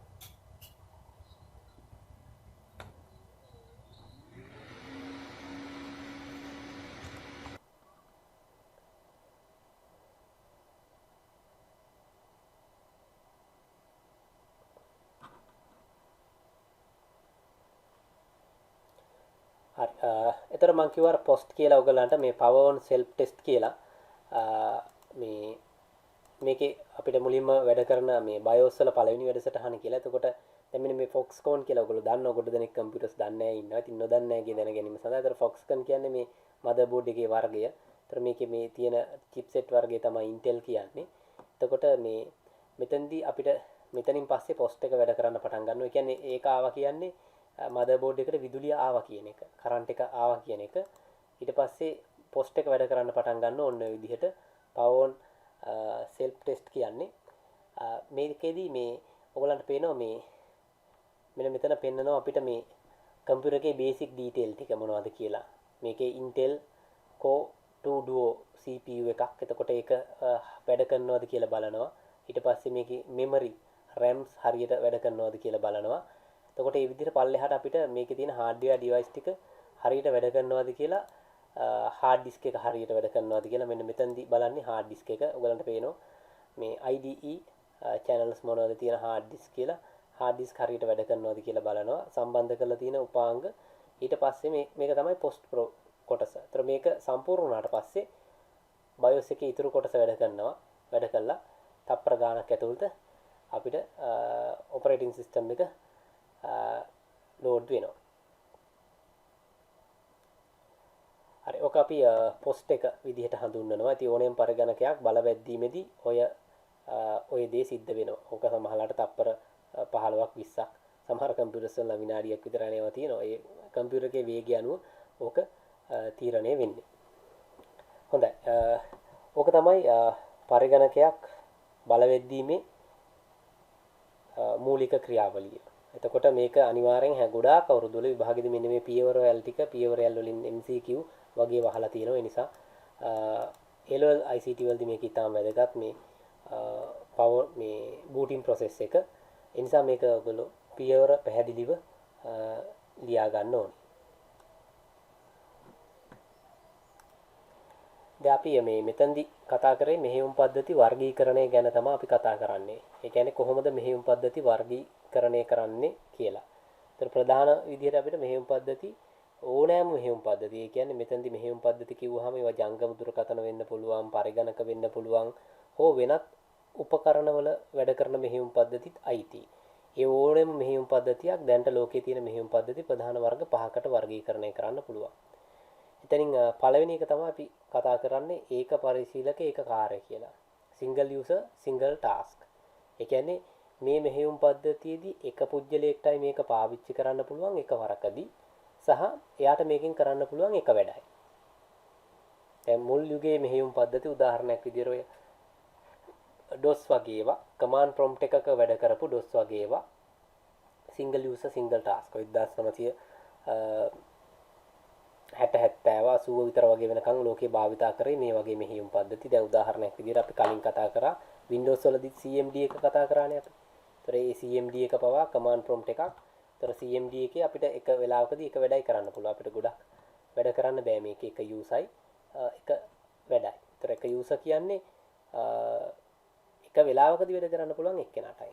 එතකොට මම කිව්වා පොස්ට් කියලා ඔයගලන්ට මේ power on self test කියලා මේ මේකේ අපිට මුලින්ම වැඩ කරන මේ BIOS වල පළවෙනි වැඩසටහන කියලා. එතකොට දැන් මෙන්න මේ Foxconn කියලා ඔයගොල්ලෝ දන්නවා ගොඩ දෙනෙක් කම්පියුටර්ස් දන්නේ නැහැ ඉන්නවා. ඉතින් නොදන්නේ නැහැ කිය දැන ගැනීම සඳහා. එතකොට Foxconn කියන්නේ මේ motherboard එකේ වර්ගය. එතකොට මේකේ මේ තියෙන chipset වර්ගය තමයි Intel කියන්නේ. එතකොට මේ මෙතෙන්දී අපිට මෙතනින් පස්සේ post එක වැඩ කරන්න පටන් ගන්නවා. ඒ කියන්නේ ඒක ආවා කියන්නේ motherboard එකට විදුලිය ආවා කියන එක. කරන්ට් එක ආවා කියන එක. ඊට පස්සේ post එක වැඩ කරන්න පටන් ගන්න ඕන විදිහට power on self test කියන්නේ මේකෙදී මේ ඔයගලන්ට පේනවා මේ මෙන්න මෙතන පෙන්නනවා අපිට මේ කම්පියුටර් එකේ බේසික් ඩීටේල් ටික මොනවද කියලා. මේකේ Intel Core 2 Duo CPU එකක්. එතකොට ඒක වැඩ කරනවද කියලා බලනවා. ඊට පස්සේ මේකේ memory RAMs හරියට වැඩ කරනවද කියලා බලනවා. එතකොට මේ විදිහට පල්ලෙහාට අපිට මේකේ තියෙන hardware device ටික හරියට වැඩ කරනවද කියලා hard disk එක හරියට වැඩ කරනවද කියලා මෙන්න මෙතනදී බලන්නේ hard disk එක. ඔයගලන්ට පේනවා මේ IDE channels මොනවද තියෙන hard disk කියලා. hard disk හරියට වැඩ කරනවද කියලා බලනවා. සම්බන්ධ කරලා තියෙන උපාංග. ඊට පස්සේ මේක තමයි post pro කොටස. ඒතර මේක සම්පූර්ණ වුණාට පස්සේ BIOS එකේ ඉතුරු කොටස වැඩ කරනවා. වැඩ කළා තප්පර ගානක් ඇතුළත අපිට operating system එක load වෙනවා. හරි ඔක අපි post එක විදිහට හඳුන්වනවා. ඉතින් ඕනෑම පරිගණකයක් බලවැද්දීමේදී ඔය දේ සිද්ධ වෙනවා. ඕක සමහරලාට තප්පර 15ක් 20ක් සමහර කම්පියුටර්ස් වල විනාඩියක් විතර යනවා තියෙනවා. ඒ කම්පියුටර් එකේ වේගය අනුව ඕක තීරණය වෙන්නේ. හොඳයි. ඕක තමයි පරිගණකයක් බලවැද්දීමේ මූලික ක්‍රියාවලිය. එතකොට මේක අනිවාර්යෙන් ගොඩාක් අවුරුදු වල විභාගෙදී මෙන්න මේ පියවර වල ටික පියවර වලින් MCQ වගේ වහලා තියෙනවා. ඒ නිසා A-level ICT වලදී මේක ඉතාම වැදගත් මේ power මේ booting process එක. ඒ නිසා මේක ඔයගොල්ලෝ පියවර පැහැදිලිව ලියා ගන්න ඕනේ. දැන් අපි මේ මෙතෙන්දි කතා කරේ මෙහෙයුම් පද්ධති වර්ගීකරණය ගැන තමයි අපි කතා කරන්නේ. ඒ කියන්නේ කොහොමද මෙහෙයුම් පද්ධති වර්ගීකරණය කරන්නේ කියලා. ඒතර ප්‍රධාන විදිහට අපිට මෙහෙයුම් පද්ධති ඕනෑම මෙහෙයුම් පද්ධති. ඒ කියන්නේ මෙතෙන්දි මෙහෙයුම් පද්ධති කිව්වහම ඒවා ජංගම දුරකථන වෙන්න පුළුවන්, පරිගණක වෙන්න පුළුවන්, හෝ වෙනත් උපකරණවල වැඩ කරන මෙහෙයුම් පද්ධතිත් අයිති. ඒ ඕනෑම මෙහෙයුම් පද්ධතියක් දැනට ලෝකයේ තියෙන මෙහෙයුම් පද්ධති ප්‍රධාන වර්ග 5කට වර්ගීකරණය කරන්න පුළුවන්. එතනින් පළවෙනි එක තමයි අපි කතා කරන්නේ ඒක පරිශීලක ඒක කාර්ය කියලා. single user single task. ඒ කියන්නේ මේ මෙහෙයුම් පද්ධතියේදී එක පුජ්‍යලයකටයි මේක පාවිච්චි කරන්න පුළුවන් එකවරකදී සහ එයාට මේකෙන් කරන්න පුළුවන් එක වැඩයි. දැන් මුල් යුගයේ මෙහෙයුම් පද්ධති උදාහරණයක් විදිහට ඔය DOS වගේ ඒවා command prompt එකක වැඩ කරපු DOS වගේ ඒවා single user single task 1960 80 විතර වගේ වෙනකන් ලෝකේ භාවිතා කරේ මේ වගේ මෙහෙයුම් පද්ධති. දැන් උදාහරණයක් විදිහට අපි කලින් කතා කරා Windows වලදී CMD එක කතා කරානේ අපි. ඒතර ඒ CMD එක පවා command prompt එකක්. ඒතර CMD එකේ අපිට එක වෙලාවකදී එක වැඩයි කරන්න පුළුවන්. අපිට ගොඩක් වැඩ කරන්න බෑ මේක එක userයි එක වැඩයි. ඒතර එක user කියන්නේ එක වෙලාවකදී වැඩ කරන්න පුළුවන් එක්කෙනාටයි.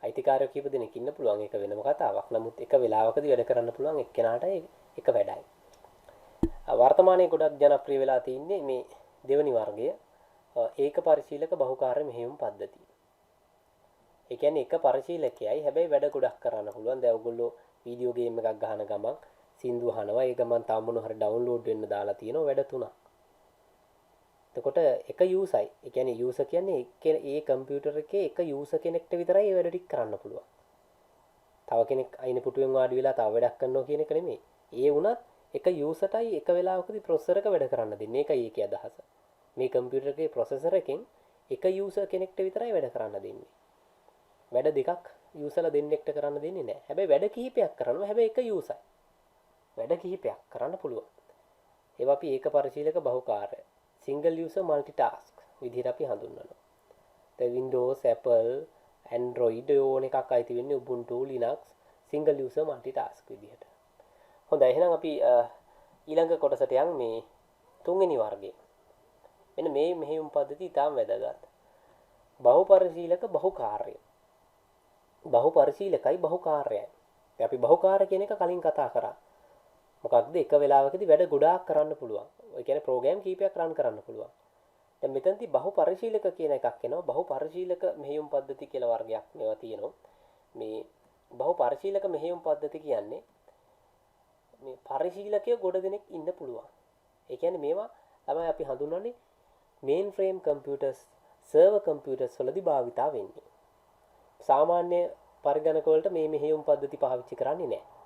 අයිතිකාරයෝ කීප දෙනෙක් ඉන්න පුළුවන් ඒක වෙනම කතාවක්. නමුත් එක වෙලාවකදී වැඩ කරන්න පුළුවන් එක්කෙනාටයි එක වැඩයි. වර්තමානයේ ගොඩක් ජනප්‍රිය වෙලා තින්නේ මේ දෙවෙනි වර්ගය ඒක පරිශීලක බහුකාර්ය මෙහෙයුම් පද්ධතිය. ඒ කියන්නේ එක පරිශීලකයයි හැබැයි වැඩ ගොඩක් කරන්න පුළුවන්. දැන් ඔයගොල්ලෝ වීඩියෝ ගේම් එකක් ගහන ගමන් සින්දු අහනවා. ඒ ගමන් තාම මොන හරි ඩවුන්ලෝඩ් වෙන්න දාලා තියෙනවා වැඩ තුනක්. එතකොට එක යූසයි. ඒ කියන්නේ යූසර් කියන්නේ ඒ කම්පියුටර් එකේ එක යූසර් කෙනෙක්ට විතරයි ඒ වැඩ ටික කරන්න පුළුවන්. තව කෙනෙක් අයින පුටුවෙන් වාඩි වෙලා තව වැඩක් කරනවා කියන එක නෙමෙයි. ඒ වුණත් එක යූසර්ටයි එක වෙලාවකදී ප්‍රොසෙසර් එක වැඩ කරන්න දෙන්නේ. ඒකයි ඒකේ අදහස. මේ කම්පියුටර් එකේ ප්‍රොසෙසර් එකෙන් එක යූසර් කෙනෙක්ට විතරයි වැඩ කරන්න දෙන්නේ. වැඩ දෙකක් යූසර්ලා දෙන්නෙක්ට කරන්න දෙන්නේ නැහැ. හැබැයි වැඩ කිහිපයක් කරනවා. හැබැයි එක යූසරයි. වැඩ කිහිපයක් කරන්න පුළුවන්. ඒවා අපි ඒක පරිශීලක බහුකාර්ය single user multitask විදිහට අපි හඳුන්වනවා. දැන් Windows, Apple, Android ඕන එකක් අයිති වෙන්නේ Ubuntu, Linux single user multitask විදිහට. හොඳයි එහෙනම් අපි ඊළඟ කොටසට යන් මේ තුන්වෙනි වර්ගය. මෙන්න මේ මෙහෙයුම් පද්ධතිය ඉතාම වැදගත්. බහුපරිශීලක බහුකාර්ය. බහුපරිශීලකයි බහුකාර්යයි. දැන් අපි බහුකාර්ය කියන එක කලින් කතා කරා. මොකක්ද එක වෙලාවකදී වැඩ ගොඩාක් කරන්න පුළුවන්. ඒ කියන්නේ ප්‍රෝග්‍රෑම් කීපයක් රන් කරන්න පුළුවන්. දැන් මෙතනදී බහුපරිශීලක කියන එකක් එනවා. බහුපරිශීලක මෙහෙයුම් පද්ධති කියලා වර්ගයක් මේවා තියෙනවා. මේ බහුපරිශීලක මෙහෙයුම් පද්ධති කියන්නේ මේ පරිශීලකය ගොඩ දෙනෙක් ඉන්න පුළුවන්. ඒ කියන්නේ මේවා තමයි අපි හඳුන්වන්නේ මේන් ෆ්‍රේම් කම්පියුටර්ස්, සර්වර් කම්පියුටර්ස් වලදී භාවිතා වෙන්නේ. සාමාන්‍ය පරිගණක වලට මේ මෙහෙයුම් පද්ධති පාවිච්චි කරන්නේ නැහැ.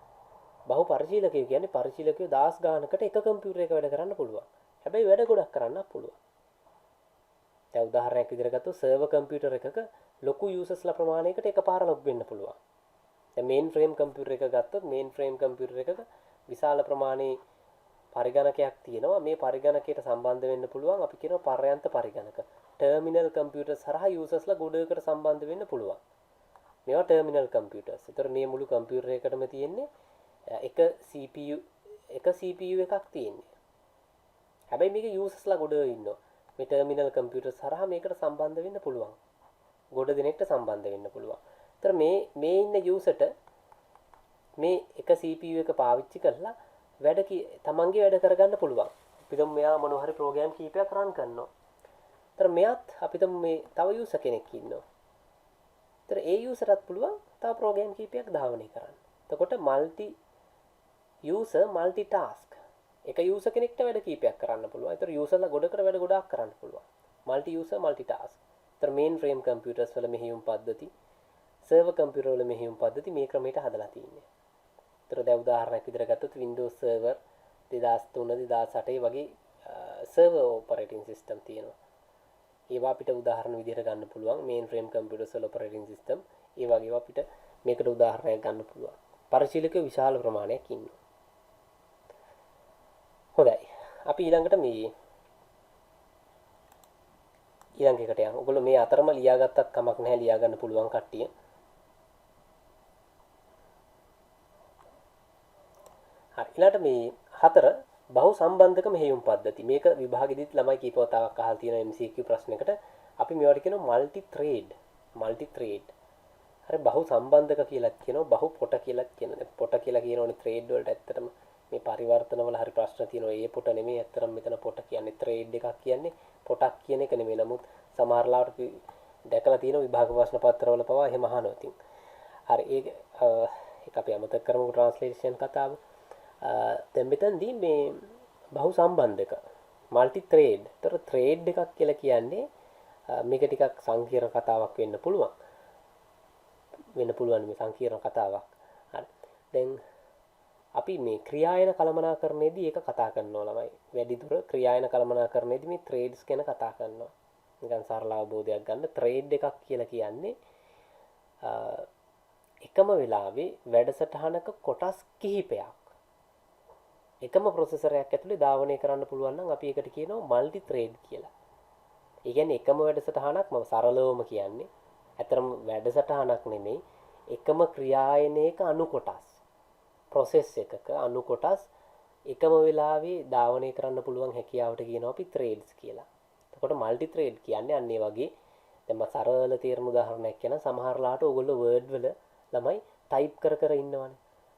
බහුපරිශීලකය කියන්නේ පරිශීලකයෝ 10 ගානකට එක කම්පියුටර් එක වැඩ කරන්න පුළුවන්. හැබැයි වැඩ ගොඩක් කරන්නත් පුළුවන්. දැන් උදාහරණයක් විදිහට ගත්තොත් සර්වර් කම්පියුටර් එකක ලොකු යූසර්ස්ලා ප්‍රමාණයකට එකපාර ලොග් වෙන්න පුළුවන්. දැන් මේන් ෆ්‍රේම් කම්පියුටර් එක ගත්තොත් මේන් ෆ්‍රේම් කම්පියුටර් එකක විශාල ප්‍රමාණයේ පරිගණකයක් තියෙනවා. මේ පරිගණකයට සම්බන්ධ වෙන්න පුළුවන් අපි කියනවා පර්යන්ත පරිගණක. ටර්මිනල් කම්පියුටර්ස් හරහා යූසර්ස්ලා ගොඩකට සම්බන්ධ වෙන්න පුළුවන්. මේවා ටර්මිනල් කම්පියුටර්ස්. ඒතර මේ මුළු කම්පියුටර් එකකටම තියෙන්නේ එක CPU එකක් තියෙන්නේ. හැබැයි මේක යූසර්ස්ලා ගොඩ ඉන්නවා. මේ ටර්මිනල් කම්පියුටර්ස් හරහා මේකට සම්බන්ධ වෙන්න පුළුවන්. ගොඩ දෙනෙක්ට සම්බන්ධ වෙන්න පුළුවන්. ඒතර මේ ඉන්න යූසර්ට මේ එක CPU එක පාවිච්චි කරලා තමන්ගේ වැඩ කරගන්න පුළුවන්. අපි දැන් මෙයා මොන හරි ප්‍රෝග්‍රෑම් කීපයක් රන් කරනවා. ඒතර මෙයාත් අපි දැන් මේ තව යූසර් කෙනෙක් ඉන්නවා. ඒතර ඒ යූසර්ටත් පුළුවන් තව ප්‍රෝග්‍රෑම් කීපයක් ධාවනය කරන්න. එතකොට multi user multitask. එක යූසර් කෙනෙක්ට වැඩ කීපයක් කරන්න පුළුවන්. ඒතර යූසර්ලා ගොඩකට වැඩ ගොඩාක් කරන්න පුළුවන්. multi user multitask. ඒතර මේන් ෆ්‍රේම් කම්පියුටර්ස් වල මෙහෙයුම් පද්ධති, සර්වර් කම්පියුටර් වල මෙහෙයුම් පද්ධති මේ ක්‍රමයට හදලා තියෙන්නේ. ඒතර දැන් උදාහරණයක් විදිහට ගත්තොත් Windows Server 2003 2008 වගේ සර්වර් ඔපරේටින් සිස්ටම් තියෙනවා. ඒවා අපිට උදාහරණ විදිහට ගන්න පුළුවන්. මේන් ෆ්‍රේම් කම්පියුටර්ස් වල ඔපරේටින් සිස්ටම් ඒ වගේ ඒවා අපිට මේකට උදාහරණයක් ගන්න පුළුවන්. පරිශීලකයෝ විශාල ප්‍රමාණයක් ඉන්නවා. හොඳයි. අපි ඊළඟට මේ ඊළඟ එකට යමු. ඔයගොල්ලෝ මේ අතරම ලියාගත්තත් කමක් නැහැ, ලියා ගන්න පුළුවන් කට්ටිය. හරි. ඊළඟට මේ 4 බහු සම්බන්ධක මෙහෙයුම් පද්ධති. මේක විභාගෙදිත් ළමයි කීප වතාවක් අහලා තියෙන MCQ ප්‍රශ්නයකට අපි මේවට කියනවා මල්ටි ත්‍රේඩ්. මල්ටි ත්‍රේඩ්. හරි බහු සම්බන්ධක කියලා කියනවා, බහු පොට කියලා කියනවා. දැන් පොට කියලා කියනෝනේ ත්‍රේඩ් වලට ඇත්තටම මේ පරිවර්තන වල හරි ප්‍රශ්න තියෙනවා. ඒ පොට නෙමෙයි ඇත්තටම මෙතන පොට කියන්නේ ත්‍රේඩ් එකක් කියන්නේ පොටක් කියන එක නෙමෙයි. නමුත් සමහර ලාවට දැකලා තියෙන විභාග ප්‍රශ්න පත්‍රවල පවා එහෙම අහනවා. ඉතින් හරි ඒක අපි අමතක කරමු ට්‍රාන්ස්ලේෂන් කතාව. දැන් මෙතනදී මේ බහු සම්බන්ධක මල්ටි ත්‍රේඩ්. ඒතර ත්‍රේඩ් එකක් කියලා කියන්නේ මේක ටිකක් සංකීර්ණ කතාවක් වෙන්න පුළුවන්. මේ සංකීර්ණ කතාවක්. හරි. දැන් අපි මේ ක්‍රියායන කළමනාකරණයේදී ඒක කතා කරනවා ළමයි. වැඩිදුර ක්‍රියායන කළමනාකරණයේදී මේ ත්‍රේඩ්ස් ගැන කතා කරනවා. නිකන් සරල අවබෝධයක් ගන්න ත්‍රේඩ් එකක් කියලා කියන්නේ එකම වෙලාවේ වැඩසටහනක කොටස් කිහිපයක් එකම ප්‍රොසෙසරයක් ඇතුලේ ධාවනය කරන්න පුළුවන් නම් අපි ඒකට කියනවා මල්ටි ත්‍රේඩ් කියලා. ඒ කියන්නේ එකම වැඩසටහනක් මම සරලවම කියන්නේ. ඇතරම වැඩසටහනක් නෙමෙයි එකම ක්‍රියායනයක අණු කොටස්. process එකක අණු කොටස් එකම වෙලාවේ ධාවනය කරන්න පුළුවන් හැකියාවට කියනවා අපි threads කියලා. එතකොට multi thread කියන්නේ අන්න ඒ වගේ දැන් මම සරල තේරුම් උදාහරණයක් කියන සමහර ලාට ඕගොල්ලෝ word වල ළමයි type කර ඉන්නවනේ.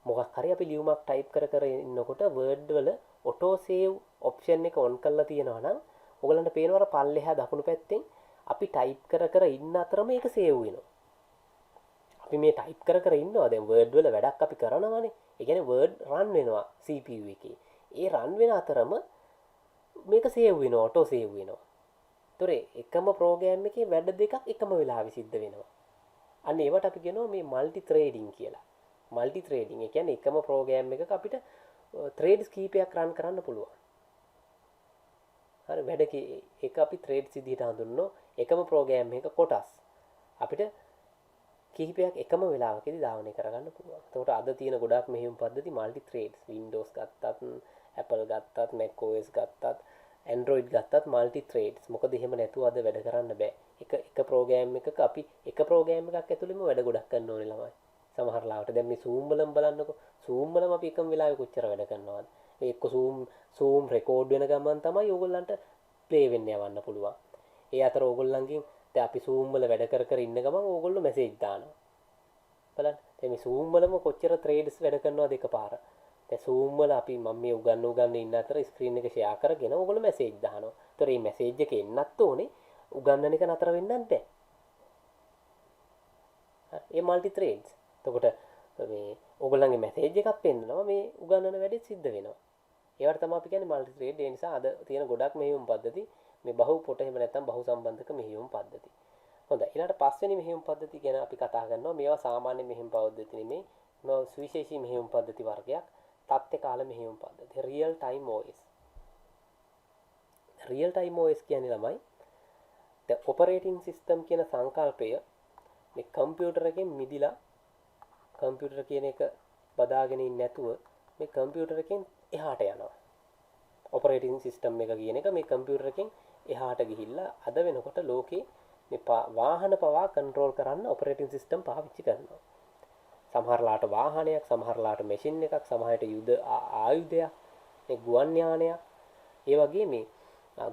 මොකක් හරි අපි ලියුමක් type කර ඉන්නකොට word වල auto save option එක on කරලා තියෙනවා නම් ඕගලන්ට පේනවා අර පල්ලෙහා දකුණු පැත්තෙන් අපි type කර ඉන්න අතරම ඒක save වෙනවා. අපි මේ ටයිප් කර ඉන්නවා. දැන් Word වල වැඩක් අපි කරනවානේ. ඒ කියන්නේ Word run වෙනවා CPU එකේ. ඒ run වෙන අතරම මේක සේව් වෙනවා, ඔටෝ සේව් වෙනවා. ඒතොර එකම ප්‍රෝග්‍රෑම් එකේ වැඩ දෙකක් එකම වෙලාවෙ සිද්ධ වෙනවා. අන්න ඒවට අපි කියනවා මේ මල්ටි ත්‍රේඩින් කියලා. මල්ටි ත්‍රේඩින්. ඒ කියන්නේ එකම ප්‍රෝග්‍රෑම් එකක අපිට ත්‍රේඩ්ස් කීපයක් රන් කරන්න පුළුවන්. හරි වැඩ එක අපි ත්‍රේඩ්ස් විදිහට හඳුන්වනවා. එකම ප්‍රෝග්‍රෑම් එකක කොටස් අපිට කිහිපයක් එකම වෙලාවකදී ධාවනය කරගන්න පුළුවන්. එතකොට අද තියෙන ගොඩක් මෙහෙයුම් පද්ධති මල්ටි ත්‍රේඩ්ස්. Windows ගත්තත්, Apple ගත්තත්, Mac OS ගත්තත්, Android ගත්තත් මල්ටි ත්‍රේඩ්ස්. මොකද එහෙම නැතුව අද වැඩ කරන්න බෑ. එක ප්‍රෝග්‍රෑම් එකක අපි එක ප්‍රෝග්‍රෑම් එකක් ඇතුළෙම වැඩ ගොඩක් කරන්න ඕනේ ළමයි. සමහර ලාවට දැන් මේ Zoom වලම බලන්නකො. Zoom වලම අපි එකම වෙලාවෙ කොච්චර වැඩ කරනවද? මේ එක්ක Zoom රෙකෝඩ් වෙන ගමන් තමයි ඕගොල්ලන්ට ප්ලේ වෙන්න යවන්න පුළුවන්. ඒ අතර ඕගොල්ලන්ගෙන් දැන් අපි Zoom වල වැඩ කර ඉන්න ගමන් ඕගොල්ලෝ මැසේජ් දානවා. බලන්න. දැන් මේ Zoom වලම කොච්චර ත්‍රේඩ්ස් වැඩ කරනවද එකපාර. දැන් Zoom වල අපි මම මේ උගන්න ඉන්න අතර ස්ක්‍රීන් එක ෂෙයා කරගෙන ඕගොල්ලෝ මැසේජ් දානවා. ඒතර මේ මැසේජ් එක එන්නත් ඕනේ. උගන්නන එක නතර වෙන්නත් බෑ. ඒ මල්ටි ත්‍රේඩ්ස්. එතකොට මේ ඕගොල්ලන්ගේ මැසේජ් එකක් පෙන්නනවා මේ උගන්නන වැඩේ සිද්ධ වෙනවා. ඒවට තමයි අපි කියන්නේ මල්ටි ත්‍රේඩ්. ඒ නිසා අද තියෙන ගොඩක් මෙහෙයුම් පද්ධති මේ බහු පොට එහෙම නැත්නම් බහු සම්බන්ධක මෙහෙයුම් පද්ධති. හොඳයි. ඊළඟට පස්වෙනි මෙහෙයුම් පද්ධති ගැන අපි කතා කරනවා. මේවා සාමාන්‍ය මෙහෙයුම් පද්ධති නෙමෙයි. මේවා සුවිශේෂී මෙහෙයුම් පද්ධති වර්ගයක්. තත්ත්ව කාල මෙහෙයුම් පද්ධති. Real time OS. Real time OS කියන්නේ ළමයි දැන් ඔපරේටින් සිස්ටම් කියන සංකල්පය මේ කම්පියුටර් එකෙන් මිදිලා කම්පියුටර් කියන එක බදාගෙන ඉන්නේ නැතුව මේ කම්පියුටර් එකෙන් එහාට යනවා. ඔපරේටින් සිස්ටම් එක කියන එක මේ කම්පියුටර් එකෙන් එහාට ගිහිල්ලා අද වෙනකොට ලෝකේ මේ වාහන පවා කන්ට්‍රෝල් කරන්න ඔපරේටින් සිස්ටම් පාවිච්චි කරනවා. සමහරලාට වාහනයක්, සමහරලාට මැෂින් එකක්, සමහරට යුද ආයුධයක්, මේ ගුවන් යානයක්, ඒ වගේ මේ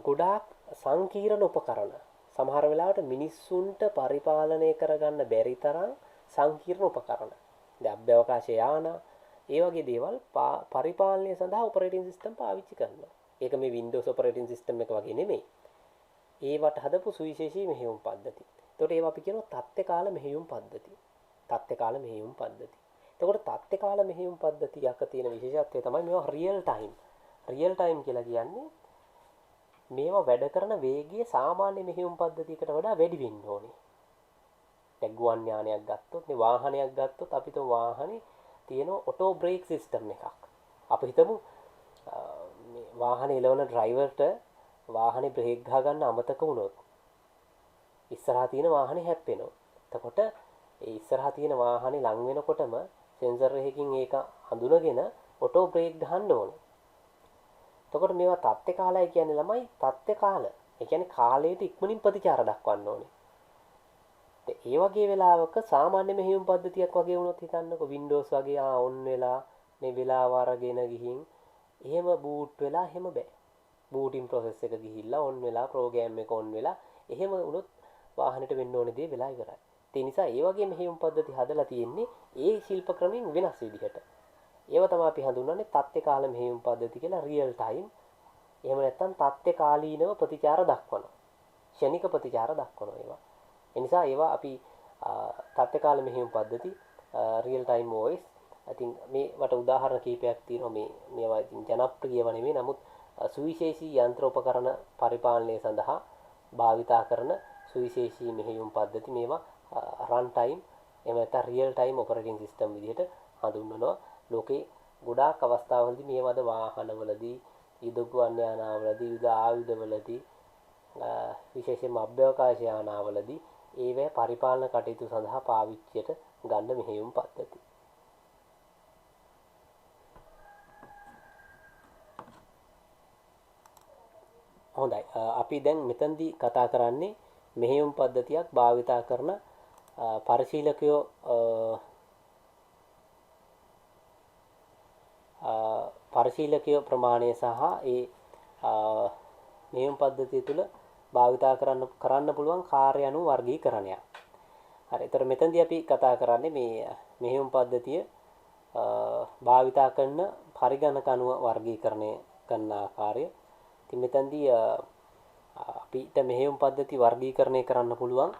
ගොඩාක් සංකීර්ණ උපකරණ සමහර වෙලාවට මිනිස්සුන්ට පරිපාලනය කරගන්න බැරි තරම් සංකීර්ණ උපකරණ. දැන් අභ්‍යවකාශ යාන, ඒ වගේ දේවල් පරිපාලනය සඳහා ඔපරේටින් සිස්ටම් පාවිච්චි කරනවා. ඒක මේ Windows ඔපරේටින් සිස්ටම් එක වගේ නෙමෙයි. ඒවට හදපු සුවිශේෂී මෙහෙයුම් පද්ධති. එතකොට ඒවා අපි කියනවා තත්ත්ව කාල මෙහෙයුම් පද්ධති. තත්ත්ව කාල මෙහෙයුම් පද්ධති. එතකොට තත්ත්ව කාල මෙහෙයුම් පද්ධතියක තියෙන විශේෂත්වය තමයි මේවා රියල් ටයිම්. රියල් ටයිම් කියලා කියන්නේ මේවා වැඩ කරන වේගය සාමාන්‍ය මෙහෙයුම් පද්ධතියකට වඩා වැඩි වෙන්න ඕනේ. දැන් ගුවන් යානයක් ගත්තොත්, මේ වාහනයක් ගත්තොත් අපිට වාහනේ තියෙන ඔටෝ බ්‍රේක් සිස්ටම් එකක්. අපි හිතමු මේ වාහනේ එලවන ඩ්‍රයිවර්ට වාහනේ බ්‍රේක් ගහ ගන්න අමතක වුණොත් ඉස්සරහා තියෙන වාහනේ හැප්පෙනවා. එතකොට ඒ ඉස්සරහා තියෙන වාහනේ ලං වෙනකොටම සෙන්සර් එකකින් ඒක හඳුනගෙන ඔටෝ බ්‍රේක් ගහන්න ඕනේ. එතකොට මේවා තත්ත්ව කාලය කියන්නේ ළමයි තත්ත්ව කාල. ඒ කියන්නේ කාලයට ඉක්මනින් ප්‍රතිචාර දක්වන්න ඕනේ. ඒ වගේ වෙලාවක සාමාන්‍ය මෙහෙයුම් පද්ධතියක් වගේ වුණොත් හිතන්නකො Windows වගේ ඔන් වෙලා මේ වෙලාව අරගෙන ගිහින් එහෙම බූට් වෙලා එහෙම බෑ. බූටින් ප්‍රොසෙස් එක ගිහිල්ලා ඔන් වෙලා ප්‍රෝග්‍රෑම් එක ඔන් වෙලා එහෙම වුණොත් වාහනෙට වෙන්න ඕනේ දේ වෙලා ඉවරයි. ඒ නිසා ඒ වගේ මෙහෙයුම් පද්ධති හදලා තියෙන්නේ ඒ ශිල්ප ක්‍රමෙන් වෙනස් විදිහට. ඒව තමයි අපි හඳුන්වන්නේ තත්ත්ව කාල මෙහෙයුම් පද්ධති කියලා රියල් ටයිම්. එහෙම නැත්නම් තත්ත්ව කාලීනව ප්‍රතිචාර දක්වනවා. ක්ෂණික ප්‍රතිචාර දක්වනවා ඒවා. ඒ නිසා ඒවා අපි තත්ත්ව කාල මෙහෙයුම් පද්ධති රියල් ටයිම් OS. ඉතින් මේවට උදාහරණ කීපයක් තියෙනවා මේවා ඉතින් ජනප්‍රියව නෙමෙයි නමුත් සුවිශේෂී යන්ත්‍ර උපකරණ පරිපාලනය සඳහා භාවිතා කරන සුවිශේෂී මෙහෙයුම් පද්ධති මේවා රන් ටයිම් එහෙම නැත්නම් රියල් ටයිම් ඔපරේටින් සිස්ටම් විදිහට හඳුන්වනවා. ලෝකේ ගොඩාක් අවස්ථාවලදී මේවද වාහනවලදී, යුද ගුවන් යානාවලදී, යුද ආයුධවලදී, විශේෂයෙන්ම අභ්‍යවකාශ යානාවලදී ඒවැ පරිපාලන කටයුතු සඳහා පාවිච්චියට ගන්න මෙහෙයුම් පද්ධති. හොඳයි. අපි දැන් මෙතනදී කතා කරන්නේ මෙහෙයුම් පද්ධතියක් භාවිතා කරන පරිශීලකයෝ ප්‍රමාණය සහ ඒ මෙහෙයුම් පද්ධතිය තුළ භාවිතා කරන්න පුළුවන් කාර්ය අනුව වර්ගීකරණයක්. හරි. ඒතර මෙතනදී අපි කතා කරන්නේ මේ මෙහෙයුම් පද්ධතිය භාවිතා කරන පරිගණක අනුව වර්ගීකරණය කරන ආකාරය. ඉතින් මෙතනදී අපිට මෙහෙයුම් පද්ධති වර්ගීකරණය කරන්න පුළුවන්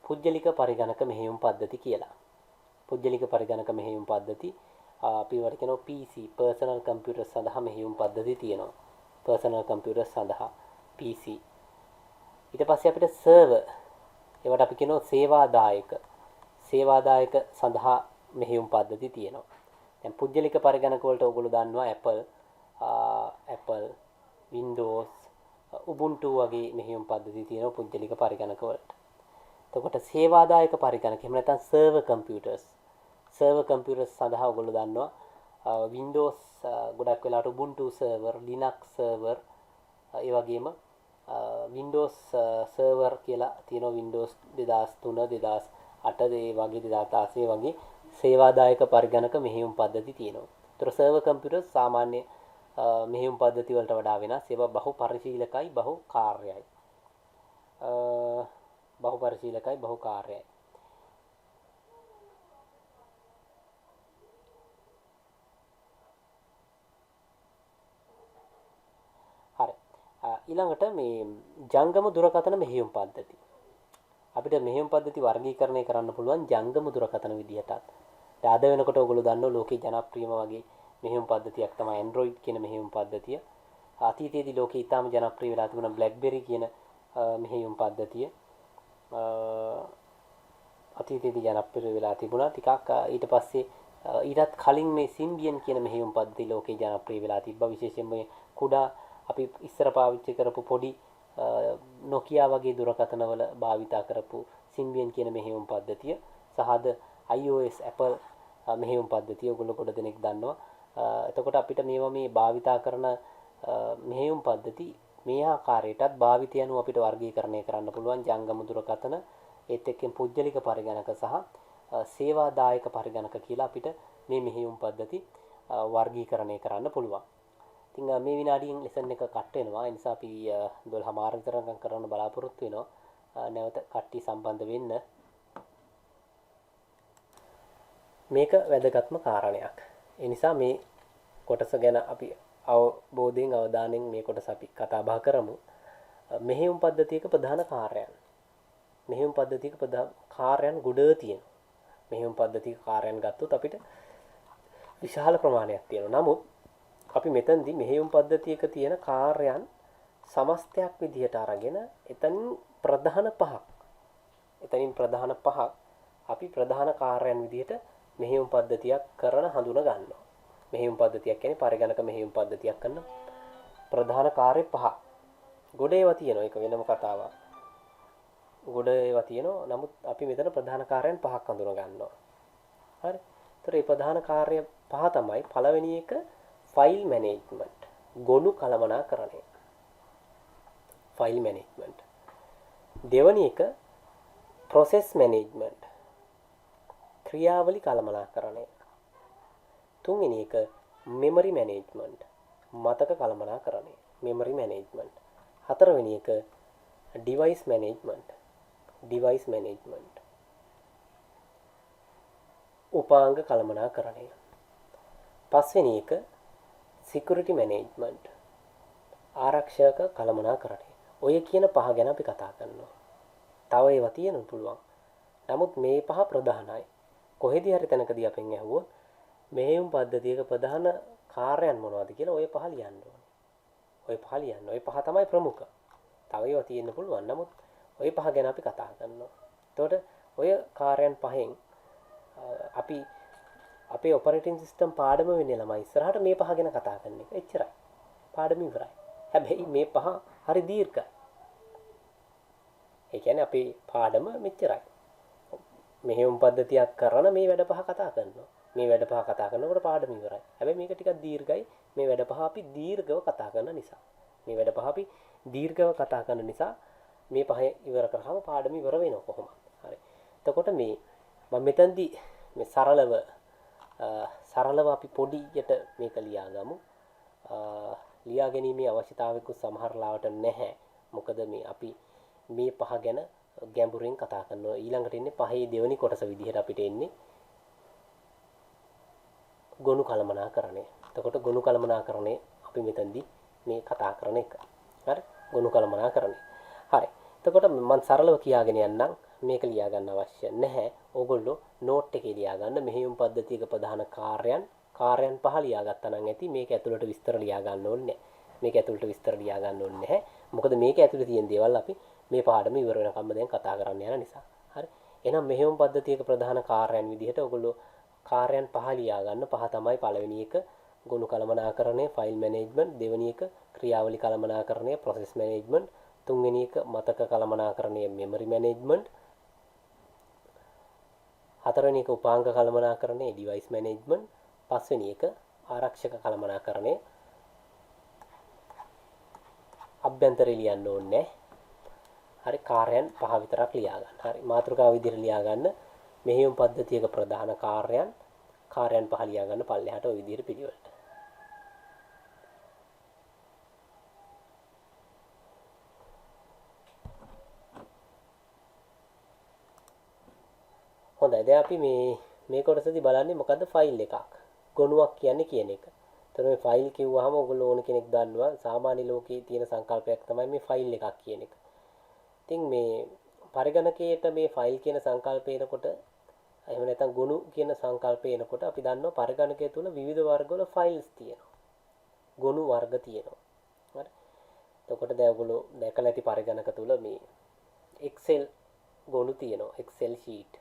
පුජ්‍යලික පරිගණක මෙහෙයුම් පද්ධති කියලා. පුජ්‍යලික පරිගණක මෙහෙයුම් පද්ධති අපි වට කියනවා PC personal computer සඳහා මෙහෙයුම් පද්ධති තියෙනවා. personal computer සඳහා PC. ඊට පස්සේ අපිට server ඒවට අපි කියනවා සේවාදායක සඳහා මෙහෙයුම් පද්ධති තියෙනවා. දැන් පුජ්‍යලික පරිගණක වලට ඔයගොල්ලෝ දන්නවා Apple Windows Ubuntu වගේ මෙහෙයුම් පද්ධති තියෙනවා පුජ්‍යලික පරිගණක වලට. එතකොට සේවාදායක පරිගණක එහෙම නැත්නම් server computers සඳහා ඔයගොල්ලෝ දන්නවා Windows ගොඩක් වෙලාවට Ubuntu server Linux server ඒ වගේම Windows server කියලා තියෙනවා Windows 2003 2008 ඒ වගේ 2016 වගේ සේවාදායක පරිගණක මෙහෙයුම් පද්ධති තියෙනවා. ඒතර server computers සාමාන්‍ය මෙහෙයුම් පද්ධති වලට වඩා වෙනස්. ඒවා බහු පරිශීලකයි බහු කාර්යයි. හරි. ඊළඟට මේ ජංගම දුරකථන මෙහෙයුම් පද්ධති. අපිට මෙහෙයුම් පද්ධති වර්ගීකරණය කරන්න පුළුවන් ජංගම දුරකථන විදිහටත්. දැන් අද වෙනකොට ඔයගොල්ලෝ දන්නවා ලෝකේ ජනප්‍රියම වගේ මෙහෙයුම් පද්ධතියක් තමයි Android කියන මෙහෙයුම් පද්ධතිය. අතීතයේදී ලෝකේ ඉතාම ජනප්‍රිය වෙලා තිබුණා BlackBerry කියන මෙහෙයුම් පද්ධතිය. අතීතයේදී ජනප්‍රිය වෙලා තිබුණා. ටිකක් ඊට පස්සේ ඊටත් කලින් මේ Symbian කියන මෙහෙයුම් පද්ධතිය ලෝකේ ජනප්‍රිය වෙලා තිබ්බා. විශේෂයෙන්ම මේ කුඩා අපි ඉස්සර පාවිච්චි කරපු පොඩි Nokia වගේ දුරකථනවල භාවිතා කරපු Symbian කියන මෙහෙයුම් පද්ධතිය සහද iOS Apple මෙහෙයුම් පද්ධතිය ඔයගොල්ලෝ කොට දෙනෙක් දන්නවා. එතකොට අපිට මේවා මේ භාවිතා කරන මෙහෙයුම් පද්ධති මේ ආකාරයටත් භාවිතය අනුව අපිට වර්ගීකරණය කරන්න පුළුවන් ජංගම දුරකථන ඒත් එක්කෙන් පුජ්‍යලික පරිගණක සහ සේවාදායක පරිගණක කියලා අපිට මේ මෙහෙයුම් පද්ධති වර්ගීකරණය කරන්න පුළුවන්. ඉතින් මේ විනාඩියෙන් ලෙසන් එක කට් වෙනවා. ඒ නිසා අපි 12:00 විතර කරන්න බලාපොරොත්තු වෙනවා. නැවත කට්ටිය සම්බන්ධ වෙන්න. මේක වැදගත්ම කාරණයක්. ඒ නිසා මේ කොටස ගැන අපි අවබෝධයෙන් අවධානයෙන් මේ කොටස අපි කතා බහ කරමු. මෙහෙයුම් පද්ධතියක ප්‍රධාන කාර්යයන්. මෙහෙයුම් පද්ධතියක ප්‍රධාන කාර්යයන් ගොඩ තියෙනවා. මෙහෙයුම් පද්ධතියක කාර්යයන් ගත්තොත් අපිට විශාල ප්‍රමාණයක් තියෙනවා. නමුත් අපි මෙතනදී මෙහෙයුම් පද්ධතියක තියෙන කාර්යයන් සමස්තයක් විදිහට අරගෙන එතනින් ප්‍රධාන පහක් අපි ප්‍රධාන කාර්යයන් විදිහට මෙහෙයුම් පද්ධතියක් කරන හඳුන ගන්නවා. මෙහෙයුම් පද්ධතියක් කියන්නේ පරිගණක මෙහෙයුම් පද්ධතියක් කරන ප්‍රධාන කාර්ය පහ. ගොඩ ඒවා තියෙනවා. ඒක වෙනම කතාවක්. ගොඩ ඒවා තියෙනවා. නමුත් අපි මෙතන ප්‍රධාන කාර්යයන් පහක් හඳුන ගන්නවා. හරි. ඒතර මේ ප්‍රධාන කාර්ය පහ තමයි පළවෙනි එක ෆයිල් මැනේජ්මන්ට්. ගොනු කළමනාකරණය. File management. දෙවෙනි එක ප්‍රොසෙස් මැනේජ්මන්ට්. ක්‍රියාවලි කළමනාකරණය. තුන්වෙනි එක මෙමරි මැනේජ්මන්ට්. මතක කළමනාකරණය. Memory management. හතරවෙනි එක ඩිවයිස් මැනේජ්මන්ට්. Device management. උපාංග කළමනාකරණය. පස්වෙනි එක සිකියුරිටි මැනේජ්මන්ට්. ආරක්ෂක කළමනාකරණය. ඔය කියන පහ ගැන අපි කතා කරනවා. තව ඒවා තියෙන්න පුළුවන්. නමුත් මේ පහ ප්‍රධානයි. කොහෙදී හරි තැනකදී අපෙන් ඇහුවොත් මෙහෙයුම් පද්ධතියක ප්‍රධාන කාර්යයන් මොනවද කියලා ඔය පහ ලියන්න ඕනේ. ඔය පහ තමයි ප්‍රමුඛ. තව ඒවා තියෙන්න පුළුවන්. නමුත් ඔය පහ ගැන අපි කතා කරනවා. එතකොට ඔය කාර්යයන් පහෙන් අපි අපේ ඔපරේටින් සිස්ටම් පාඩම වෙන්නේ ළමයි ඉස්සරහට මේ පහ ගැන කතා කරන එක. එච්චරයි. පාඩම ඉවරයි. හැබැයි මේ පහ හරි දීර්ඝයි. ඒ කියන්නේ අපේ පාඩම මෙච්චරයි. මෙහෙයුම් පද්ධතියක් කරන මේ වැඩ පහ කතා කරනවා. මේ වැඩ පහ කතා කරනකොට පාඩම ඉවරයි. හැබැයි මේක ටිකක් දීර්ඝයි. මේ වැඩ පහ අපි දීර්ඝව කතා කරන නිසා. මේ පහ ඉවර කරාම පාඩම ඉවර වෙනවා කොහොමද? හරි. එතකොට මේ මම මෙතනදී මේ සරලව අපි පොඩියට මේක ලියාගමු. ලියා ගැනීමේ අවශ්‍යතාවයකුත් සමහර ලාවට නැහැ. මොකද මේ අපි මේ පහ ගැන ගැඹුරින් කතා කරනවා. ඊළඟට ඉන්නේ පහේ දෙවෙනි කොටස විදිහට අපිට එන්නේ ගොනු කළමනාකරණය. එතකොට ගොනු කළමනාකරණය අපි මෙතනදී මේ කතා කරන එක. හරි? ගොනු කළමනාකරණය. හරි. එතකොට මම සරලව කියාගෙන යන්නම්. මේක ලියා ගන්න අවශ්‍ය නැහැ. ඕගොල්ලෝ නෝට් එකේ ලියා ගන්න මෙහෙයුම් පද්ධතියක ප්‍රධාන කාර්යයන් පහ ලියා ගත්තා නම් ඇති. මේක ඇතුළට විස්තර ලියා ගන්න ඕනේ නැහැ. මේක ඇතුළට විස්තර ලියා ගන්න ඕනේ නැහැ. මොකද මේක ඇතුළේ තියෙන දේවල් අපි මේ පාඩම ඉවර වෙනකම්ම දැන් කතා කරන්න යන නිසා. හරි. එහෙනම් මෙහෙයුම් පද්ධතියක ප්‍රධාන කාර්යයන් විදිහට ඔයගොල්ලෝ කාර්යයන් පහ ලියා ගන්න. පහ තමයි පළවෙනි එක ගොනු කළමනාකරණය, ෆයිල් මැනේජ්මන්ට්, දෙවෙනි එක ක්‍රියාවලි කළමනාකරණය, ප්‍රොසෙස් මැනේජ්මන්ට්, තුන්වෙනි එක මතක කළමනාකරණය, මෙමරි මැනේජ්මන්ට්, හතරවෙනි එක උපාංග කළමනාකරණය, ඩිවයිස් මැනේජ්මන්ට්, පස්වෙනි එක ආරක්ෂක කළමනාකරණය. අභ්‍යන්තරය ලියන්න ඕනේ. හරි. කාර්යයන් පහ විතරක් ලියා ගන්න. හරි. මාතෘකාව විදිහට ලියා ගන්න. මෙහෙයුම් පද්ධතියක ප්‍රධාන කාර්යයන් පහ ලියා ගන්න පල්ලෙහාට ওই විදිහට පිළිවෙලට. හොඳයි. දැන් අපි මේ කොටසදී බලන්නේ මොකද්ද ෆයිල් එකක්. ගොනුවක් කියන්නේ කියන එක. එතකොට මේ ෆයිල් කිව්වහම ඔයගොල්ලෝ ඕන කෙනෙක් දන්නවා සාමාන්‍ය ලෝකයේ තියෙන සංකල්පයක් තමයි මේ ෆයිල් එකක් කියන එක. ඉතින් මේ පරිගණකයේට මේ ෆයිල් කියන සංකල්පය එනකොට එහෙම නැත්නම් ගොනු කියන සංකල්පය එනකොට අපි දන්නවා පරිගණකය තුල විවිධ වර්ගවල ෆයිල්ස් තියෙනවා. ගොනු වර්ග තියෙනවා. හරි. එතකොට දැන් ඔයගොල්ලෝ දැකලා ඇති පරිගණක තුල මේ Excel ගොනු තියෙනවා. Excel sheet.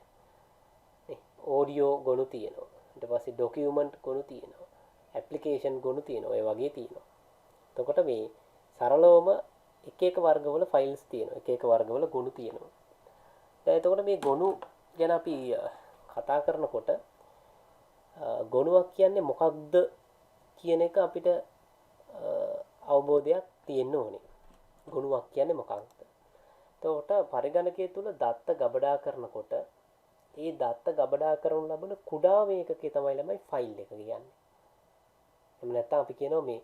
ඕඩියෝ ගොනු තියෙනවා. ඊට පස්සේ ડોකියුමන්ට් ගොනු තියෙනවා. ඇප්ලිකේෂන් ගොනු තියෙනවා. ඒ වගේ තියෙනවා. එතකොට මේ සරලවම එක එක වර්ගවල ෆයිල්ස් තියෙනවා. එක එක වර්ගවල ගොනු තියෙනවා. දැන් එතකොට මේ ගොනු ගැන අපි කතා කරනකොට ගොනුවක් කියන්නේ මොකක්ද කියන එක අපිට අවබෝධයක් තියෙන්න ඕනේ. ගොනුවක් කියන්නේ මොකක්ද? එතකොට පරිගණකයේ තුල දත්ත ගබඩා කරනකොට ඒ දත්ත ගබඩා කරනු ලබන කුඩාම ඒකකේ තමයි ළමයි ෆයිල් එක කියන්නේ. එහෙම නැත්නම් අපි කියනවා මේ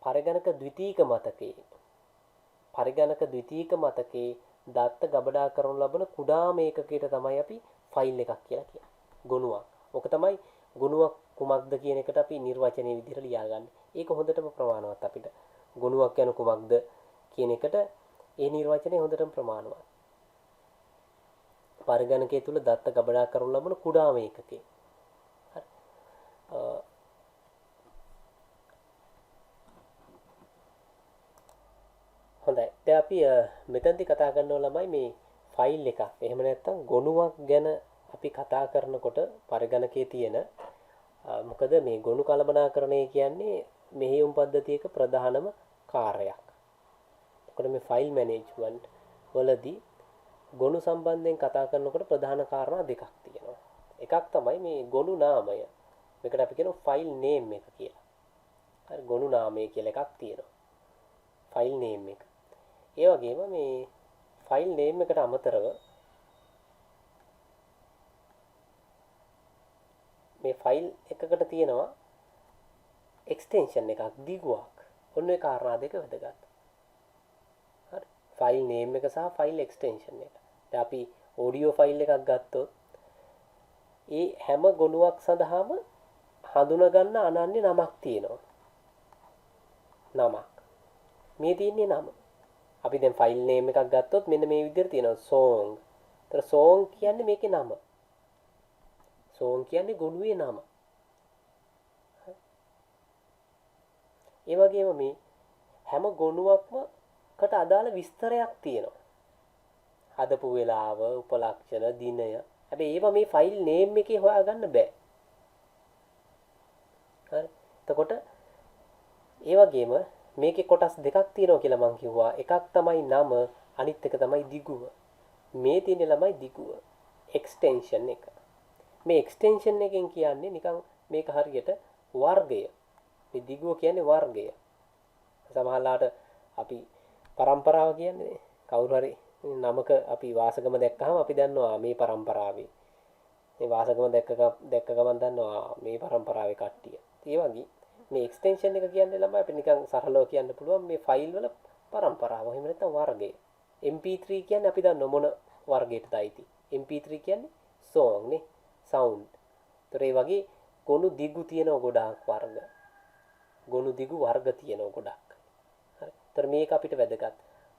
පරිගණක ද්විතීක මතකයේ දත්ත ගබඩා කරනු ලබන කුඩාම ඒකකයට තමයි අපි ෆයිල් එකක් කියලා කියන්නේ. ගොනුවක්. ඔක තමයි ගොනුවක් කුමක්ද කියන එකට අපි නිර්වචනයේ විදිහට ලියාගන්නේ. ඒක හොඳටම ප්‍රමාණවත් අපිට. ගොනුවක් කියන කුමක්ද කියන එකට ඒ නිර්වචනය හොඳටම ප්‍රමාණවත්. පරිගණකයේ තුල දත්ත ගබඩා කරනු ලබන කුඩාම ඒකකේ. හරි. හොඳයි. දැන් අපි මෙතනදී කතා කරනවා ළමයි මේ ෆයිල් එකක්. එහෙම නැත්නම් ගොනුවක් ගැන අපි කතා කරනකොට පරිගණකයේ තියෙන මොකද මේ ගොනු කළමනාකරණය කියන්නේ මෙහෙයුම් පද්ධතියක ප්‍රධානම කාර්යයක්. එතකොට මේ ෆයිල් මැනේජ්මන්ට් වලදී ගොනු සම්බන්ධයෙන් කතා කරනකොට ප්‍රධාන කාරණා දෙකක් තියෙනවා. එකක් තමයි මේ ගොනු නාමය. මේකට අපි කියනවා ෆයිල් නේම් එක කියලා. හරි. ගොනු නාමය කියලා එකක් තියෙනවා. ෆයිල් නේම් එක. ඒ වගේම මේ ෆයිල් නේම් එකට අමතරව මේ ෆයිල් එකකට තියෙනවා එක්ස්ටෙන්ෂන් එකක්, දිගුවක්. ඔන්න ඒ කාරණා දෙක වැදගත්. හරි. ෆයිල් නේම් එක සහ ෆයිල් එක්ස්ටෙන්ෂන් එක. දැන් අපි ඔඩියෝ ෆයිල් එකක් ගත්තොත් ඒ හැම ගොනුවක් සඳහාම හඳුනා ගන්න අනන්‍ය නමක් තියෙනවා. නමක්. මේ තියෙන්නේ නම. අපි දැන් ෆයිල් නේම් එකක් ගත්තොත් මෙන්න මේ විදිහට තියෙනවා song. ඒතර song කියන්නේ මේකේ නම. song කියන්නේ ගොනුවේ නම. ඒ වගේම මේ හැම ගොනුවක්ම කට අදාළ විස්තරයක් තියෙනවා. හදපු වෙලාව, උපලක්ෂණ, දිනය. හැබැයි ඒවා මේ ෆයිල් නේම් එකේ හොයාගන්න බෑ. හරි. එතකොට ඒ වගේම මේකේ කොටස් දෙකක් තියෙනවා කියලා මම කිව්වා. එකක් තමයි නම, අනිත් එක තමයි දිගුව. මේ තියෙන ළමයි දිගුව. එක්ස්ටෙන්ෂන් එක. මේ එක්ස්ටෙන්ෂන් එකෙන් කියන්නේ නිකන් මේක හරියට වර්ගය. මේ දිගුව කියන්නේ වර්ගය. සමහරලාට අපි પરම්පරාව කියන්නේ කවුරු හරි නමක අපි වාසගම දැක්කහම අපි දන්නවා මේ પરම්පරාවේ. මේ වාසගම දැක්ක ගමන් දන්නවා මේ પરම්පරාවේ කට්ටිය. ඒ වගේ මේ එක්ස්ටෙන්ෂන් එක කියන්නේ ළමයි අපිට නිකන් සරලව කියන්න පුළුවන් මේ ෆයිල් වල પરම්පරාව. එහෙම නැත්නම් වර්ගය. MP3 කියන්නේ අපි දන්න මොන වර්ගයටද අයිති. MP3 කියන්නේ song නේ, sound. ඒතර ඒ වගේ ගොනු දිගු තියෙන ගොඩාක් වර්ග. ගොනු දිගු වර්ග තියෙන ගොඩක්. හරි. ඒතර මේක අපිට වැදගත්.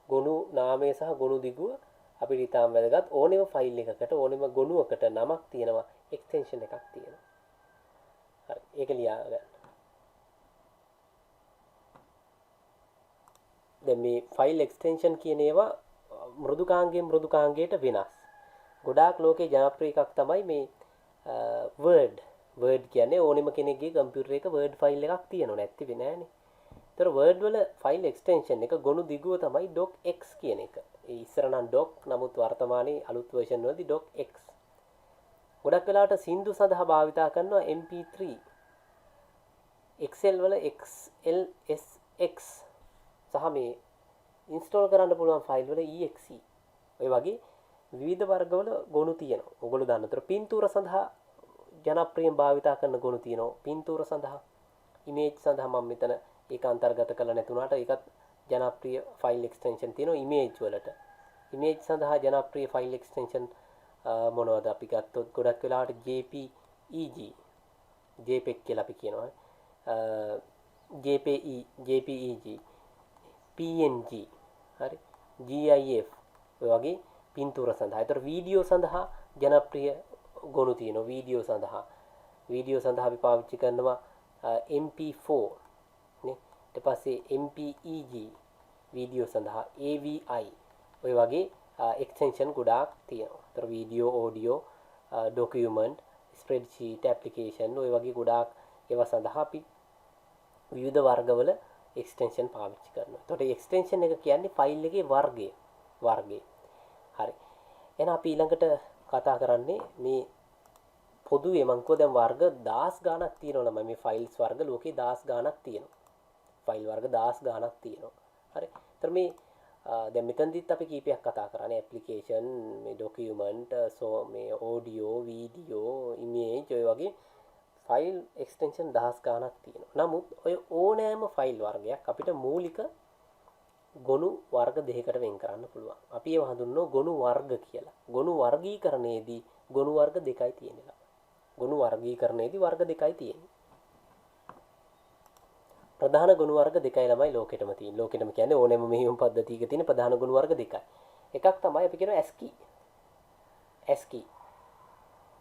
ගොනු නාමය සහ ගොනු දිගුව අපිට ඊටාම වැදගත් ඕනෙම ෆයිල් එකකට ඕනෙම ගොනුවකට නමක් තියෙනවා එක්ස්ටෙන්ෂන් එකක් තියෙනවා. හරි ඒක ලියා ගන්න. දැන් මේ ෆයිල් එක්ස්ටෙන්ෂන් කියන ඒවා මෘදුකාංගයෙන් මෘදුකාංගයට වෙනස්. ගොඩාක් ලෝකේ ජනප්‍රිය එකක් තමයි මේ Word කියන්නේ ඕනෙම කෙනෙක්ගේ කම්පියුටර් එක Word ෆයිල් එකක් තියෙනව නැති වෙ නෑනේ. ඒතර Word වල ෆයිල් එක්ස්ටෙන්ෂන් එක ගොනු දිගුව තමයි docx කියන එක. ඒ ඉස්සර නම් doc නමුත් වර්තමානයේ අලුත් version වලදී docx. ගොඩක් වෙලාවට සින්දු සඳහා භාවිතා කරනවා mp3. Excel වල xlsx සහ මේ ඉන්ස්ටෝල් කරන්න පුළුවන් ෆයිල් වල exe. ඔය වගේ විවිධ වර්ගවල ගොනු තියෙනවා. ඔයගොල්ලෝ දන්නතර පින්තූර සඳහා ජනප්‍රියෙන් භාවිතා කරන ගොනු තියෙනවා. පින්තූර සඳහා ඉමේජ් සඳහා මම මෙතන ඒක අන්තර්ගත කරලා නැතුණාට ඒකත් ජනප්‍රිය ෆයිල් එක්ස්ටෙන්ෂන් තියෙනවා ඉමේජ් වලට. ඉමේජ් සඳහා ජනප්‍රිය ෆයිල් එක්ස්ටෙන්ෂන් මොනවද අපි ගත්තොත් ගොඩක් වෙලාවට JPEG කියලා අපි කියනවා. JPEG PNG හරි GIF ඔය වගේ පින්තූර සඳහා. ඒතර වීඩියෝ සඳහා ජනප්‍රිය ගොනු තියෙනවා. වීඩියෝ සඳහා අපි පාවිච්චි කරනවා MP4 නේ. ඊට පස්සේ MPEG වීඩියෝ සඳහා AVI ඔය වගේ එක්ස්ටෙන්ෂන් ගොඩාක් තියෙනවා. ඒතර වීඩියෝ, ඔඩියෝ, ડોකියුමන්ට්, ස්ප්‍රෙඩ්ෂීට්, ඇප්ලිකේෂන් ඔය වගේ ගොඩාක් ඒවා සඳහා අපි විවිධ වර්ගවල එක්ස්ටෙන්ෂන් පාවිච්චි කරනවා. එතකොට එක්ස්ටෙන්ෂන් එක කියන්නේ ෆයිල් එකේ වර්ගය. හරි. එහෙනම් අපි ඊළඟට කතා කරන්නේ මේ පොදුවේ මම කිව්වා දැන් වර්ග 10 ගාණක් තියෙනවා නම් මේ ෆයිල්ස් වර්ග ලෝකේ 10 ගාණක් තියෙනවා. ෆයිල් වර්ග 10 ගාණක් තියෙනවා. හරි. ඒතර මේ දැන් මෙතනදිත් අපි කීපයක් කතා කරන්නේ ඇප්ලිකේෂන්, මේ ડોකියුමන්ට්, මේ ඔඩියෝ, වීඩියෝ, ඉමේජ් ඔය වගේ ෆයිල් එක්ස්ටෙන්ෂන් 10 ගාණක් තියෙනවා. නමුත් ඔය ඕනෑම ෆයිල් වර්ගයක් අපිට මූලික ගොනු වර්ග දෙකකට වෙන් කරන්න පුළුවන්. අපි ඒව හඳුන්වනවා ගොනු වර්ග කියලා. ගොනු වර්ගීකරණයේදී ගොනු වර්ග දෙකයි තියෙනවා. ගොනු වර්ගීකරණයේදී වර්ග දෙකයි තියෙන්නේ. ප්‍රධාන ගොනු වර්ග දෙකයි ළමයි ලෝකෙටම තියෙන්නේ. ලෝකෙටම කියන්නේ ඕනෑම මෙහෙයුම් පද්ධතියක තියෙන ප්‍රධාන ගොනු වර්ග දෙකයි. එකක් තමයි අපි කියනවා ASCII.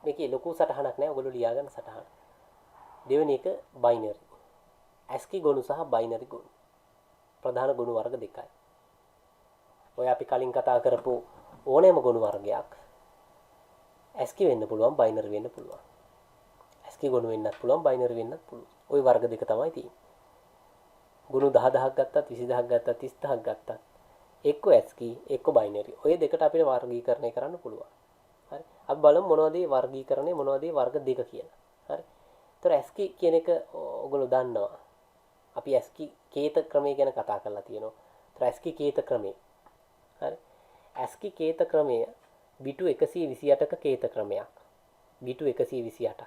මේකේ ලොකු සටහනක් නැහැ. ඔයගොල්ලෝ ලියා ගන්න සටහන. දෙවෙනි එක බයිනරි. ASCII ගොනු සහ බයිනරි ගොනු. ප්‍රධාන ගොනු වර්ග දෙකයි. ඔය අපි කලින් කතා කරපු ඕනෑම ගොනු වර්ගයක් ASCII වෙන්න පුළුවන්, බයිනරි වෙන්න පුළුවන්. ASCII ගොනු වෙන්නත් පුළුවන්, බයිනරි වෙන්නත් පුළුවන්. ওই වර්ග දෙක තමයි තියෙන්නේ. ගොනු 10000ක් ගත්තත්, 20000ක් ගත්තත්, 30000ක් ගත්තත් එක්ක ASCII එක්ක බයිනරි. ඔය දෙකට අපිට වර්ගීකරණය කරන්න පුළුවන්. හරි. අපි බලමු මොනවද මේ වර්ගීකරණය මොනවද මේ වර්ග දෙක කියලා. හරි. ඒතර ASCII කියන එක ඔයගොල්ලෝ දන්නවා. අපි ASCII කේත ක්‍රමය ගැන කතා කරලා තියෙනවා. ඒතර ASCII කේත ක්‍රමය. හරි. ASCII කේත ක්‍රමය බිටු 128ක කේත ක්‍රමයක්. බිටු 128ක්.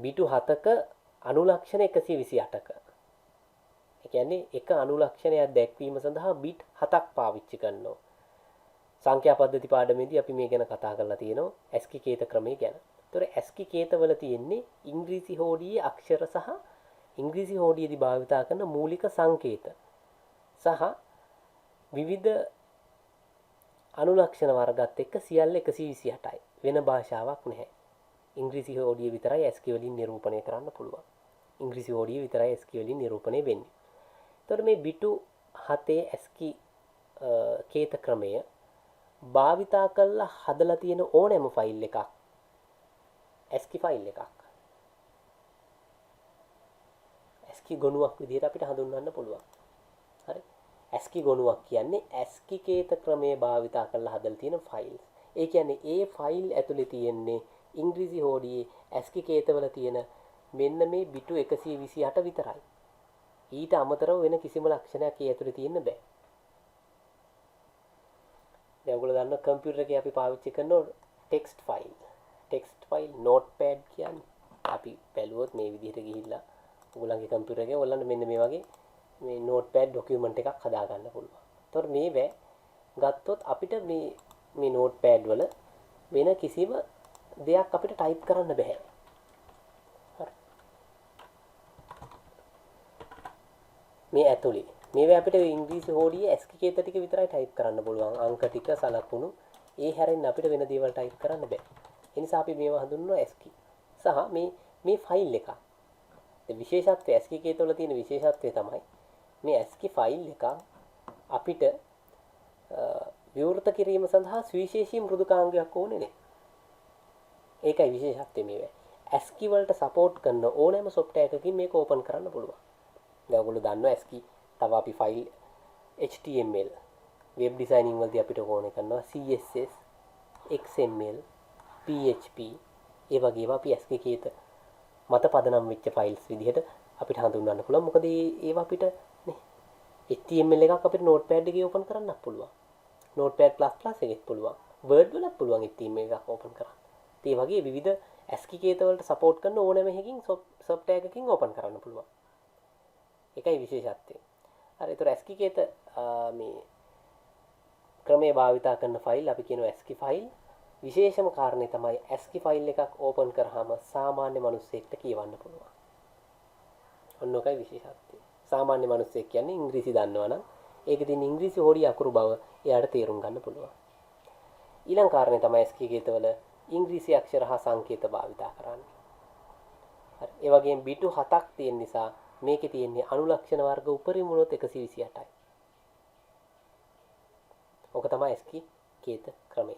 බිටු 7ක අනුලක්ෂණ 128ක. ඒ කියන්නේ එක අනුලක්ෂණයක් දැක්වීම සඳහා බිට් 7ක් පාවිච්චි කරනවා. සංඛ්‍යා පද්ධති පාඩමේදී අපි මේ ගැන කතා කරලා තියෙනවා ASCII කේත ක්‍රමය ගැන. ඒතර ASCII කේතවල තියෙන්නේ ඉංග්‍රීසි හෝඩියේ අක්ෂර සහ ඉංග්‍රීසි හෝඩියේදී භාවිතා කරන මූලික සංකේත සහ විවිධ අනුලක්ෂණ වර්ගات එක්ක සියල්ල 128යි. වෙන භාෂාවක් නැහැ. ඉංග්‍රීසි හෝඩිය විතරයි ASCII වලින් නිරූපණය කරන්න පුළුවන්. ඉංග්‍රීසි හෝඩිය විතරයි ASCII වලින් නිරූපණය වෙන්නේ. එතකොට මේ බිටු 7 ASCII කේත ක්‍රමය භාවිතා කරලා හදලා තියෙන ඕනෑම ෆයිල් එකක් ASCII ෆයිල් එකක් ASCII ගොනුවක් විදිහට අපිට හඳුන්වන්න පුළුවන්. හරි. ASCII ගොනුවක් කියන්නේ ASCII කේත ක්‍රමයේ භාවිතා කරලා හදලා තියෙන ෆයිල්. ඒ කියන්නේ ඒ ෆයිල් ඇතුලේ තියෙන්නේ ඉංග්‍රීසි හෝඩියේ ASCII කේතවල තියෙන මෙන්න මේ බිටු 128 විතරයි. ඊට අමතරව වෙන කිසිම ලක්ෂණයක් ඒ ඇතුලේ තියෙන්න බෑ. දැන් ඔයගොල්ලෝ දන්න කම්පියුටර් එකේ අපි පාවිච්චි කරන text file. Text file notepad කියන්නේ. අපි බැලුවොත් මේ විදිහට ගිහිල්ලා ඔයගොල්ලන්ගේ කම්පියුටර් එකේ ඔයගොල්ලන්ට මෙන්න මේ වගේ මේ නෝට්පෑඩ් ડોකියුමන්ට් එකක් හදා ගන්න පුළුවන්. ඒතකොට මේ ගත්තොත් අපිට මේ නෝට්පෑඩ් වල වෙන කිසිම දෙයක් අපිට ටයිප් කරන්න බෑ. හරි. මේ ඇතුලේ මේවා අපිට ඉංග්‍රීසි හෝඩියේ ASCII කේත ටික විතරයි ටයිප් කරන්න පුළුවන්. අංක ටික සලකුණු ඒ හැරෙන්න අපිට වෙන දේවල් ටයිප් කරන්න බෑ. ඒ නිසා අපි මේවා හඳුන්වනවා ASCII. සහ මේ ෆයිල් එක. ඒ විශේෂත්වය ASCII කේතවල තියෙන විශේෂත්වය තමයි මේ ASCII ෆයිල් එක අපිට විවෘත කිරීම සඳහා සුවිශේෂී මෘදුකාංගයක් ඕනේ නේ. ඒකයි විශේෂත්වය මේවා. ASCII වලට සපෝට් කරන ඕනෑම software එකකින් මේක ඕපන් කරන්න පුළුවන්. දැන් ඔයගොල්ලෝ දන්නවා ASCII තව අපි ෆයිල් HTML web designing වලදී අපිට ඕනේ කරනවා CSS XML PHP ඒ වගේ ඒවා අපි ASCII කේත මත පදනම් වෙච්ච ෆයිල්ස් විදිහට අපිට හඳුන්වන්න පුළුවන්. මොකද ඒවා අපිට නේ HTML එකක් අපිට notepad එකේ ඕපන් කරන්නත් පුළුවන්. notepad++ එකෙත් පුළුවන්. Word වලත් පුළුවන් HTML එකක් ඕපන් කරන්න. ඒ වගේ විවිධ ASCII කේත වලට සපෝට් කරන ඕනෑම එකකින් software එකකින් ඕපන් කරන්න පුළුවන්. ඒකයි විශේෂත්වය. හරි. ඒතර ASCII කේත මේ ක්‍රමයේ භාවිතා කරන ෆයිල් අපි කියනවා ASCII ෆයිල්. විශේෂම කාරණේ තමයි ASCII ෆයිල් එකක් ඕපන් කරාම සාමාන්‍ය මිනිස්සෙක්ට කියවන්න පුළුවන්. ඔන්න ඔකයි විශේෂත්වය. සාමාන්‍ය මිනිස්සෙක් කියන්නේ ඉංග්‍රීසි දන්නවනම් ඒකේ තියෙන ඉංග්‍රීසි හොඩිය අකුරු බව එයාට තේරුම් ගන්න පුළුවන්. ඊළඟ කාරණේ තමයි ASCII කේතවල ඉංග්‍රීසි අක්ෂර හා සංකේත භාවිතා කරන්නේ. හරි. ඒ වගේම බිටු 7ක් තියෙන නිසා මේකේ තියෙන්නේ අනුලක්ෂණ වර්ග උපරිම වුණොත් 128යි. ඔක තමයි ASCII කේත ක්‍රමය.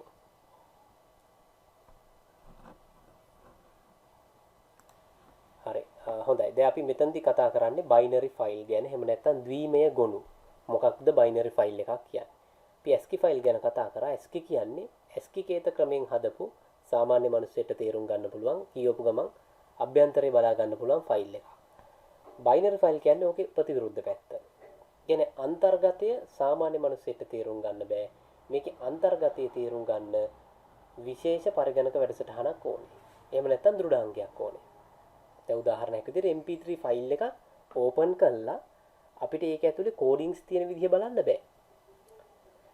හරි. හොඳයි. දැන් අපි මෙතනදී කතා කරන්නේ බයිනරි ෆයිල් ගැන. එහෙම නැත්නම් ද්විමය ගොනු. මොකක්ද බයිනරි ෆයිල් එකක් කියන්නේ? අපි ASCII ෆයිල් ගැන කතා කරා. ASCII කියන්නේ ASCII කේත ක්‍රමයෙන් හදපු සාමාන්‍ය මිනිස්සුන්ට තේරුම් ගන්න පුළුවන් කියවපු ගමන් අභ්‍යන්තරේ බලා ගන්න පුළුවන් ෆයිල් එකක්. බයිනරි ෆයිල් කියන්නේ ඕකේ ප්‍රතිවිරුද්ධ පැත්ත. කියන්නේ අන්තර්ගතය සාමාන්‍ය මිනිස්සුන්ට තේරුම් ගන්න බෑ. මේකේ අන්තර්ගතයේ තේරුම් ගන්න විශේෂ පරිගණක වැඩසටහනක් ඕනේ. එහෙම නැත්නම් දෘඩාංගයක් ඕනේ. දැන් උදාහරණයක් විදිහට MP3 ෆයිල් එකක් ඕපන් කළා අපිට ඒක ඇතුලේ කෝඩින්ග්ස් තියෙන විදිහ බලන්න බෑ.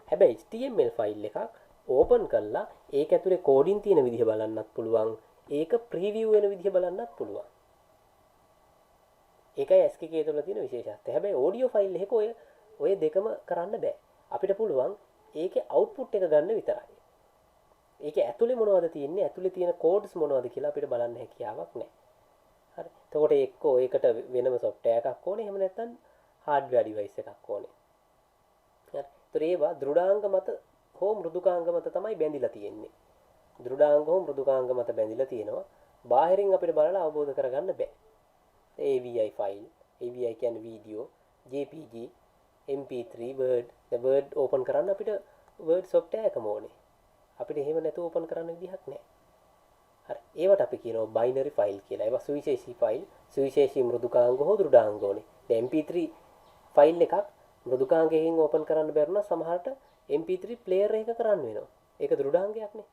හැබැයි HTML ෆයිල් එකක් ඕපන් කළා ඒක ඇතුලේ කෝඩින් තියෙන විදිහ බලන්නත් පුළුවන්. ඒක ප්‍රීවිව් වෙන විදිහ බලන්නත් පුළුවන්. ඒකයි ASCII කේතවල තියෙන විශේෂත්වය. හැබැයි ඔඩියෝ ෆයිල් එකක ඔය දෙකම කරන්න බෑ. අපිට පුළුවන් ඒකේ අවුට්පුට් එක ගන්න විතරයි. ඒකේ ඇතුලේ මොනවද තියෙන්නේ? ඇතුලේ තියෙන කෝඩ්ස් මොනවද කියලා අපිට බලන්න හැකියාවක් නැහැ. හරි. එතකොට එක්කෝ ඒකට වෙනම software එකක් ඕනේ. එහෙම නැත්නම් hardware device එකක් ඕනේ. හරි. ඒතර ඒවා දෘඩාංග මත හෝ මෘදුකාංග මත තමයි බැඳිලා තියෙන්නේ. දෘඩාංග හෝ මෘදුකාංග මත බැඳිලා තියෙනවා. බාහිරින් අපිට බලලා අවබෝධ කරගන්න බෑ. AVI ෆයිල්, AVI කියන්නේ video, JPG, MP3, Word. Word open කරන්න අපිට Word software එකම ඕනේ. අපිට එහෙම නැතුව open කරන්න විදිහක් නැහැ. හරි. ඒවට අපි කියනවා බයිනරි ෆයිල් කියලා. ඒවා සුවිශේෂී ෆයිල්, සුවිශේෂී මෘදුකාංග හෝ දෘඩාංග ඕනේ. දැන් MP3 ෆයිල් එකක් මෘදුකාංගයෙන් open කරන්න බැරුණා සමහරට MP3 player එක කරන්න වෙනවා. ඒක දෘඩාංගයක් නේ.